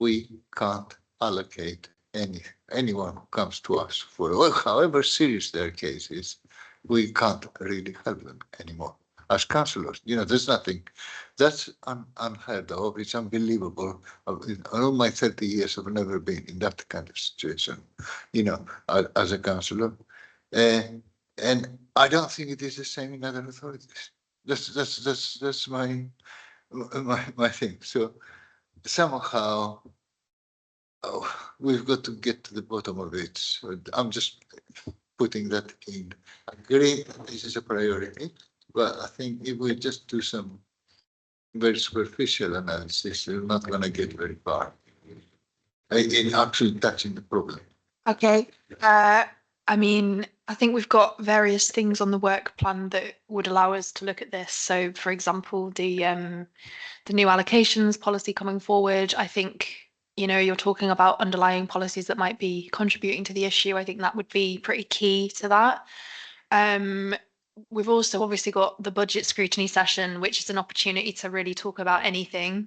we can't allocate anyone who comes to us for however serious their case is. We can't really help them anymore as councillors. There's nothing that's unheard of. It's unbelievable. In all my 30 years, I've never been in that kind of situation, as a councillor. And I don't think it is the same in other authorities. That's my thing. So somehow we've got to get to the bottom of it. So I'm just putting that in. I agree that this is a priority, but I think if we just do some very superficial analysis, we're not going to get very far in actually touching the problem. Okay. I think we've got various things on the work plan that would allow us to look at this. So, for example, the new allocations policy coming forward. I think, you're talking about underlying policies that might be contributing to the issue. I think that would be pretty key to that. We've also obviously got the budget scrutiny session, which is an opportunity to really talk about anything,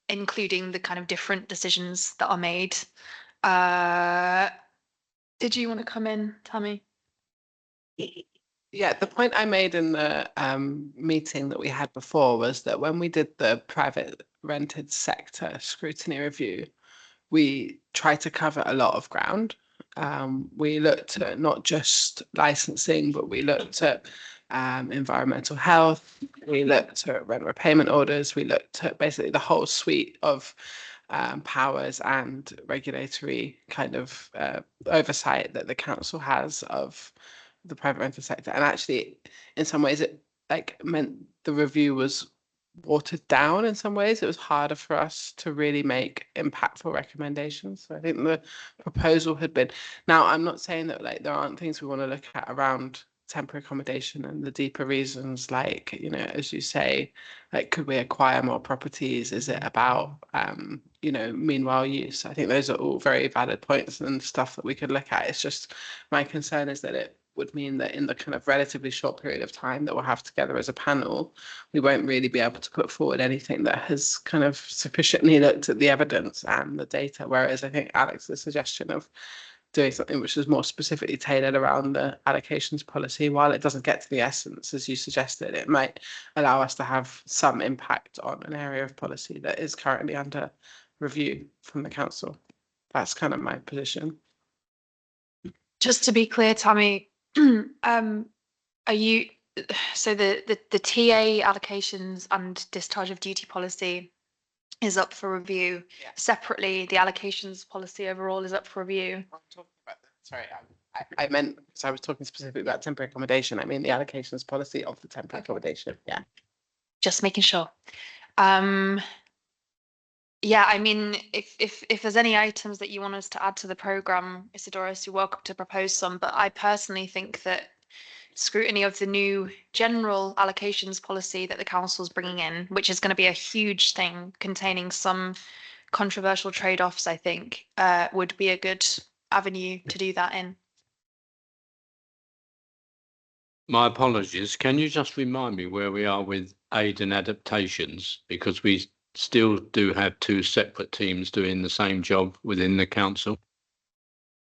including the kind of different decisions that are made. Did you want to come in, Tammy? Yeah, the point I made in the meeting that we had before was that when we did the private rented sector scrutiny review, we tried to cover a lot of ground. We looked at not just licensing, but we looked at environmental health, we looked at rent repayment orders, we looked at basically the whole suite of powers and regulatory kind of oversight that the council has of the private rental sector. And actually, in some ways, it meant the review was watered down. In some ways, it was harder for us to really make impactful recommendations. So I think the proposal had been. Now, I'm not saying that there aren't things we want to look at around temporary accommodation and the deeper reasons, as you say, could we acquire more properties? Is it about meanwhile use? I think those are all very valid points and stuff that we could look at. It's just my concern is that it would mean that in the kind of relatively short period of time that we'll have together as a panel, we won't really be able to put forward anything that has kind of sufficiently looked at the evidence and the data. Whereas I think Alex's suggestion of doing something which is more specifically tailored around the allocations policy, while it doesn't get to the essence, as you suggested, it might allow us to have some impact on an area of policy that is currently under review from the council. That's kind of my position. Just to be clear, Tammy, are you, so the TA allocations and discharge of duty policy is up for review. Yeah. Separately, the allocations policy overall is up for review. I'm talking about sorry, I meant, so I was talking specifically about temporary accommodation. I mean the allocations policy of the temporary accommodation. Yeah. Just making sure. Yeah, I mean, if there's any items that you want us to add to the programme, Isidoros, you're welcome to propose some. But I personally think that scrutiny of the new general allocations policy that the council's bringing in, which is going to be a huge thing containing some controversial trade-offs, I think, would be a good avenue to do that in. My apologies. Can you just remind me where we are with aid and adaptations? Because we still do have two separate teams doing the same job within the council.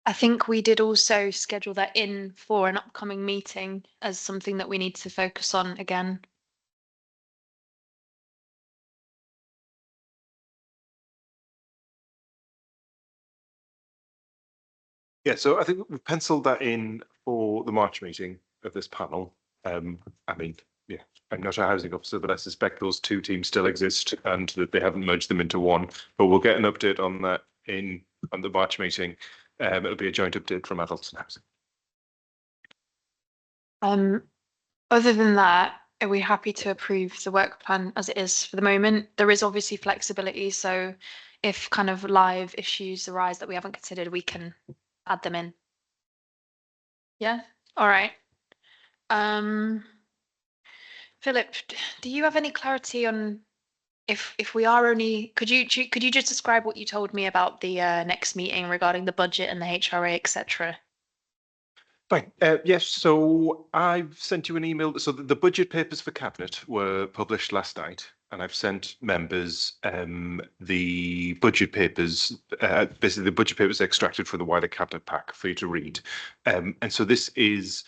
I think we did also schedule that in for an upcoming meeting as something that we need to focus on again. Yeah, so I think we've penciled that in for the March meeting of this panel. I mean, yeah, I'm not a housing officer, but I suspect those two teams still exist and that they haven't merged them into one. But we'll get an update on that on the March meeting. It'll be a joint update from adults and housing. Other than that, are we happy to approve the work plan as it is for the moment? There is obviously flexibility, so if kind of live issues arise that we haven't considered, we can add them in. Yeah, all right. Philip, do you have any clarity on if we are only, could you just describe what you told me about the next meeting regarding the budget and the HRA, etc.? Fine. Yes, so I've sent you an email. So the budget papers for Cabinet were published last night, and I've sent members the budget papers, basically the budget papers extracted from the wider Cabinet pack for you to read. And so this is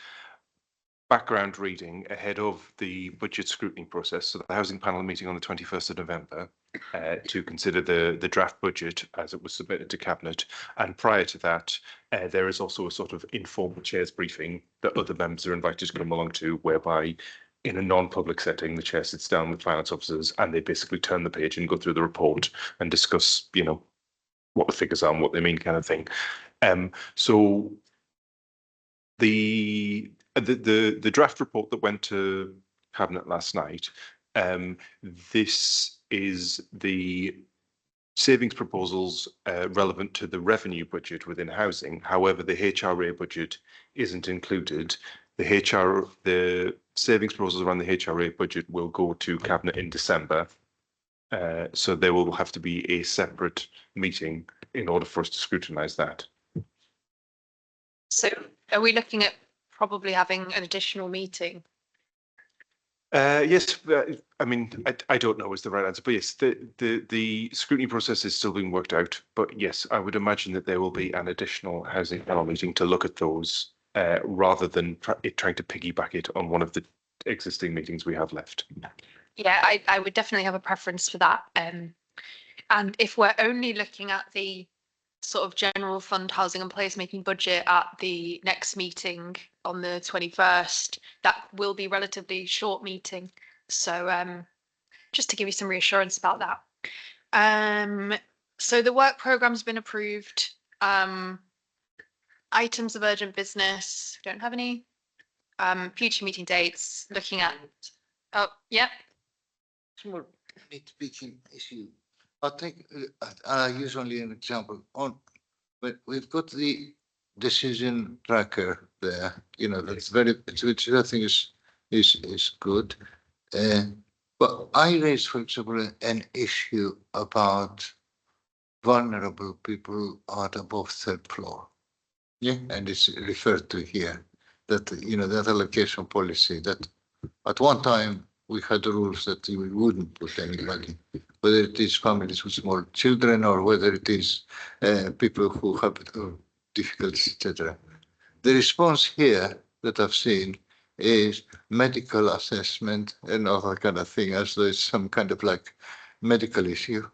background reading ahead of the budget scrutiny process. So the housing panel meeting on the 21st of November to consider the draft budget as it was submitted to Cabinet. And prior to that, there is also a sort of informal chairs briefing that other members are invited to come along to, whereby in a non-public setting, the chair sits down with finance officers and they basically turn the page and go through the report and discuss, you know, what the figures are and what they mean, kind of thing. So the draft report that went to Cabinet last night, this is the savings proposals relevant to the revenue budget within housing. However, the HRA budget isn't included. The savings proposals around the HRA budget will go to Cabinet in December. So there will have to be a separate meeting in order for us to scrutinise that. So are we looking at probably having an additional meeting? Yes, I mean, I don't know is the right answer, but yes, the scrutiny process is still being worked out. But yes, I would imagine that there will be an additional housing panel meeting to look at those rather than trying to piggyback it on one of the existing meetings we have left. Yeah, I would definitely have a preference for that. And if we're only looking at the sort of general fund housing and placemaking budget at the next meeting on the 21st, that will be relatively short meeting. So just to give you some reassurance about that. So the work program's been approved. Items of urgent business, don't have any. Future meeting dates, looking at, oh, yeah. Small nitpicking issue. I think I use only an example on, but we've got the decision tracker there. You know, that's very, which I think is good. But I raised, for example, an issue about vulnerable people at above third floor. Yeah, and it's referred to here that, you know, that allocation policy that at one time we had rules that we wouldn't put anybody, whether it is families with small children or whether it is people who have difficulties, etc. The response here that I've seen is medical assessment and other kind of thing, as though it's some kind of like medical issue,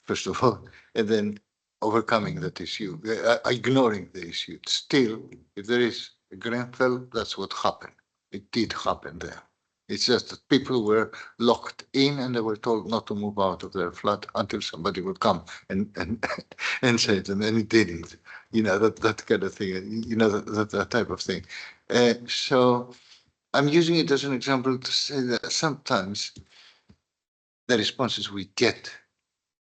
first of all, and then overcoming that issue, ignoring the issue. Still, if there is a Grenfell, that's what happened. It did happen there. It's just that people were locked in and they were told not to move out of their flat until somebody would come and say them, and it didn't. You know, that kind of thing, you know, that type of thing. So I'm using it as an example to say that sometimes the responses we get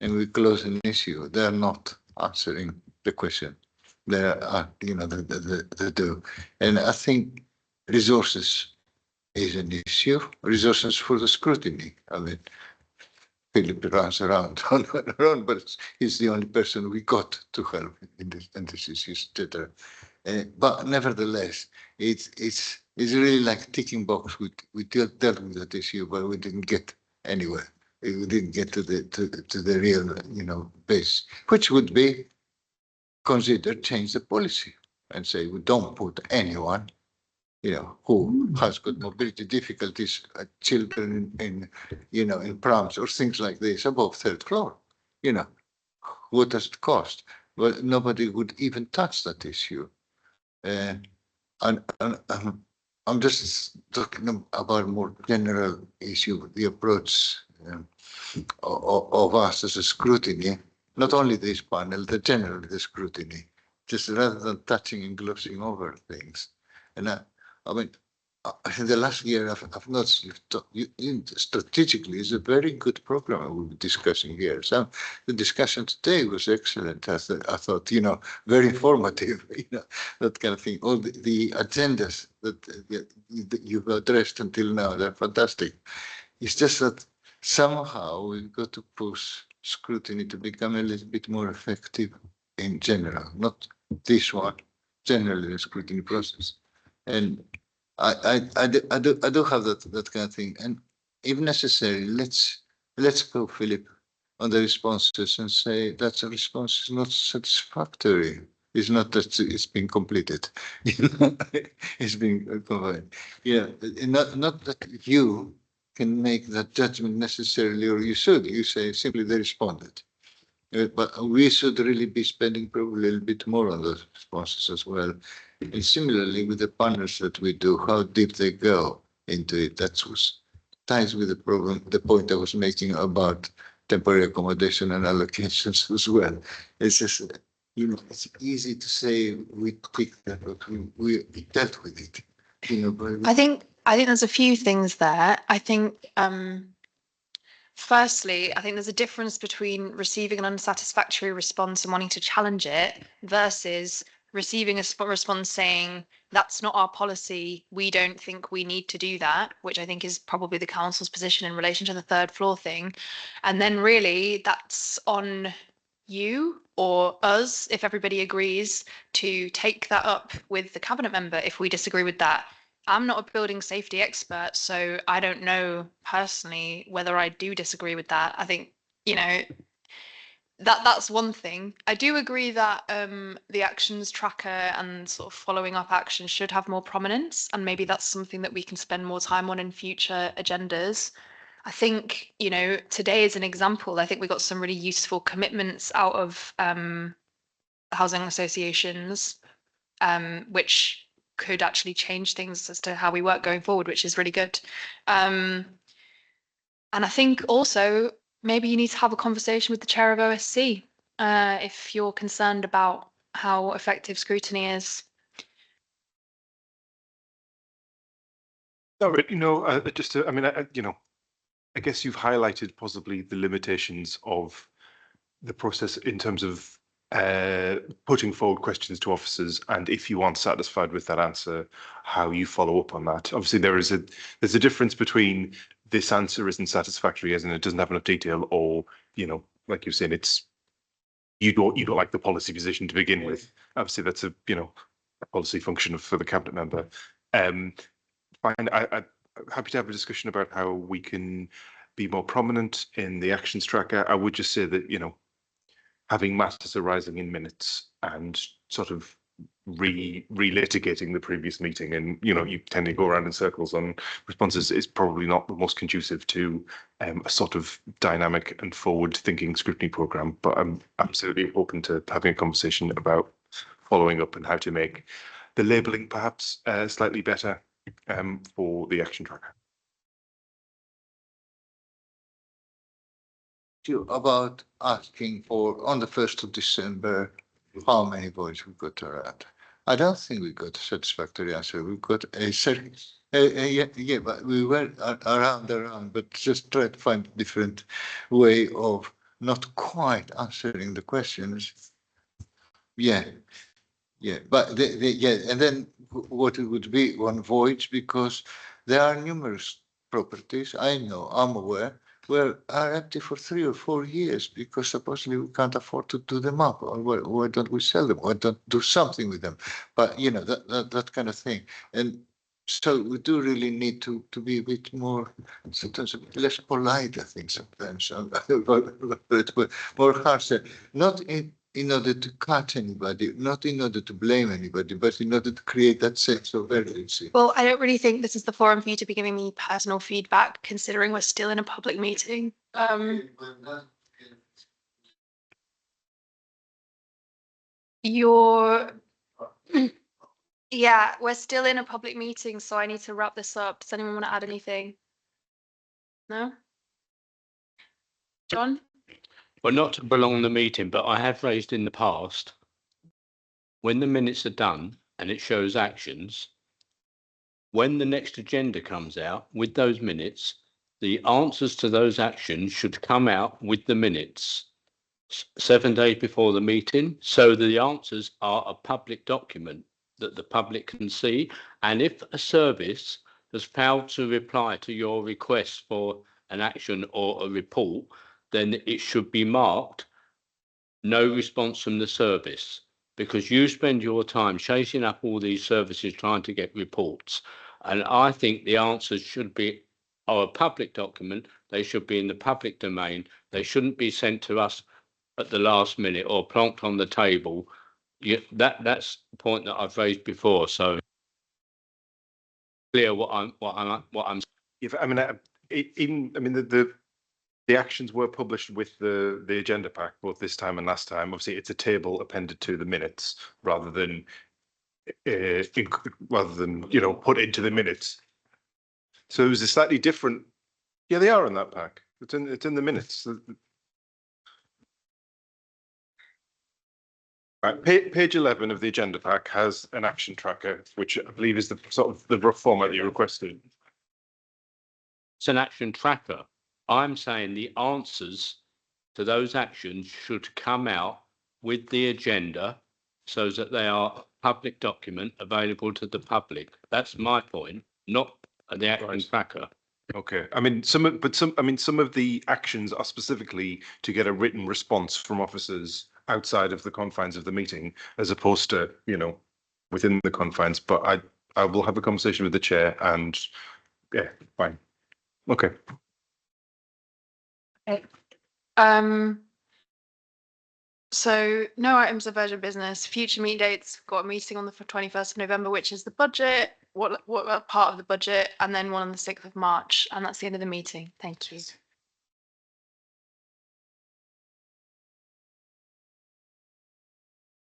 and we close an issue, they're not answering the question. They are, you know, they do. And I think resources is an issue. Resources for the scrutiny. I mean, Philip runs around on her own, but he's the only person we got to help in this issues, etc. But nevertheless, it's It's really like ticking box. We dealt with that issue, but we didn't get anywhere. We didn't get to the real, base, which would be consider change the policy and say we don't put anyone, who has got mobility difficulties, children in prams or things like this above third floor. What does it cost? Well, nobody would even touch that issue. And I'm just talking about a more general issue, the approach of us as a scrutiny, not only this panel, the scrutiny, just rather than touching and glossing over things. And I mean, in the last year, I've noticed strategically is a very good program we'll be discussing here. So the discussion today was excellent. I thought, very informative, that kind of thing. All the agendas that you've addressed until now, they're fantastic. It's just that somehow we've got to push scrutiny to become a little bit more effective in general, not this one, generally the scrutiny process. And I do have that kind of thing. And if necessary, let's go, Philip, on the responses and say that the response is not satisfactory. It's not that it's been completed. It's been covered. Yeah, not that you can make that judgment necessarily, or you should. You say simply they responded. But we should really be spending probably a little bit more on those responses as well. And similarly with the panels that we do, how deep they go into it. That was ties with the problem, the point I was making about temporary accommodation and allocations as well. It's just, it's easy to say we picked that, but we dealt with it. I think there's a few things there. I think firstly, I think there's a difference between receiving an unsatisfactory response and wanting to challenge it versus receiving a response saying that's not our policy, we don't think we need to do that, which I think is probably the council's position in relation to the third floor thing. And then really that's on you or us, if everybody agrees, to take that up with the cabinet member if we disagree with that. I'm not a building safety expert, so I don't know personally whether I do disagree with that. I think, that's one thing. I do agree that the actions tracker and sort of following up action should have more prominence, and maybe that's something that we can spend more time on in future agendas. I think, today is an example. I think we got some really useful commitments out of housing associations, which could actually change things as to how we work going forward, which is really good. And I think also maybe you need to have a conversation with the chair of OSC if you're concerned about how effective scrutiny is. No, I guess you've highlighted possibly the limitations of the process in terms of putting forward questions to officers, and if you aren't satisfied with that answer, how you follow up on that. Obviously, there's a difference between this answer isn't satisfactory, as in it doesn't have enough detail, or like you're saying, it's you don't like the policy position to begin with. Obviously, that's a policy function for the cabinet member. Fine, I'm happy to have a discussion about how we can be more prominent in the actions tracker. I would just say that having matters arising in minutes and sort of relitigating the previous meeting, and you tend to go around in circles on responses, is probably not the most conducive to a sort of dynamic and forward-thinking scrutiny program. But I'm absolutely open to having a conversation about following up and how to make the labelling perhaps slightly better for the action tracker. About asking for on the 1st of December how many votes we got around. I don't think we got a satisfactory answer. We got a certain, yeah, but we went around, but just try to find a different way of not quite answering the questions. Yeah, but and then what it would be on voids, because there are numerous properties, I'm aware, are empty for 3 or 4 years because supposedly we can't afford to do them up, or why don't we sell them? Why don't do something with them? But that kind of thing. And So we do really need to be a bit more, sometimes a bit less polite, I think, sometimes. But more harsher, not in order to cut anybody, not in order to blame anybody, but in order to create that sense of urgency. Well, I don't really think this is the forum for you to be giving me personal feedback, considering we're still in a public meeting. Yeah, we're still in a public meeting, so I need to wrap this up. Does anyone want to add anything? No? John? Well, not to prolong the meeting, but I have raised in the past, when the minutes are done and it shows actions, when the next agenda comes out with those minutes, the answers to those actions should come out with the minutes 7 days before the meeting, so the answers are a public document that the public can see. And if a service has failed to reply to your request for an action or a report, then it should be marked no response from the service, because you spend your time chasing up all these services trying to get reports. And I think the answers should be a public document. They should be in the public domain. They shouldn't be sent to us at the last minute or plonked on the table. That's the point that I've raised before. So clear what I'm. If I mean, the actions were published with the agenda pack both this time and last time. Obviously, it's a table appended to the minutes rather than put into the minutes. So it was a slightly different. Yeah, they are in that pack. It's in the minutes. Right, page 11 of the agenda pack has an action tracker, which I believe is the sort of the rough format that you requested. It's an action tracker. I'm saying the answers to those actions should come out with the agenda so that they are a public document available to the public. That's my point, not the action tracker. Okay, I mean some of the actions are specifically to get a written response from officers outside of the confines of the meeting, as opposed to within the confines. But I will have a conversation with the chair, and yeah, fine. Okay. Okay. So no items of urgent business. Future meeting dates. Got a meeting on the 21st of November, which is the budget. What part of the budget, and then one on the 6th of March, and that's the end of the meeting. Thank you.